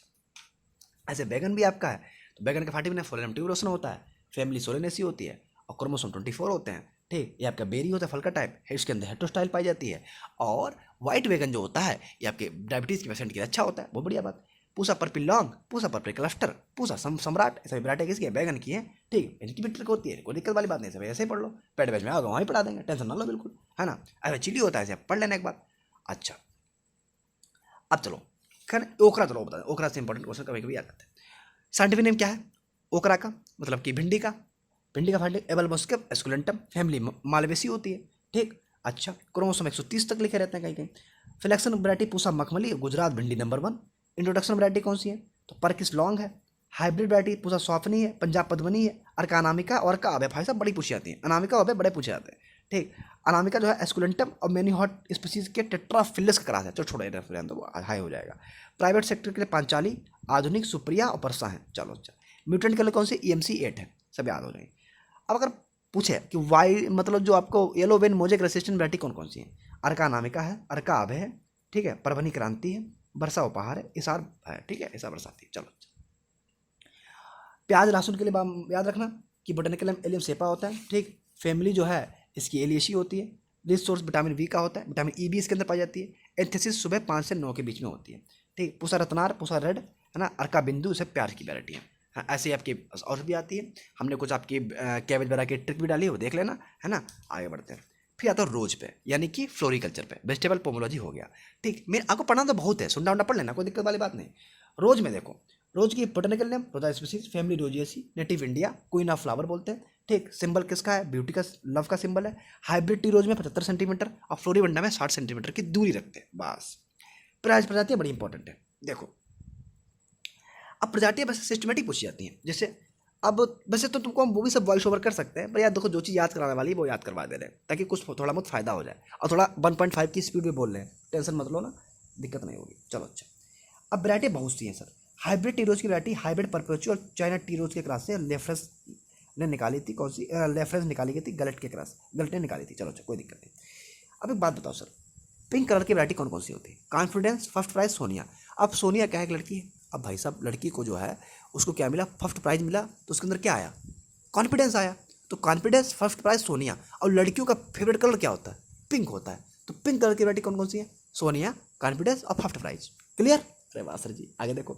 ऐसे बैगन भी आपका है, तो बैगन का 40 में फोलेरम ट्यूबरोसन होता है, फैमिली सोलेनेसी होती है, और क्रोमोसोम 24 होते हैं, ठीक। ये आपका बेरी होता है, फल का टाइप है, इसके अंदर हेटेरोस्टाइल पाई जाती है। और व्हाइट बैगन जो होता है ये आपके डायबिटीज़ के पेशेंट के लिए अच्छा होता है, बहुत बढ़िया बात। Pusa purple long, Pusa purple cluster, Pusa सम्राट, ऐसा वैरायटी किसकी है, बैगन की है, ठीक। इनकी भी ट्रिक होती है, कोई दिक्कत वाली बात नहीं, सब ऐसे ही पढ़ लो, पेड बैच में आओगे वहीं पढ़ा देंगे, टेंशन ना लो बिल्कुल, है ना। अरे चिली होता है, ऐसे पढ़ लेना एक बार। अच्छा अब चलो खैर ओकरा, चलो बता दें, ओकरा से इंपॉर्टेंट क्वेश्चन कभी कभी आ जाते हैं। साइंटिफिक नेम क्या है ओकरा का, मतलब कि भिंडी का, भिंडी का फाइंडिंग Abelmoschus esculentus, family Malvaceae होती है, ठीक। अच्छा क्रोमोसोम 130 तक लिखे रहते हैं कहीं कहीं। सिलेक्शन वैरायटी पूसा मखमली, गुजरात भिंडी नंबर 1। इंट्रोडक्शन वैरायटी कौन सी है, तो परकिस लॉन्ग है। हाइब्रिड वैरायटी पूसा सौफनी है, पंजाब पद्मनी है, अर्का अनामिका और का अभय, भाई साहब बड़ी पूछी जाती है, अनामिका और अभय बड़े पूछे जाते हैं, ठीक। अनामिका जो है एस्कुलेंटम और मेनी हॉट स्पीसीज के टेट्राफिलस का क्रास है, चलो छोड़े रेफरेंस तो हाई हो जाएगा। प्राइवेट सेक्टर के लिए पांचाली, आधुनिक, सुप्रिया और परसा है। चलो अच्छा म्यूटेंट के लिए कौन सी, EMC 8 है, सब याद हो जाएंगे। अब अगर पूछे कि वाई मतलब जो आपको yellow vein mosaic resistant variety कौन कौन सी है, अर्का अनामिका है, अर्का अभय है, ठीक है, परभनी क्रांति है, बरसा उपहार है, इसार है, ठीक है, इसार बरसाती है। चलो प्याज लहसुन के लिए याद रखना कि बोटेनिकल एलियम सेपा होता है, ठीक। फैमिली जो है इसकी एलियेशी होती है। रिच सोर्स विटामिन वी का होता है, विटामिन ई भी इसके अंदर पाई जाती है। एंथेसिस सुबह 5 से 9 के बीच में होती है, ठीक। पूसा रत्नार, पूसा रेड है ना, अर्का बिंदु इसे प्याज की वैरायटी है। हाँ ऐसे आपकी और भी आती है, हमने कुछ आपकी कैबेज वगैरह की ट्रिक भी डाली है, वो देख लेना, है ना। आगे बढ़ते हैं, फिर आता है रोज पे, यानी कि फ्लोरिकल्चर पे, वेजिटेबल पोमोलॉजी हो गया, ठीक। मेरे आपको पढ़ना तो बहुत है, सुनना उन्ना पढ़ लेना, कोई दिक्कत वाली बात नहीं। रोज में देखो, रोज की botanical name Rosa species, family Rosaceae, native India, queen of flower बोलते हैं, ठीक। सिंबल किसका है, ब्यूटी का, लव का सिंबल है। हाइब्रिड टी रोज में 75 सेंटीमीटर और फ्लोरिवंडा में 60 सेंटीमीटर की दूरी रखते हैं, बस। प्राइज प्रजातियाँ बड़ी इंपॉर्टेंट है, देखो अब प्रजातियाँ बस सिस्टमेटिक पूछी जाती हैं, जैसे अब वैसे तो तुमको हम वो भी सब वॉइस ओवर कर सकते हैं, पर यार देखो जो चीज़ याद कराने वाली है वो याद करवा दे रहे हैं, ताकि कुछ थोड़ा बहुत फायदा हो जाए, और थोड़ा 1.5 की स्पीड में बोल रहे हैं, टेंशन मत लो ना, दिक्कत नहीं होगी। चलो अच्छा अब वैरायटी बहुत सी हैं सर। हाइब्रिड टी रोज की वैरायटी हाइब्रिड परपेचुअल और चाइना टी रोज के क्रॉस से लेफ्रेंस ने निकाली थी, कौन सी लेफ्रेंस निकाली गई थी, गलट के क्रॉस, गलट ने निकाली थी। चलो अच्छा कोई दिक्कत नहीं। अब एक बात बताओ सर, पिंक कलर की वैरायटी कौन कौन सी होती है, कॉन्फिडेंस, फर्स्ट प्राइज, सोनिया। अब सोनिया क्या है, एक लड़की है। अब भाई साहब लड़की को जो है उसको क्या मिला, फर्स्ट प्राइज मिला, तो उसके अंदर क्या आया, कॉन्फिडेंस आया, तो कॉन्फिडेंस, फर्स्ट प्राइज, सोनिया। और लड़कियों का फेवरेट कलर क्या होता है, पिंक होता है, तो पिंक कलर की वैरायटी कौन कौन सी है, सोनिया, कॉन्फिडेंस और फर्स्ट प्राइज। क्लियर, अरे वाह सर जी। आगे देखो,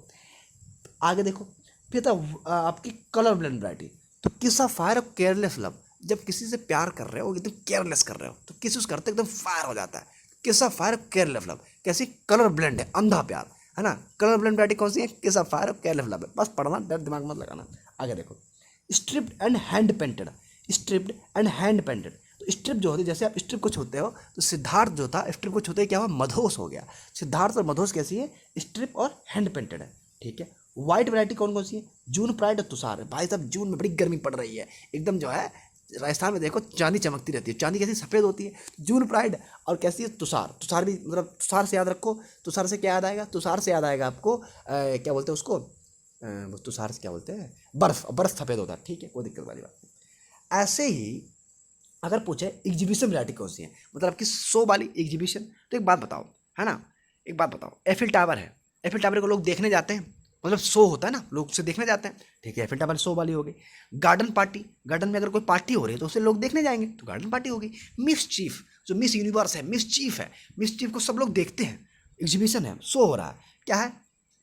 आगे देखो, फिर था आपकी कलर ब्लेंड वैरायटी, तो किसा फायर और केयरलेस लव, जब किसी से प्यार कर रहे हो एकदम केयरलेस कर रहे हो, तो किसी से करते एकदम फायर हो जाता है, किसा फायर केयरलेस लव, कैसी कलर ब्लेंड है, अंधा प्यार, है ना। कलर ब्लेंड वैरायटी कौन सी है, किसा फायर और केयरलेस लव है, बस पढ़ना, डर दिमाग मत लगाना। आगे देखो, striped and hand painted, striped and hand painted, तो स्ट्रिप जो होती है, जैसे आप स्ट्रिप को छूते हो, तो सिद्धार्थ जो था स्ट्रिप को छूते क्या हुआ, मधोस हो गया। सिद्धार्थ और मधोस कैसी है, स्ट्रिप और हैंड पेंटेड है, ठीक है। व्हाइट वैरायटी कौन कौन सी है, जून, प्राइड और तुषार। भाई साहब जून में बड़ी गर्मी पड़ रही है, एकदम जो है राजस्थान में देखो चांदी चमकती रहती है, चांदी कैसी सफ़ेद होती है, जून प्राइड, और कैसी है तुषार। तुषार भी मतलब तुषार से याद रखो, तुषार से क्या याद आएगा, तुषार से याद आएगा आपको क्या बोलते हैं उसको, वो तुषार से क्या बोलते हैं, बर्फ़, बर्फ़ सफ़ेद होता है, ठीक है, कोई दिक्कत वाली बात नहीं। ऐसे ही अगर पूछे एग्जीबिशन वैरायटी कौन सी है, मतलब आपकी शो वाली एग्जीबिशन, तो एक बात बताओ, है ना, एक बात बताओ, एफिल टावर है, एफिल टावर को लोग देखने जाते हैं, मतलब शो होता है ना, लोग उसे देखने जाते हैं, ठीक है, एफिल टावर शो वाली हो गई। गार्डन पार्टी, गार्डन में अगर कोई पार्टी हो रही है तो उसे लोग देखने जाएंगे, तो गार्डन पार्टी होगी। मिस चीफ, जो मिस यूनिवर्स है, मिस चीफ है, मिस चीफ को सब लोग देखते हैं, एग्जीबिशन है, शो हो रहा है, क्या है,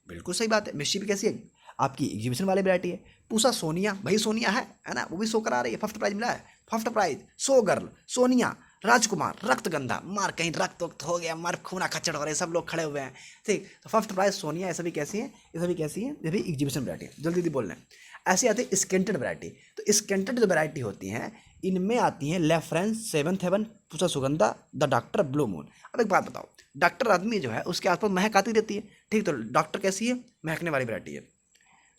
बिल्कुल सही बात है, मिस चीफ कैसी है, आपकी एग्जीबिशन वाली वैरायटी है। पूछा सोनिया, भाई सोनिया है ना, वो भी शो करा रही है, फर्स्ट प्राइज मिला है, first prize, show girl, Sonia, Rajkumar, Raktagandha, मार कहीं रक्त वक्त हो गया, मार खूना खच्चड़ हो रहे, सब लोग खड़े हुए हैं, ठीक। तो फर्स्ट प्राइज सोनिया, ये सभी कैसी हैं, ये सभी कैसी हैं, ये भी एग्जीबिशन वैरायटी है, जल्दी जल्दी बोल रहे हैं। ऐसे आती है स्केंटेड वैरायटी, तो स्केंटेड जो वैरायटी होती हैं इनमें आती हैं लेफ्रेंस, सेवंथ हेवन, पूछा Sugandha, the doctor, blue moon. अब एक बात बताओ, डॉक्टर आदमी जो है उसके आसपास महक आती रहती है, ठीक, तो डॉक्टर कैसी है, महकने वाली वैरायटी है।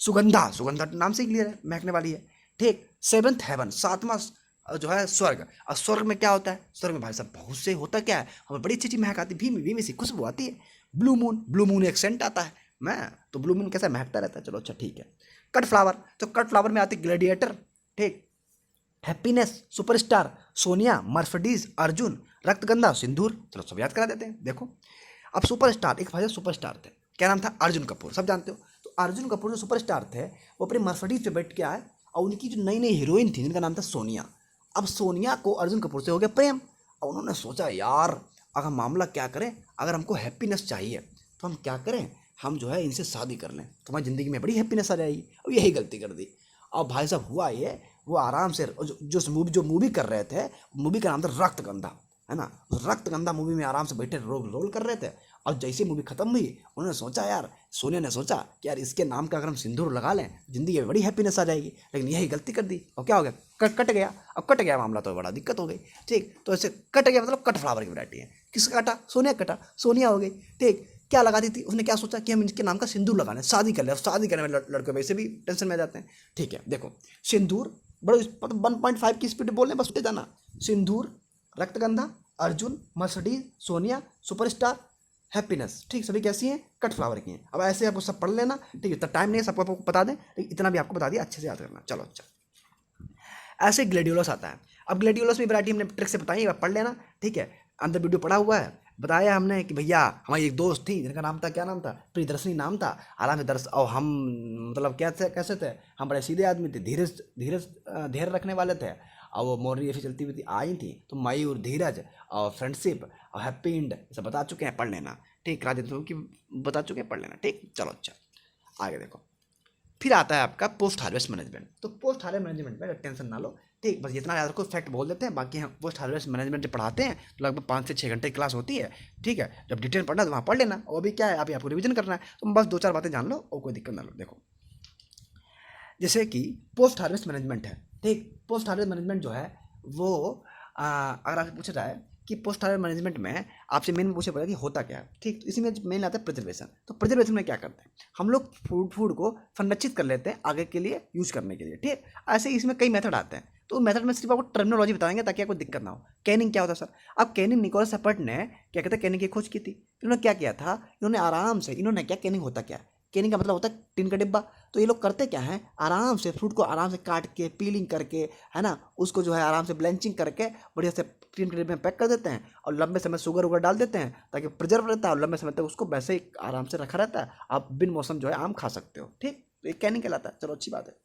सुगंधा, सुगंधा नाम से ही क्लियर है, महकने वाली है, ठीक। सेवंथ हेवन, सातवां जो है स्वर्ग, और स्वर्ग में क्या होता है, स्वर्ग में भाई साहब बहुत से होता क्या है, हमें बड़ी अच्छी अच्छी महक आती है, भीमी भीमी सी खुशबू आती है। ब्लू मून, ब्लू मून एक सेंट आता है, मैं तो ब्लू मून कैसा महकता रहता है, चलो अच्छा ठीक है। कट फ्लावर, तो कट फ्लावर में आती है ग्लैडिएटर, ठीक। Happiness, superstar, Sonia, Mercedes, Arjun, Raktagandha, Sindoor. चलो सब याद करा देते हैं। देखो अब सुपरस्टार, एक भाई सुपरस्टार थे, क्या नाम था, अर्जुन कपूर, सब जानते हो। तो अर्जुन कपूर जो सुपरस्टार थे वो अपनी मर्सिडीज पे बैठ के आए और उनकी जो नई नई हीरोइन थी जिनका नाम था सोनिया। अब सोनिया को अर्जुन कपूर से हो गया प्रेम और उन्होंने सोचा यार अगर मामला क्या करें, अगर हमको हैप्पीनेस चाहिए तो हम क्या करें, हम जो है इनसे शादी कर लें, तुम्हारी ज़िंदगी में बड़ी हैप्पीनेस आ जाएगी। और यही गलती कर दी। और भाई साहब हुआ ये, वो आराम से जो मूवी कर रहे थे, मूवी का नाम था रक्तगंधा, है ना। उस रक्तगंधा मूवी में आराम से बैठे रोल रोल कर रहे थे। और जैसे मूवी खत्म हुई उन्होंने सोचा यार, सोनिया ने सोचा कि यार इसके नाम का अगर हम सिंदूर लगा लें जिंदगी में बड़ी हैप्पीनेस आ जाएगी। लेकिन यही गलती कर दी और क्या हो गया, कट गया। अब कट गया मामला तो बड़ा दिक्कत हो गई। ठीक, तो ऐसे कट गया मतलब कट फ्लावर की वैरायटी है। किसका कटा, सोनिया कटा, सोनिया हो गई। ठीक, क्या लगा दी थी उसने, क्या सोचा कि हम इनके नाम का सिंदूर लगाने, शादी कर ले। शादी करने में लड़के वैसे भी टेंशन में आ जाते हैं। ठीक है, देखो सिंदूर बड़े 1.5 की स्पीड बोल रहे हैं, बस उठे जाना। Sindoor, Raktagandha, Arjun, Mercedes, Sonia, superstar, happiness. ठीक, सभी कैसी हैं, कट फ्लावर की हैं। अब ऐसे आपको सब पढ़ लेना। ठीक है, इतना टाइम नहीं है सबको आपको बता दें, लेकिन इतना भी आपको बता दिया, अच्छे से याद करना। चलो अच्छा, ऐसे ग्लेडियोलस आता है। अब ग्लेडियोलस में वैरायटी हमने ट्रिक से बताई, पढ़ लेना। ठीक है, अंदर वीडियो पड़ा हुआ है, बताया हमने कि भैया हमारी एक दोस्त थी जिनका नाम था, क्या नाम था, प्रियदर्शनी नाम था। आराम से दर्श और हम मतलब कैसे थे, हम बड़े सीधे आदमी थे, धीरज धीरज धैर्य रखने वाले थे। और वो मोरनी ऐसी चलती हुई थी, आई थी तो मयूर, धीरज और फ्रेंडशिप और हैप्पी एंड सब बता चुके हैं, पढ़ लेना। ठीक, राजेंद्र की बता चुके हैं, पढ़ लेना। ठीक, चलो अच्छा, आगे देखो। फिर आता है आपका पोस्ट हार्वेस्ट मैनेजमेंट। तो पोस्ट हार्वेस्ट मैनेजमेंट में टेंशन ना लो। ठीक, बस इतना याद रखो, फैक्ट बोल देते हैं, बाकी हम पोस्ट हार्वेस्ट मैनेजमेंट जब पढ़ाते हैं तो लगभग 5 से 6 घंटे की क्लास होती है। ठीक है, जब डिटेल पढ़ना तो वहाँ पढ़ लेना। और अभी क्या है, अभी आपको रिवीजन करना है, तो बस 2-4 बातें जान लो और कोई दिक्कत ना लो। देखो जैसे कि पोस्ट हार्वेस्ट मैनेजमेंट है। ठीक, पोस्ट हार्वेस्ट मैनेजमेंट जो है वो अगर आपसे पूछा जाए कि पोस्ट हार्वेस्ट मैनेजमेंट में आपसे मेन पूछा पड़ेगा कि होता क्या है। ठीक, तो इसी में मेन आता है प्रिजर्वेशन। तो प्रिजर्वेशन में क्या करते हैं हम लोग, फूड को संरक्षित कर लेते हैं आगे के लिए यूज करने के लिए। ठीक, ऐसे इसमें कई मेथड आते हैं, तो मेथड में सिर्फ आपको टर्मिनोलॉजी बताएंगे ताकि आपको दिक्कत ना हो। कैनिंग क्या होता है सर, अब कैनिंग निकोलस सेपर्ट ने क्या कहते हैं कैनिंग की खोज की थी। इन्होंने क्या किया था, इन्होंने आराम से, इन्होंने क्या, कैनिंग होता क्या है, कैनिंग का मतलब होता है टिन का डिब्बा। तो ये लोग करते क्या है, आराम से फ्रूट को आराम से काट के पीलिंग करके, है ना, उसको जो है आराम से ब्लेंचिंग करके बढ़िया से टिन के डिब्बे में पैक कर देते हैं और लंबे समय शुगर उगर डाल देते हैं ताकि प्रिजर्व रहता है और लंबे समय तक उसको वैसे ही आराम से रखा रहता है। आप बिन मौसम जो है आम खा सकते हो। ठीक, तो ये कैनिंग कहलाता है। चलो अच्छी बात है।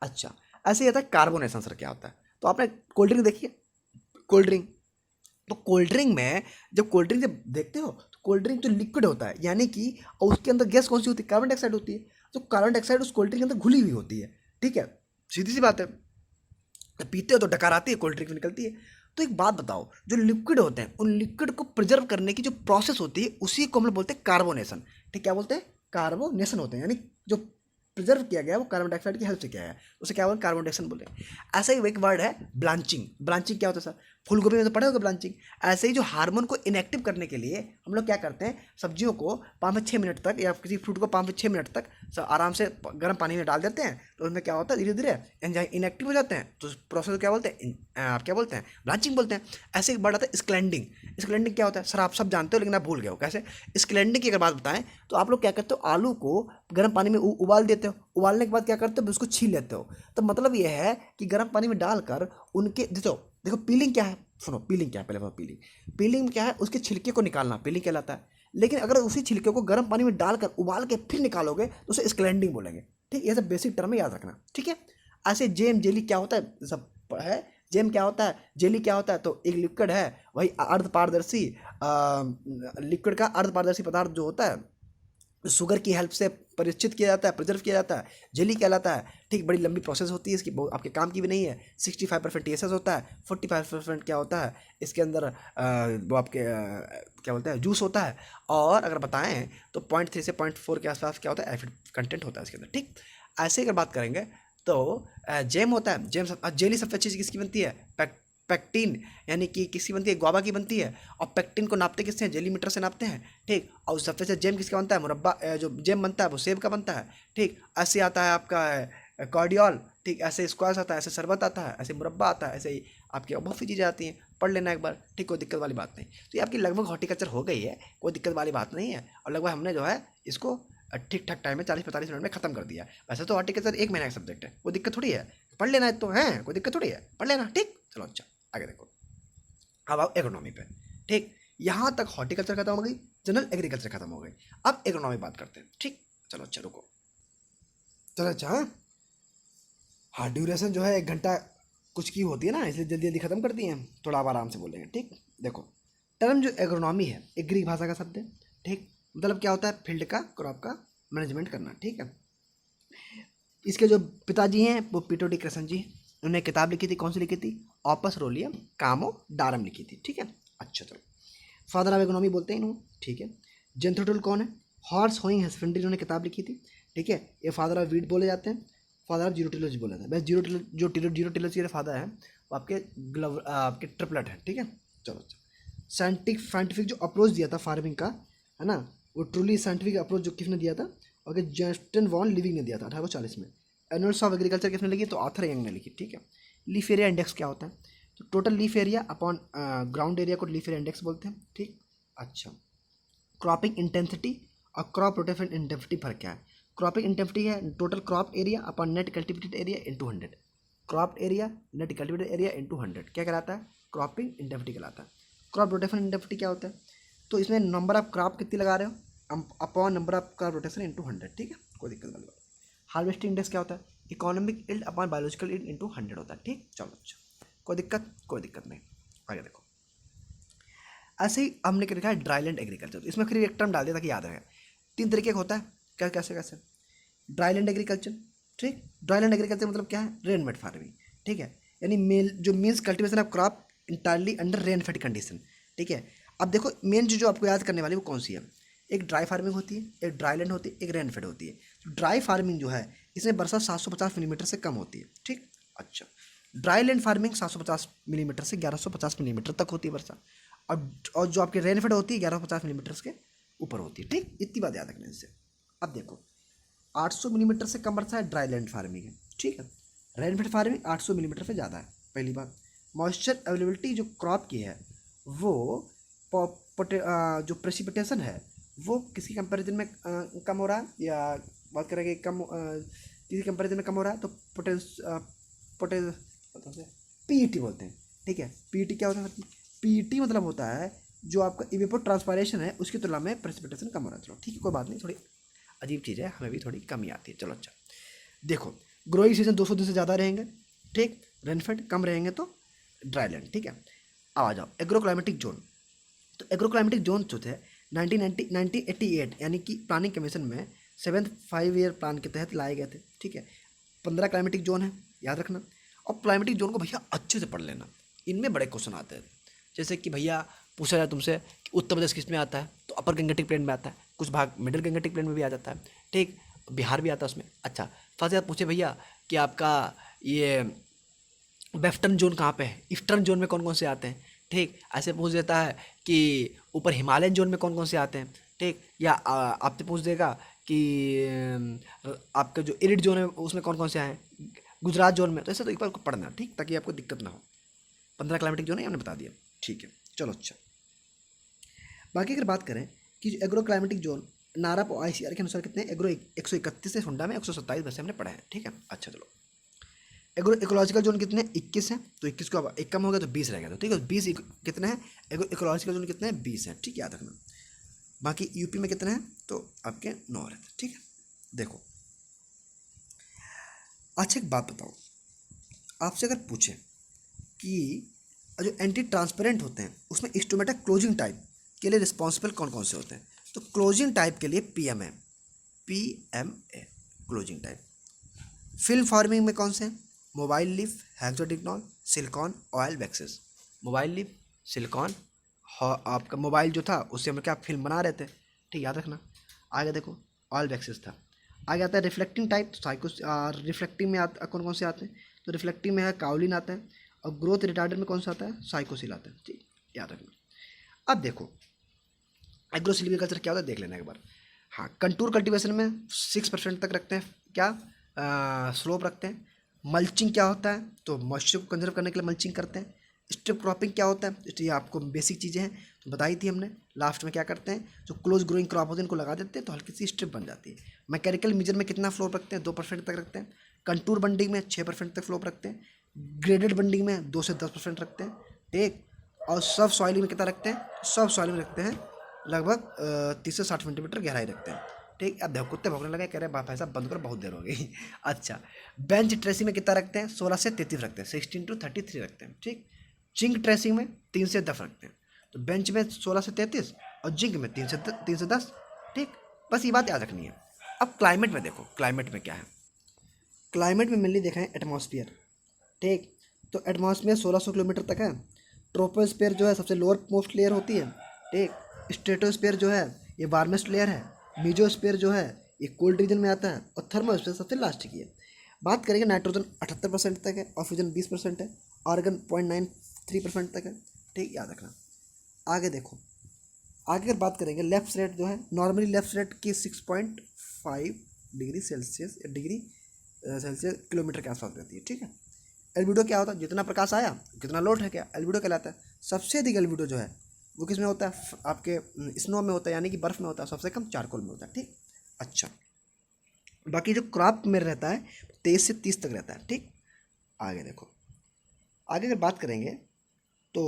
अच्छा, ऐसे ही आता है कार्बोनेशन। सर क्या होता है, तो आपने कोल्ड ड्रिंक देखी है, कोल्ड ड्रिंक, तो कोल्ड ड्रिंक में जब कोल्ड ड्रिंक जब देखते हो तो कोल्ड ड्रिंक जो लिक्विड होता है, यानी कि और उसके अंदर गैस कौन सी होती है, कार्बन डाइऑक्साइड होती है। तो कार्बन डाइऑक्साइड उस कोल्ड ड्रिंक के अंदर घुली हुई होती है। ठीक है, सीधी सी बात है, तो पीते हो तो डकार आती है, कोल्ड ड्रिंक में निकलती है। तो एक बात बताओ, जो लिक्विड होते हैं उन लिक्विड को प्रिजर्व करने की जो प्रोसेस होती है उसी को हम लोग बोलते हैं कार्बोनेशन। ठीक, क्या बोलते हैं, कार्बोनेशन होते हैं, यानी जो प्रिजर्व किया गया वो कार्बन डाइऑक्साइड की हेल्प से किया गया है, उसे क्या बोलते हैं, कार्बन डाइऑक्साइड बोलते हैं। ऐसा ही एक वर्ड है ब्लांचिंग। ब्लांचिंग क्या होता है सर, फूल गोभी में तो पढ़े होगे ब्लांचिंग। ऐसे ही जो हार्मोन को इनएक्टिव करने के लिए हम लोग क्या करते हैं, सब्जियों को 5 से 6 मिनट तक या किसी फ्रूट को 5 से 6 मिनट तक आराम से गर्म पानी में डाल देते हैं, तो उसमें क्या होता है, धीरे धीरे एंजाइम इनएक्टिव हो जाते हैं। तो उस प्रोसेस को क्या बोलते हैं, आप क्या बोलते हैं, ब्लांचिंग बोलते हैं। ऐसे एक वर्ड आता है स्क्लैंडिंग। स्क्लैंडिंग क्या होता है सर, आप सब जानते हो लेकिन आप भूल गए हो कैसे। स्क्लैंडिंग की अगर बात बताएं तो आप लोग क्या करते हो, आलू को गर्म पानी में उबाल देते हो, उबालने के बाद क्या करते हो, उसको छील लेते हो। तो मतलब ये है कि गर्म पानी में डालकर उनके देखो देखो पीलिंग क्या है, सुनो पीलिंग क्या है, पहले पीलिंग, पीलिंग क्या है, उसके छिलके को निकालना पीलिंग कहलाता है। लेकिन अगर उसी छिलके को गर्म पानी में डालकर उबाल के फिर निकालोगे तो उसे स्क्लैंडिंग बोलेंगे। ठीक, ये सब बेसिक टर्म है, याद रखना। ठीक है, ऐसे जेम जेली क्या होता है सब है, जेम क्या होता है, जेली क्या होता है, तो एक लिक्विड है वही अर्ध पारदर्शी लिक्विड का अर्ध पारदर्शी पदार्थ जो होता है शुगर की हेल्प से परिचित किया जाता है, प्रिजर्व किया जाता है, जेली कहलाता है। ठीक, बड़ी लंबी प्रोसेस होती है इसकी, आपके काम की भी नहीं है। 65% टीएसएस होता है, 45% क्या होता है इसके अंदर वो आपके क्या बोलते हैं, जूस होता है। और अगर बताएं तो 0.3 से 0.4 के आसपास क्या होता है, एसिड कंटेंट होता है इसके अंदर। ठीक, ऐसे अगर बात करेंगे तो जेम होता है, जेम जेली सबसे अच्छी चीज़ किसकी बनती है, पैक्टिन, यानी कि किसकी बनती है, गुआवा की बनती है। और पैक्टिन को नापते किससे हैं, जेली मीटर से नापते हैं। ठीक, और सबसे से जेम किसका बनता है, मुरब्बा जो जेम बनता है वो सेब का बनता है। ठीक, ऐसे आता है आपका कार्डियल। ठीक, ऐसे स्क्वाश आता है, ऐसे शरबत आता है, ऐसे मुरब्बा आता है, ऐसे ही आपकी बहुत सी चीज़ें आती हैं, पढ़ लेना एक बार। ठीक, कोई दिक्कत वाली बात नहीं। तो ये आपकी लगभग हॉर्टिकल्चर हो गई है, कोई दिक्कत वाली बात नहीं है। और लगभग हमने जो है इसको ठीक ठाक टाइम में 40-45 मिनट में खत्म कर दिया। वैसे तो हॉर्टिकल्चर 1 महीने का सब्जेक्ट है, कोई दिक्कत थोड़ी है, पढ़ लेना है तो है, कोई दिक्कत थोड़ी है, पढ़ लेना। ठीक, चलो अच्छा आगे देखो। अब आओ एग्रोनॉमी पे। ठीक, यहाँ तक हॉर्टिकल्चर खत्म हो गई, जनरल एग्रीकल्चर खत्म हो गई। अब एग्रोनॉमी बात करते हैं। ठीक, चलो अच्छा रुको, चलो अच्छा। हाँ, ड्यूरेशन जो है 1 घंटा कुछ की होती है ना, इसलिए जल्दी जल्दी खत्म कर दिए हैं, थोड़ा आप आराम से बोलेंगे। ठीक, देखो टर्म जो एग्रोनॉमी है एक ग्रीक भाषा का शब्द है। ठीक, मतलब क्या होता है, फील्ड का, क्रॉप का मैनेजमेंट करना। ठीक है, इसके जो पिताजी हैं वो पीटो डी क्रेसन जी, उन्होंने किताब लिखी थी, कौन सी लिखी थी, ऑपस रोलियम कामो डारम लिखी थी। ठीक है, अच्छा चलो, फादर ऑफ इकोनॉमी बोलते हैं इन्होंने। ठीक है, जेंथ्रोटुल कौन है, हॉर्स होइंग हस्बेंड्री, इन्होंने किताब लिखी थी। ठीक है, ये फादर ऑफ वीट बोले जाते हैं, फादर ऑफ जीरो टिलर्स बोला था। बस जीरो टिलर्स के फादर है वो आपके ट्रिपलेट है। ठीक है, चलो अच्छा। साइंटिफिक जो अप्रोच दिया था फार्मिंग का, है ना, वो ट्रूली साइंटिफिक अप्रोच जो किसने दिया था, और जस्टिन वॉन लिविंग ने दिया था 1840 में। एनुअल्स ऑफ एग्रीकल्चर किसने लिखी, तो आर्थर यंग ने लिखी। ठीक है, लीफ एरिया इंडेक्स क्या होता है, तो total leaf area upon ground area को लीफ एरिया इंडेक्स बोलते हैं। ठीक, अच्छा। क्रॉपिंग इंटेंसिटी और क्रॉप रोटेशन इंटेंसिटी फर्क क्या है, क्रॉपिंग इंटेंसिटी है total crop area upon net cultivated area into 100। Crop area net cultivated area into 100 क्या कहलाता है, क्रॉपिंग इंटेंसिटी कहलाता है। क्रॉप रोटेशन इंटेंसिटी क्या होता है, तो इसमें नंबर ऑफ क्रॉप कितनी लगा रहे हो upon number of crop rotation into 100। ठीक है, कोई दिक्कत वाली बात। हार्वेस्टिंग इंडेक्स क्या होता है, economic yield upon biological yield into 100 होता है। ठीक, चलो अच्छा, कोई दिक्कत नहीं, आगे देखो। ऐसे ही हमने क्या लिखा है, ड्राईलैंड एग्रीकल्चर, तो इसमें फिर एक टर्म डाल दिया ताकि याद रहे। 3 तरीके का होता है, क्या कैसे ड्राईलैंड एग्रीकल्चर। ठीक, ड्राईलैंड एग्रीकल्चर मतलब क्या है, रेनमेड फार्मिंग। ठीक है, यानी मेल जो means cultivation of crop entirely under rainfed condition. ठीक है, अब देखो मेन जो आपको याद करने वाली वो कौन सी है, एक ड्राई फार्मिंग होती है, एक ड्राईलैंड होती है, एक रेनफेड होती है। तो ड्राई फार्मिंग जो है इसमें वर्षा 750 मिलीमीटर से कम होती है। ठीक, अच्छा। ड्राईलैंड फार्मिंग 750 मिलीमीटर से 1150 मिलीमीटर तक होती है वर्षा, और जो आपकी रेनफेड होती है 1150 मिलीमीटर के ऊपर होती है। ठीक, इतनी बात याद रखने से। अब देखो 800 मिलीमीटर से कम वर्षा है, ड्राईलैंड फार्मिंग है। ठीक है, रेनफेड फार्मिंग 800 मिलीमीटर से ज़्यादा है। पहली बात, मॉइस्चर अवेलेबिलिटी जो क्रॉप की है वो जो प्रेसिपिटेशन है वो किसी कंपैरिजन में कम हो रहा है, या बात करेंगे किसी कंपैरिजन में कम हो रहा है, तो पीईटी बोलते हैं। ठीक है, पीईटी क्या होता है, पीईटी मतलब होता है जो आपका इवेपोर ट्रांसपायरेशन है उसकी तुलना में प्रेसिपिटेशन कम हो रहा है। चलो ठीक है, कोई बात नहीं, थोड़ी अजीब चीज़ है, हमें भी थोड़ी कमी आती है। चलो अच्छा, देखो ग्रोइंग सीजन 200 दिन से ज़्यादा रहेंगे। ठीक, रेनफेड कम रहेंगे तो ड्राईलैंड। ठीक है, अब आ जाओ एग्रो क्लाइमेटिक जोन। तो एग्रो क्लाइमेटिक जोन जो थे 1988 यानी कि प्लानिंग कमीशन में 7th 5 ईयर प्लान के तहत लाए गए थे। ठीक है, 15 क्लाइमेटिक जोन है, याद रखना। और क्लाइमेटिक जोन को भैया अच्छे से पढ़ लेना, इनमें बड़े क्वेश्चन आते हैं। जैसे कि भैया पूछा जाए तुमसे कि उत्तर प्रदेश किस में आता है, तो अपर गंगेटिक प्लेन में आता है, कुछ भाग मिडिल गंगेटिक प्लेन में भी आ जाता है। ठीक, बिहार भी आता है उसमें। अच्छा, फर्स्ट बात पूछे भैया कि आपका ये वेस्टर्न जोन कहाँ पे है, ईस्टर्न जोन में कौन कौन से आते हैं। ठीक, ऐसे पूछ देता है कि ऊपर हिमालयन जोन में कौन कौन से आते हैं। ठीक, या आपसे पूछ देगा कि आपका जो एरिड जोन है उसमें कौन कौन से आए हैं, गुजरात जोन में। तो ऐसे तो एक बार पढ़ना, ठीक, ताकि आपको दिक्कत ना हो। 15 क्लाइमेटिक जोन है, हमने बता दिया। ठीक है, चलो अच्छा। बाकी अगर बात करें कि जो एग्रो क्लाइमेटिक जोन नारप और ICR के अनुसार कितने, एग्रो 131 से हुंडा में 127 वैसे हमने पढ़ा है। ठीक है, अच्छा चलो। एग्रो इकोलॉजिकल जोन कितने, 21 है, तो 21 को अब एक कम हो गया तो 20 रह गया। तो ठीक है, 20 कितने हैं, एग्रो इकोलॉजिकल जोन कितने हैं, 20 हैं। ठीक, याद रखना। बाकी यूपी में कितने हैं, तो आपके 9 रहते। ठीक है, देखो अच्छा एक बात बताओ, आपसे अगर पूछे कि जो एंटी ट्रांसपेरेंट होते हैं उसमें स्टोमेटा क्लोजिंग टाइप के लिए रिस्पॉन्सिबल कौन कौन से होते हैं, तो क्लोजिंग टाइप के लिए PMA closing type. Film farming में कौन से हैं, mobile leaf, hexadecanol, silicone, oil waxes. Mobile leaf, silicone, आपका मोबाइल जो था उससे हम क्या फिल्म बना रहे थे। ठीक, याद रखना। आगे देखो ऑयल वैक्सेस था। आगे आता है रिफ्लेक्टिंग टाइप, रिफ्लेक्टिंग में कौन कौन से आते हैं, तो रिफ्लेक्टिंग में है काउलिन आता है, और ग्रोथ रिटार्डर में कौन सा आता है, साइकोसिल आता है। ठीक, याद रखना। अब देखो एग्रो सिल्वीकल्चर क्या होता है देख लेना एक बार। हाँ, कंटूर कल्टीवेशन में 6% तक रखते हैं, क्या स्लोप रखते हैं। मल्चिंग क्या होता है, तो मॉइस्चर को कंजर्व करने के लिए मल्चिंग करते हैं। स्ट्रिप क्रॉपिंग क्या होता है, तो ये आपको बेसिक चीज़ें हैं तो बताई थी हमने। लास्ट में क्या करते हैं, जो क्लोज ग्रोइंग क्रॉप होते हैं इनको लगा देते हैं तो हल्की सी स्ट्रिप बन जाती है। मैकेनिकल मेजर में कितना फ्लोर रखते हैं, 2% तक रखते हैं। कंटूर बंडिंग में 6% तक स्लोप रखते हैं, ग्रेडेड बंडिंग में 2 से 10% रखते हैं, ठीक। और सब सॉइलिंग में कितना रखते हैं, सब सॉइलिंग में रखते हैं लगभग 30 से 60 सेंटीमीटर गहराई रखते हैं, ठीक। अब देखो कुत्ते भौंकने लगे, कह रहे भाई साहब बंद करो बहुत देर हो गई। अच्छा, बेंच ट्रेसिंग में कितना रखते हैं, 16 से 33 रखते हैं, 16 to 33 रखते हैं, ठीक। जिंक ट्रेसिंग में 3 से 10 रखते हैं, तो बेंच में 16 से 33 और जिंक में 3 से 10, ठीक। बस ये बात याद रखनी है। अब क्लाइमेट में देखो, क्लाइमेट में क्या है, क्लाइमेट में मेनली देखा है एटमॉस्फेयर, ठीक। तो एटमॉस्फेयर 1600 किलोमीटर तक है। ट्रोपोस्फेयर जो है सबसे लोअर मोस्ट लेयर होती है, ठीक। स्ट्रेटोस्फेयर जो है ये वार्मेस्ट लेयर है। मीजोस्फेयर जो है ये कोल्ड रीजन में आता है और थर्मोस्फेयर सबसे लास्ट की है। बात करेंगे नाइट्रोजन 78% तक है, ऑक्सीजन 20% है, आर्गन 0.93% तक है, ठीक, याद रखना। आगे देखो, आगे अगर बात करेंगे लेफ्ट रेट जो है, नॉर्मली लेफ्ट रेट की 6.5 डिग्री सेल्सियस किलोमीटर के आसपास रहती है, ठीक है। एल्बिडो क्या होता है, जितना प्रकाश आया कितना लोड है, क्या एल्बिडो कहलाता है। सबसे अधिक एल्बिडो जो है वो किस में होता है, आपके स्नो में होता है, यानी कि बर्फ़ में होता है। सबसे कम चारकोल में होता है, ठीक। अच्छा, बाकी जो क्रॉप में रहता है 23 से 30 तक रहता है, ठीक। आगे देखो, आगे अगर बात करेंगे तो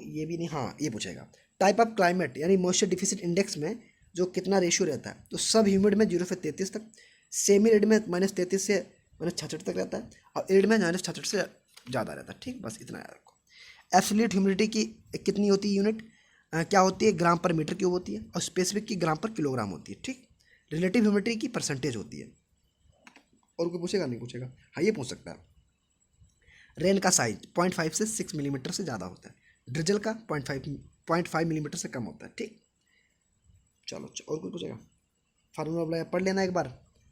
ये भी नहीं, हाँ ये पूछेगा टाइप ऑफ क्लाइमेट, यानी मॉइस्चर डिफिसिट इंडेक्स में जो कितना रेशियो रहता है। तो सब ह्यूमिड में 0 से 33 तक, सेमी एरिड में -33 से -66 तक रहता है, और एरिड में -66 से ज़्यादा रहता है, ठीक। बस इतना याद रखो। एब्सोल्यूट ह्यूमिडिटी की कितनी होती है यूनिट, क्या होती है, ग्राम पर मीटर क्यूब होती है, और स्पेसिफिक की ग्राम पर किलोग्राम होती है, ठीक। रिलेटिव ह्यूमिडिटी की परसेंटेज होती है। और कोई पूछेगा, नहीं पूछेगा, हाँ ये पूछ सकता है। रेन का साइज 0.5 से 6 मिलीमीटर से ज़्यादा होता है, ड्रिजल का 0.5 मिलीमीटर से कम होता है, ठीक। चलो और कोई पूछेगा, फार्मूला पढ़ लेना एक बार।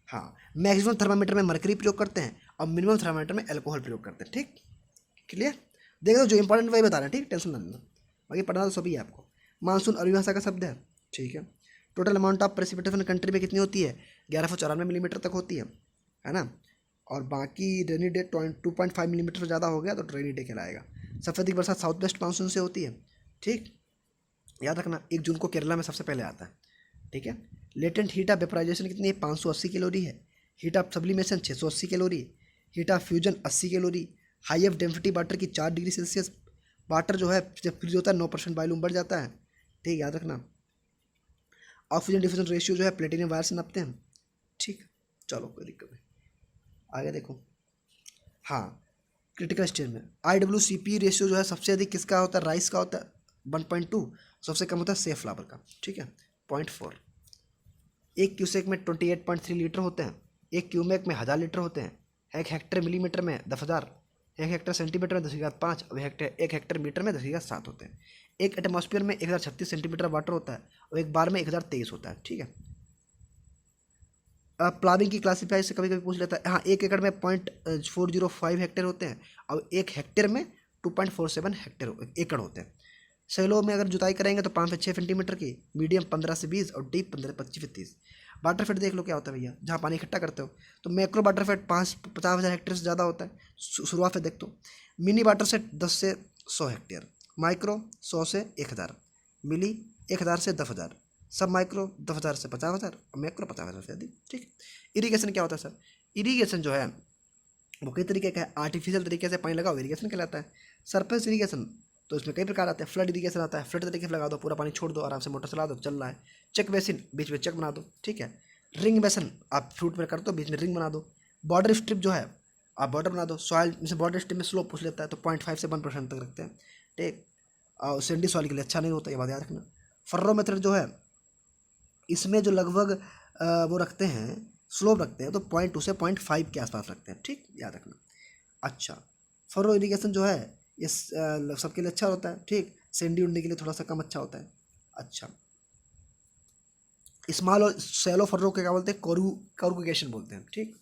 हाँ, मैक्सिमम थर्मामीटर में मरकरी प्रयोग करते हैं और मिनिमम थर्मामीटर में अल्कोहल प्रयोग करते हैं, ठीक। क्लियर, देख लो जो इंपॉर्टेंट वही बता रहे हैं, ठीक, टेंशन ना लेना, बाकी पढ़ना तो सभी है आपको। मानसून अरबी भाषा का शब्द है, ठीक है। Total amount of precipitation country में कितनी होती है, 1194 मिलीमीटर तक होती है ना। और बाकी रेनी डे 2.5 मिलीमीटर से ज़्यादा हो गया तो रेनी डे कहलाएगा। सबसे अधिक बरसात साउथ वेस्ट मानसून से होती है, ठीक, याद रखना। 1 जून को केरला में सबसे पहले आता है, ठीक है। लेटेंट हीट ऑफ वेपराइजेशन कितनी है, 580 कैलोरी है। Heat of sublimation 680 calorie. Heat of fusion 80 calorie. High of density water की 4 डिग्री सेल्सियस। वाटर जो है जब फ्रीज होता है 9% वॉल्यूम बढ़ जाता है, ठीक, याद रखना। ऑक्सीजन डिफ्यूजन रेशियो जो है प्लेटिनियम वायर से नापते हैं, ठीक। चलो कोई दिक्कत नहीं, आगे देखो। हाँ, क्रिटिकल स्टेज में IWCP रेशियो जो है सबसे अधिक किसका होता है, राइस का होता है 1.2, सबसे कम होता है सेफ फ्लावर का, ठीक है 0.4। एक क्यूसेक में 28.3 लीटर होते हैं, एक क्यूमेक में 1000 लीटर होते हैं, एक हेक्टेयर मिलीमीटर में 10,000, एक हेक्टेयर सेंटीमीटर में 10,500 और एक हेक्टेयर मीटर में 10,700 होते हैं। एक एटमॉस्फेयर में 1036 सेंटीमीटर वाटर होता है और एक बार में 1023 होता है, ठीक है। प्लाविंग की क्लासीफाई से कभी कभी पूछ लेता है। हाँ, 1 एकड़ में 0.405 हेक्टेयर होते हैं और 1 हेक्टेयर में 2.47 हेक्टेयर एकड़ होते हैं। सैलो में अगर जुताई करेंगे तो 5 से 6 सेंटीमीटर की, मीडियम 15 से 20 और डीप 15 से 25 से 30। वाटर फेट देख लो क्या होता है भैया, जहाँ पानी इकट्ठा करते हो। तो मैक्रो वाटर फेट 50,000 हेक्टेयर से ज़्यादा होता है, शुरुआत से देख दो। मिनी वाटर सेट 10 से 100 हेक्टेयर, माइक्रो 100 से 1000, मिली 1000 से 10,000, सब माइक्रो 10,000 से 50,000 और मैक्रो 50,000 से अधिक, ठीक। इरीगेशन क्या होता है सर, इरीगेशन जो है वो कई तरीके का है। आर्टिफिशियल तरीके से पानी लगाओ इरीगेशन कहलाता है। सरफेस इरीगेशन तो इसमें कई प्रकार आते हैं। फ्लड इरीगेशन आता है, फ्लड तरीके से लगा दो, पूरा पानी छोड़ दो, आराम से मोटर चला दो, चल रहा है। चेक बेसिन, बीच में चेक बना दो, ठीक है। रिंग बेसन आप फ्रूट में कर दो, बीच में रिंग बना दो। बॉर्डर स्ट्रिप जो है आप बॉर्डर बना दो। सॉइल में बॉर्डर स्ट्रिप में स्लोप पूछ लेता है तो 0.5 से 1% तक रखते हैं, ठीक। और सैंडी सॉइल के लिए अच्छा नहीं होता, ये बात याद रखना। फर्रो मेथड जो है इसमें जो लगभग वो रखते हैं, स्लोप रखते हैं तो 0.2 से 0.5 के आसपास रखते हैं, ठीक, याद रखना। अच्छा, फरो इरीगेशन जो है ये सबके लिए अच्छा होता है, ठीक। सैंडी उंडी के लिए थोड़ा सा कम अच्छा होता है। अच्छा, स्मॉल और शैलो फर्रो के क्या बोलते हैं, कोरुगेशन बोलते हैं, ठीक।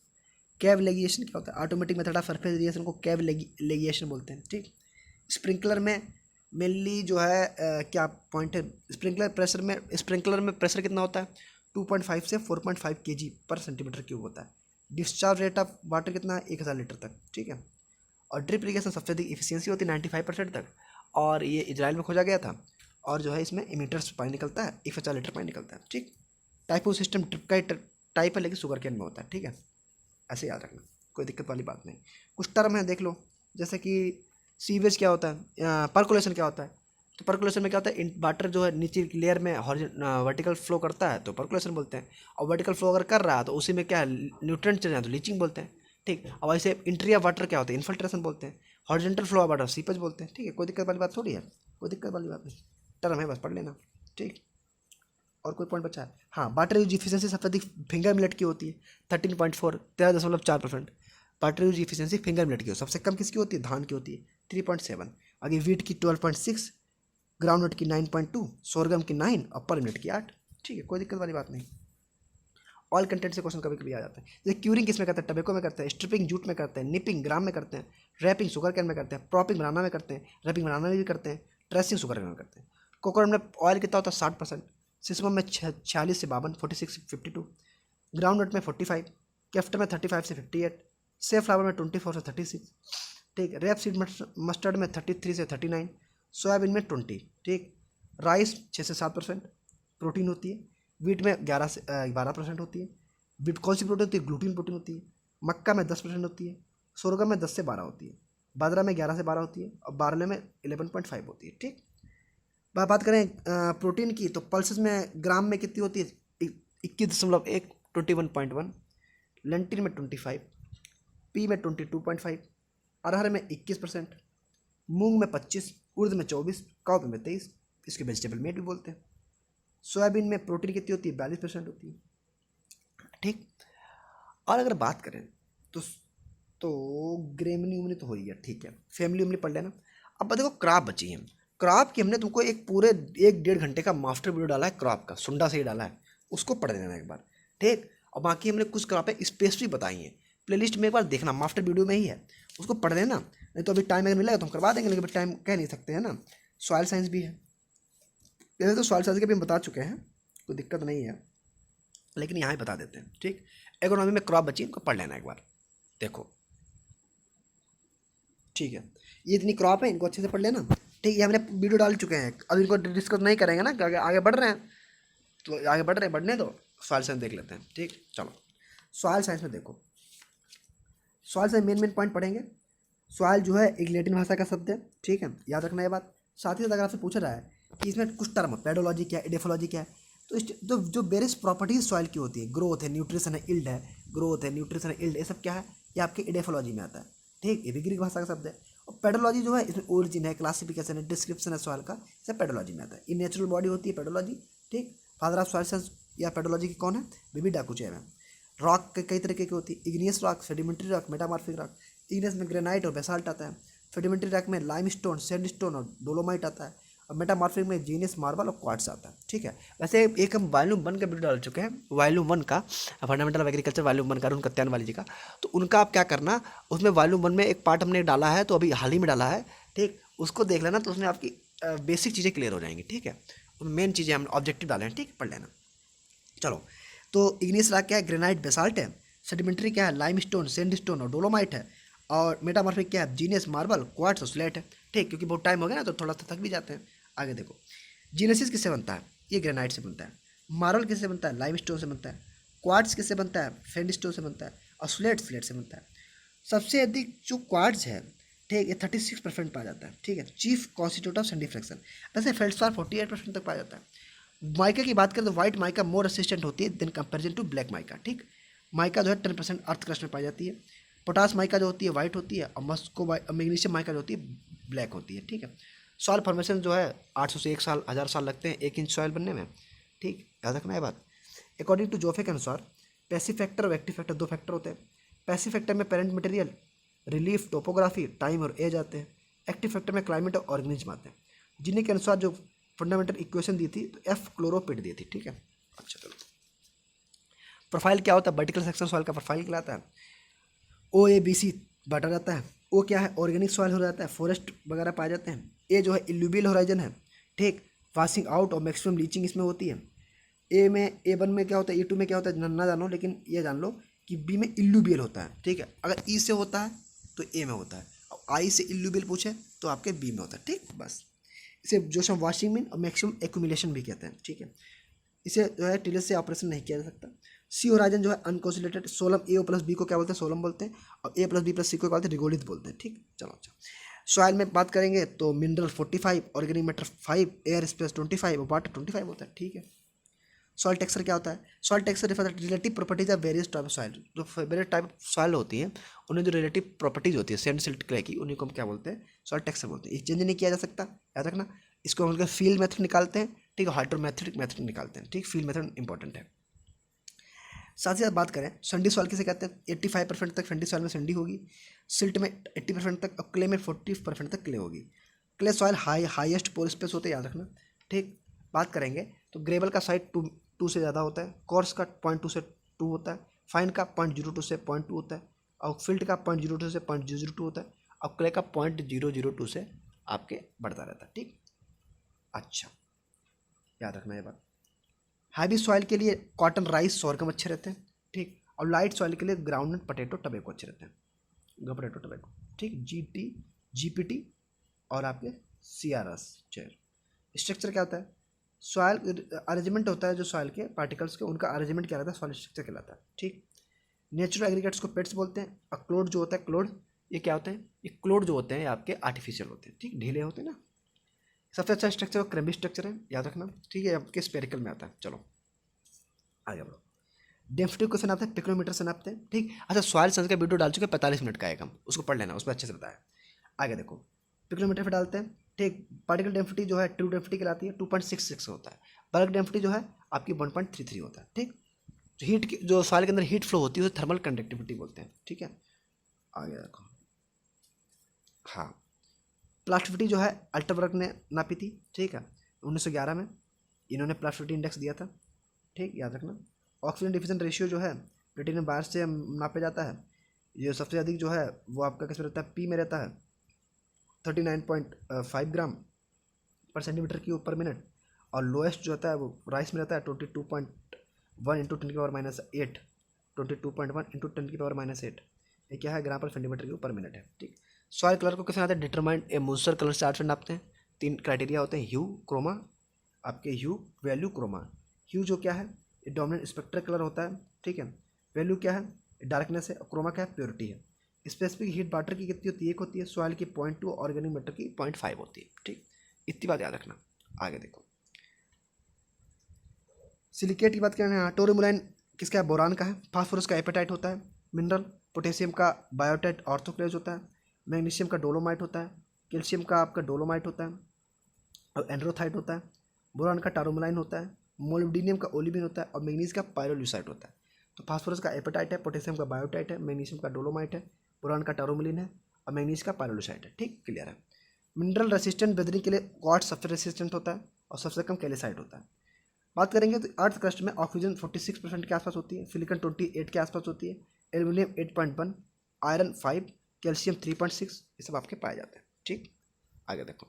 कैव लेगिएशन क्या होता है, automatic method of surface irrigation को कैव लेगिएशन बोलते हैं, ठीक। स्प्रिंकलर में मेनली जो है क्या पॉइंट है, स्प्रिंकलर में प्रेशर कितना होता है, 2.5 से 4.5 kg पर सेंटीमीटर क्यूब होता है। डिस्चार्ज रेट ऑफ वाटर कितना है, 1000 लीटर तक, ठीक है। और ड्रिप इरीगेशन सबसे अधिक इफिशियंसी होती है 95% तक, और ये इजराइल में खोजा गया था। और जो है इसमें इमीटर्स पानी निकलता है, 1000 लीटर पानी निकलता है, ठीक। टाइपो सिस्टम ड्रिप का टाइप है लेकिन शुगर केन में होता है, ठीक है, ऐसे याद रखना। कोई दिक्कत वाली बात नहीं। कुछ टर्म है देख लो, जैसे कि सीवेज क्या होता है, पर्कुलेशन क्या होता है। तो पर्कुलेशन में क्या होता है, वाटर जो है नीचे की लेयर में वर्टिकल फ्लो करता है तो पर्कुलेशन बोलते हैं, और वर्टिकल फ्लो अगर कर रहा है तो उसी में क्या है न्यूट्रिएंट चले जाए तो लीचिंग बोलते हैं। ठीक, और वैसे इंट्री ऑफ वाटर क्या होता है, इन्फिल्ट्रेशन बोलते हैं। Horizontal flow of water seepage बोलते हैं। ठीक है, कोई दिक्कत वाली बात थोड़ी है, कोई दिक्कत वाली बात नहीं, टर्म है बस पढ़ लेना। ठीक, और कोई पॉइंट बचा है? हाँ, वाटर यूज इफिशियंसी सबसे अधिक फिंगर मिनट की होती है 13.4, 13.4%। Water use efficiency finger minute की हो, सबसे कम किसकी होती है, धान की होती है 3.7। आगे वीट की 12.6, ग्राउंड नट की 9.2, सोरगम की 9 और पर मिनट की 8। ठीक है, कोई दिक्कत वाली बात नहीं। ऑयल कंटेंट से क्वेश्चन कभी कभी आ जाता है, जैसे क्यूरिंग किस में करते हैं, टबेको में करते हैं, स्ट्रिपिंग जूट में करते हैं, निपिंग ग्राम में करते हैं, रैपिंग शुगर कैन में करते हैं, प्रॉपिंग बनाना में करते हैं, रैपिंग बनाना में भी करते हैं, ट्रेसिंग शुगर कैन में करते हैं। कोकोनट में ऑयल कितना होता है 60%, सिसमम में 46 से 52, 46 से 52, ग्राउंड नट में 45, कैफ्टर में 35 से 58, सेफ फ्लावर में 24 से 36। ठीक, रेप सीड मस्टर्ड में 33 से 39, सोयाबीन में 20। ठीक, राइस 6 से 7% प्रोटीन होती है, वीट में 11 से 12% होती है। वीट कौन सी प्रोटीन होती है, ग्लूटीन प्रोटीन होती है। मक्का में 10% होती है, सोरगम में 10 से 12 होती है, बाजरा में 11 से 12 होती है और बारले में 11.5 होती है। ठीक, बात करें प्रोटीन की तो पल्सेस में ग्राम में कितनी होती है, 21.1, 21.1, लेंटिन में 25, पी में 22.5, अरहर में 21%, मूंग में 25, उर्द में 24, काउपी में 23, इसके वेजिटेबल मीट भी बोलते हैं। सोयाबीन में प्रोटीन कितनी होती है, 42% होती है। ठीक, और अगर बात करें तो ग्रेमनी उमनी तो हो ही गया। ठीक है, फैमिली उमली पढ़ लेना। अब देखो क्रॉप बची है, क्रॉप की हमने तुमको एक पूरे 1-1.5 घंटे का मास्टर वीडियो डाला है, क्रॉप का सुंडा से ही डाला है, उसको पढ़ लेना एक बार। ठीक, और बाकी हमने कुछ क्रॉप है स्पेसिफिक बताई हैं, प्लेलिस्ट में एक बार देखना, मास्टर वीडियो में ही है, उसको पढ़ लेना। नहीं तो अभी टाइम अगर मिलेगा तो हम करवा देंगे, लेकिन अभी टाइम कह नहीं सकते हैं ना। सॉइल साइंस भी है, वैसे तो सॉइल साइंस के भी हम बता चुके हैं, कोई दिक्कत नहीं है, लेकिन यहाँ ही बता देते हैं। ठीक, इकोनॉमी में क्रॉप बची, इनको पढ़ लेना एक बार, देखो। ठीक है, ये इतनी क्रॉप है, इनको अच्छे से पढ़ लेना। ठीक है, हमने वीडियो डाल चुके हैं, अब इनको डिस्कस नहीं करेंगे ना, आगे आगे बढ़ रहे हैं तो आगे बढ़ रहे हैं, बढ़ने दो, सॉइल साइंस देख लेते हैं। ठीक, चलो सॉइल साइंस में देखो, सॉइल साइंस मेन पॉइंट पढ़ेंगे। सॉइल जो है एक लैटिन भाषा का शब्द है। ठीक है, याद रखना ये बात। साथ ही साथ अगर आपसे पूछा रहा है कि इसमें कुछ टर्म पेडोलॉजी क्या है, एडेफोलॉजी क्या है, तो जो वेरियस प्रॉपर्टीज सॉइल की होती है, ग्रोथ है, न्यूट्रिशन है, इल्ड है, ग्रोथ है, न्यूट्रिशन है, इल्ड, ये सब क्या है, ये आपके एडेफोलॉजी में आता है। ठीक, ये भी ग्रीक भाषा का शब्द है। और पेडोलॉजी जो है इसमें ओरिजिन है, क्लासिफिकेशन है, डिस्क्रिप्शन है सॉइल का, सब पेडोलॉजी में आता है। ये नेचुरल बॉडी होती है पेडोलॉजी। ठीक, फादर ऑफ सॉइल साइंस या पेडोलॉजी की कौन है, बीबी डाकुचेव है। रॉक कई तरीके की होती है, igneous rock, sedimentary rock, metamorphic rock. Igneous में ग्रेनाइट और बेसाल्ट आता है, सेडिमेंट्री रॉक में लाइमस्टोन, सैंडस्टोन और डोलोमाइट आता है, और मेटामॉर्फिक में जीनियस, मार्बल और क्वार्ट्स आता है। ठीक है, वैसे एक हम वॉल्यूम 1 का वीडियो डाल चुके हैं, वॉल्यूम 1 का फंडामेंटल ऑफ एग्रीकल्चर, वॉल्यूम 1 का अरुण कत्यान जी का, तो उनका आप क्या करना, उसमें वॉल्यूम 1 में एक पार्ट हमने डाला है, तो अभी हाल ही में डाला है। ठीक, उसको देख लेना, तो उसमें आपकी बेसिक चीज़ें क्लियर हो जाएंगी। ठीक है, मेन चीज़ें हम ऑब्जेक्टिव डाले हैं। ठीक, पढ़ लेना। चलो, तो इग्नियस रॉक क्या है, ग्रेनाइट बेसाल्ट है। सेडिमेंट्री क्या है, लाइमस्टोन, सैंडस्टोन और डोलोमाइट है। और मेटामॉर्फिक क्या है, जीनियस, मार्बल, क्वार्ट्स और स्लेट है। ठीक, क्योंकि बहुत टाइम हो गया ना तो थोड़ा सा थक भी जाते हैं। आगे देखो, जीनेसिस किससे बनता है, ये ग्रेनाइट से बनता है। मार्बल किससे बनता है, लाइमस्टोन से बनता है। क्वार्ट्स किससे बनता है, सैंडस्टोन से बनता है। और स्लेट से बनता है। सबसे अधिक जो क्वार्ट्स है, ठीक, ये 36% पाया जाता है। ठीक है, chief constitute of Sandy fraction. वैसे फेल्डस्पार 48% तक पाया जाता है। माइका की बात करें तो व्हाइट माइका मोर रेसिस्टेंट होती है than comparison to black mica. ठीक, माइका जो है 10% अर्थ क्रस्ट में पाई जाती है। पोटास माइका जो होती है वाइट होती है, और मैग्नीशियम माइका जो होती है ब्लैक होती है। ठीक है, सॉइल फॉर्मेशन जो है 800 से 1 साल 1000 साल लगते हैं 1 इंच सॉइल बनने में। ठीक, याद रखना है बात। अकॉर्डिंग टू जोफे के अनुसार पैसिव फैक्टर और एक्टिव फैक्टर 2 फैक्टर होते हैं। पैसिव फैक्टर में parent material, relief, topography, time और एज आते हैं। एक्टिव फैक्टर में क्लाइमेट और ऑर्गेनिज्म आते हैं, जिन्हीं के अनुसार जो फंडामेंटल इक्वेशन दी थी तो एफ क्लोरोपिड दी थी। ठीक है, अच्छा चलो, प्रोफाइल क्या होता है, वर्टिकल सेक्शन सॉइल का प्रोफाइल कहलाता है। OABC बांटा जाता है। ओ क्या है, ऑर्गेनिक सॉइल हो जाता है, फॉरेस्ट वगैरह पाए जाते हैं। ए जो है इल्यूबियल होराइजन है। ठीक, वाशिंग आउट और मैक्सिमम लीचिंग इसमें होती है। A1 में क्या होता है, A2 में क्या होता है ना जानो, लेकिन ये जान लो कि बी में इल्यूबियल होता है। ठीक है, अगर ई से होता है तो ए में होता है, और आई से इल्यूबियल पूछे तो आपके बी में होता है। ठीक, बस इसे जो हम वॉशिंग मीन और मैक्सिमम एक्यूमुलेशन भी कहते हैं। ठीक है, इसे जो है टिलर से ऑपरेशन नहीं किया जा सकता। सी होराइजन जो है अनकोसिलेटेड, सोलम ए प्लस बी को क्या बोलते हैं, सोलम बोलते हैं, और ए प्लस बी प्लस सी को क्या बोलते हैं, रिगोलिथ बोलते हैं। ठीक, चलो अच्छा। सॉइल में बात करेंगे तो mineral 45, organic matter 5, air space 25 और वाटर 25 होता है। ठीक है। सॉइल टेक्सचर क्या होता है, soil texture refer the relative properties of various type of soil. जो वेरियस टाइप ऑफ सॉइल होती है उन्हें जो रिलेटिव प्रॉपर्टीज होती है सैंड सिल्ट क्ले की, उन्हीं को हम क्या बोलते हैं, सॉइल टेक्सचर बोलते हैं। ये चेंज नहीं किया जा सकता, याद रखना। इसको हम फील्ड मेथड निकालते हैं, ठीक है, हाइड्रोमेट्रिक मेथड निकालते हैं। ठीक, फील्ड मेथड इंपॉर्टेंट है। साथ ही साथ बात करें संडी सॉइल किसे कहते हैं, 85% तक संडी सॉइल में संडी होगी, सिल्ट में 80% तक, और क्ले में 40% तक क्ले होगी। क्ले सॉइल हाईएस्ट पोर स्पेस होते हैं, याद रखना। ठीक, बात करेंगे तो ग्रेवल का साइज 2 से ज़्यादा होता है, कोर्स का 0.2 से 2 होता है, फाइन का 0.02 से 0.2 होता है, और फिल्ट का 0.02 से 0.002 होता है, और क्ले का 0.002 से आपके बढ़ता रहता है। ठीक, अच्छा, याद रखना ये बात। हैवी सॉइल के लिए कॉटन, राइस, सोरगम अच्छे रहते हैं। ठीक, और लाइट सॉइल के लिए ग्राउंडनट, पोटैटो, टबैको अच्छे रहते हैं, पोटैटो टबैको। ठीक, जीपीटी और आपके सीआरएस चेयर। स्ट्रक्चर क्या होता है, सॉइल अरेंजमेंट होता है, जो सॉइल के पार्टिकल्स के उनका अरेंजमेंट क्या रहता है, सॉइल स्ट्रक्चर कहलाता है। ठीक, नेचुरल एग्रीगेट्स को पेट्स बोलते हैं, और क्लोड जो होता है, क्लोड ये क्या होते हैं, ये क्लोड जो होते हैं ये आपके आर्टिफिशियल होते हैं। ठीक, ढीले होते हैं ना। सबसे अच्छा स्ट्रक्चर क्रैम्बी स्ट्रक्चर है, याद रखना। ठीक है, आपके स्पेरिकल में आता है। चलो आगे बढ़ो। डेंसिटी को नापते हैं, पिकोमीटर से नापते हैं। ठीक, अच्छा, सॉइल साइंस का वीडियो डाल चुके हैं 45 मिनट का, एक हम उसको पढ़ लेना, उसमें अच्छे से बताया। आगे देखो, पिकोमीटर पे डालते हैं। ठीक, पार्टिकल डेंसिटी जो है ट्रू डेंसिटी कहलाती है, 2.66 होता है। बल्क डेंसिटी जो है आपकी 1.33 होता है। ठीक, हीट की जो सॉइल के अंदर हीट फ्लो होती है उसे थर्मल कंडक्टिविटी बोलते हैं। ठीक है, आगे देखो। हाँ, प्लास्टिसिटी जो है अल्टरवर्क ने नापी थी। ठीक है, 1911 में इन्होंने प्लास्टिसिटी इंडेक्स दिया था। ठीक, याद रखना। ऑक्सीजन डिफिशन रेशियो जो है प्लेटिनम बार से नापा जाता है। ये सबसे अधिक जो है वो आपका किस में रहता है, पी में रहता है, 39.5 ग्राम पर सेंटीमीटर क्यूब पर मिनट। और लोएस्ट जो होता है वो राइस में रहता है 22.1 इंटू 10 की पावर -8, 22.1 इंटू 10 की पावर -8। ये क्या है, ग्राम पर सेंटीमीटर क्यूब पर मिनट है। ठीक, सॉइल कलर को कैसे नापते हैं, डिटरमाइंड ए मूसर कलर चार्ट से नापते हैं। 3 क्राइटेरिया होते हैं, ह्यू, क्रोमा, आपके ह्यू, वैल्यू, क्रोमा। ह्यू जो क्या है, ये डोमिनेंट स्पेक्ट्रल कलर होता है। ठीक है, वैल्यू क्या है, डार्कनेस है, और क्रोमा क्या है, प्योरिटी है। स्पेसिफिक हीट वाटर की कितनी होती है, 1 होती है, सॉइल की 0.2, ऑर्गेनिक मैटर की 0.5 होती है। ठीक, इतनी बात याद रखना। आगे देखो, सिलिकेट की बात करें, हाँ, टोरमुलाइन किसका है, बोरान का है। फास्फोरस का एपेटाइट होता है। मिनरल, पोटेशियम का बायोटाइट ऑर्थोक्लेज होता है। मैग्नीशियम का डोलोमाइट होता है। कैल्शियम का आपका डोलोमाइट होता है, और एंड्रोथाइट होता है। बोरान का टारोमुलाइन होता है। मोलिब्डेनियम का ओलिविन होता है, और मैग्नीज का पायरोल्यूसाइट होता है। तो फास्फोरस का एपेटाइट है, पोटेशियम का बायोटाइट है, मैग्नीशियम का डोलोमाइट है, बोरान का टारोमुलिन है, और मैग्नीज का पायरोल्यूसाइट है। ठीक, क्लियर है। मिनरल रेसिस्टेंट वेदरिंग के लिए क्वार्ट्ज सबसे रेसिस्टेंट होता है, और सबसे कम कैल्साइट होता है। बात करेंगे तो अर्थ क्रस्ट में ऑक्सीजन 46% के आसपास होती है, सिलिकॉन 28 के आसपास होती है, एल्यूमिनियम 8.1, आयरन 5, कैल्शियम 3.6, ये सब आपके पाए जाते हैं। ठीक, आगे देखो।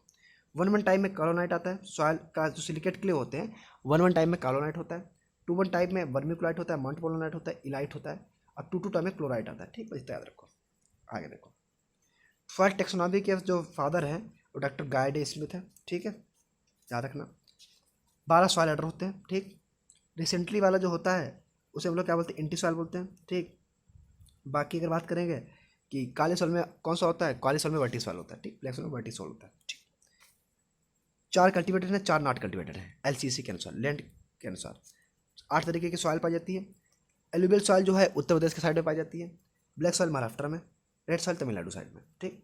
1 टाइप में कालोनाइट आता है। सॉइल का जो सिलिकेट क्ले होते हैं 1 टाइप में कालोनाइट होता है। 2 टाइप में वर्मिकुलाइट होता है, मॉन्टपोलोनाइट होता है, इलाइट होता है, और 2 टाइप में क्लोराइट आता है। ठीक, बस याद रखो। आगे देखो, सॉइल टेक्सोनॉमी के जो फादर हैं वो डॉक्टर गाय डे स्मिथ है। ठीक है, याद रखना। 12 सॉइल ऑर्डर होते हैं। ठीक, रिसेंटली वाला जो होता है उसे हम लोग क्या बोलते हैं, एंटी सॉइल बोलते हैं। ठीक, बाकी अगर बात करेंगे कि काले सॉइल में कौन सा होता है, काले सॉइल में वर्टी सॉइल होता है। ठीक, ब्लैक सॉइल में वर्टी सॉइल होता है। ठीक, 4 कल्टीवेटर हैं, 4 नॉट कल्टीवेटर हैं एलसीसी के अनुसार, लैंड के अनुसार। 8 तरीके की सॉइल पाई जाती है। एलुवियल सॉइल जो है उत्तर प्रदेश के साइड में पाई जाती है। ब्लैक सॉइल महाराष्ट्र में, रेड सॉइल तमिलनाडु साइड में। ठीक,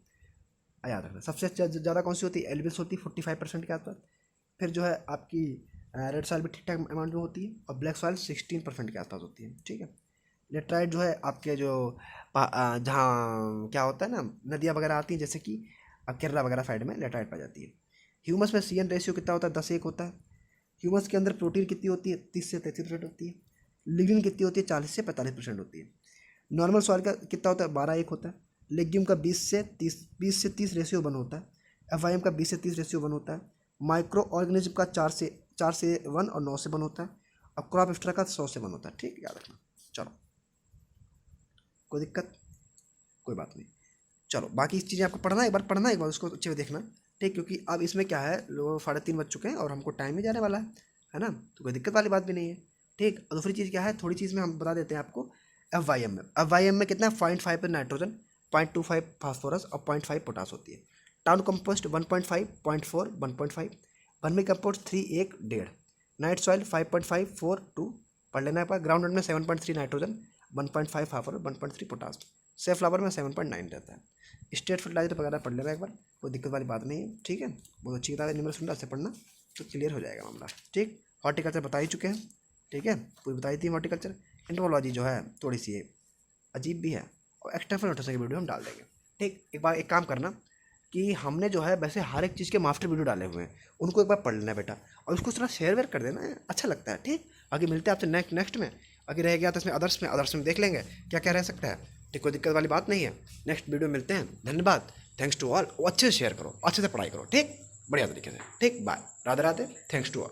याद रखना। सबसे ज़्यादा कौन सी होती है, एलुवियल होती है 45% के आसपास। फिर जो है आपकी रेड सॉइल भी ठीक ठाक अमाउंट में होती है, और ब्लैक सॉइल 16% के आसपास होती है। ठीक है, लेटराइट जो है आपके जो जहाँ क्या होता है ना, नदियाँ वगैरह आती हैं, जैसे कि अब केरला वगैरह साइड में लेटराइट पाई जाती है। ह्यूमस में CN रेशियो कितना होता है, 10:1 होता है। ह्यूमस के अंदर प्रोटीन कितनी होती है, 30 से 33% होती है। लिग्निन कितनी होती है, 40 से 45% होती है। नॉर्मल सॉइल का कितना होता है, 12:1 होता है। लेग्यूम का 20 से 30 रेशियो 1 होता है। FIM का 20 से 30 रेशियो 1 होता है। माइक्रो ऑर्गेनिज्म का 4 से 1 और 9 से 1 होता है। और क्रॉप एक्स्ट्रा का 100 से 1 होता है। ठीक, याद रखना। चलो, कोई दिक्कत, कोई बात नहीं। चलो, बाकी इस चीज़ें आपको पढ़ना, एक बार पढ़ना, एक बार उसको अच्छे से देखना। ठीक, क्योंकि अब इसमें क्या है, लोग 3:30 बज चुके हैं और हमको टाइम में जाने वाला है ना, तो कोई दिक्कत वाली बात भी नहीं है। ठीक। और दूसरी चीज़ क्या है, थोड़ी चीज़ में हम बता देते हैं आपको, एफ वाई एम में कितना 0.5 पे नाइट्रोजन, 0.25 फास्फोरस और 0.5 पोटास होती है। Town compost 1.5, 0.4, 1.5, vermi compost 3, 1, 1.5, night soil 5.5, 4, 2 पढ़ लेना है पर, ग्राउंड नट में 7.3 nitrogen, 1.5 phosphorus, 1.3 potash, safe flower में 7.9 रहता है। स्टेट फर्टिलाइजर वगैरह पढ़ लेना एक बार, कोई दिक्कत वाली बात नहीं है, ठीक है। बहुत अच्छी किताब है, निम्न सुंदर से पढ़ना तो क्लियर हो जाएगा मामला, ठीक। हॉर्टिकल्चर बता ही चुके हैं, ठीक है, पूरी बताई थी हॉर्टिकल्चर। एंटोमोलॉजी जो है थोड़ी सी अजीब भी है, और एक्सटेंशन नोटिस की वीडियो हम डाल देंगे, ठीक। एक बार एक काम करना कि हमने जो है वैसे हर एक चीज़ के मास्टर वीडियो डाले हुए हैं, उनको एक बार पढ़ लेना बेटा, और उसको थोड़ा शेयर वेयर कर देना, अच्छा लगता है, ठीक। बाकी मिलते हैं आपसे नेक्स्ट में। बाकी रह गया तो इसमें अदर्स में देख लेंगे क्या क्या रह सकता है, ठीक। कोई दिक्कत वाली बात नहीं है। नेक्स्ट वीडियो मिलते हैं, धन्यवाद, थैंक्स टू ऑल। अच्छे से शेयर करो, अच्छे से पढ़ाई करो, ठीक, बढ़िया तरीके से, ठीक। Bye, Radhe Radhe, thanks to all.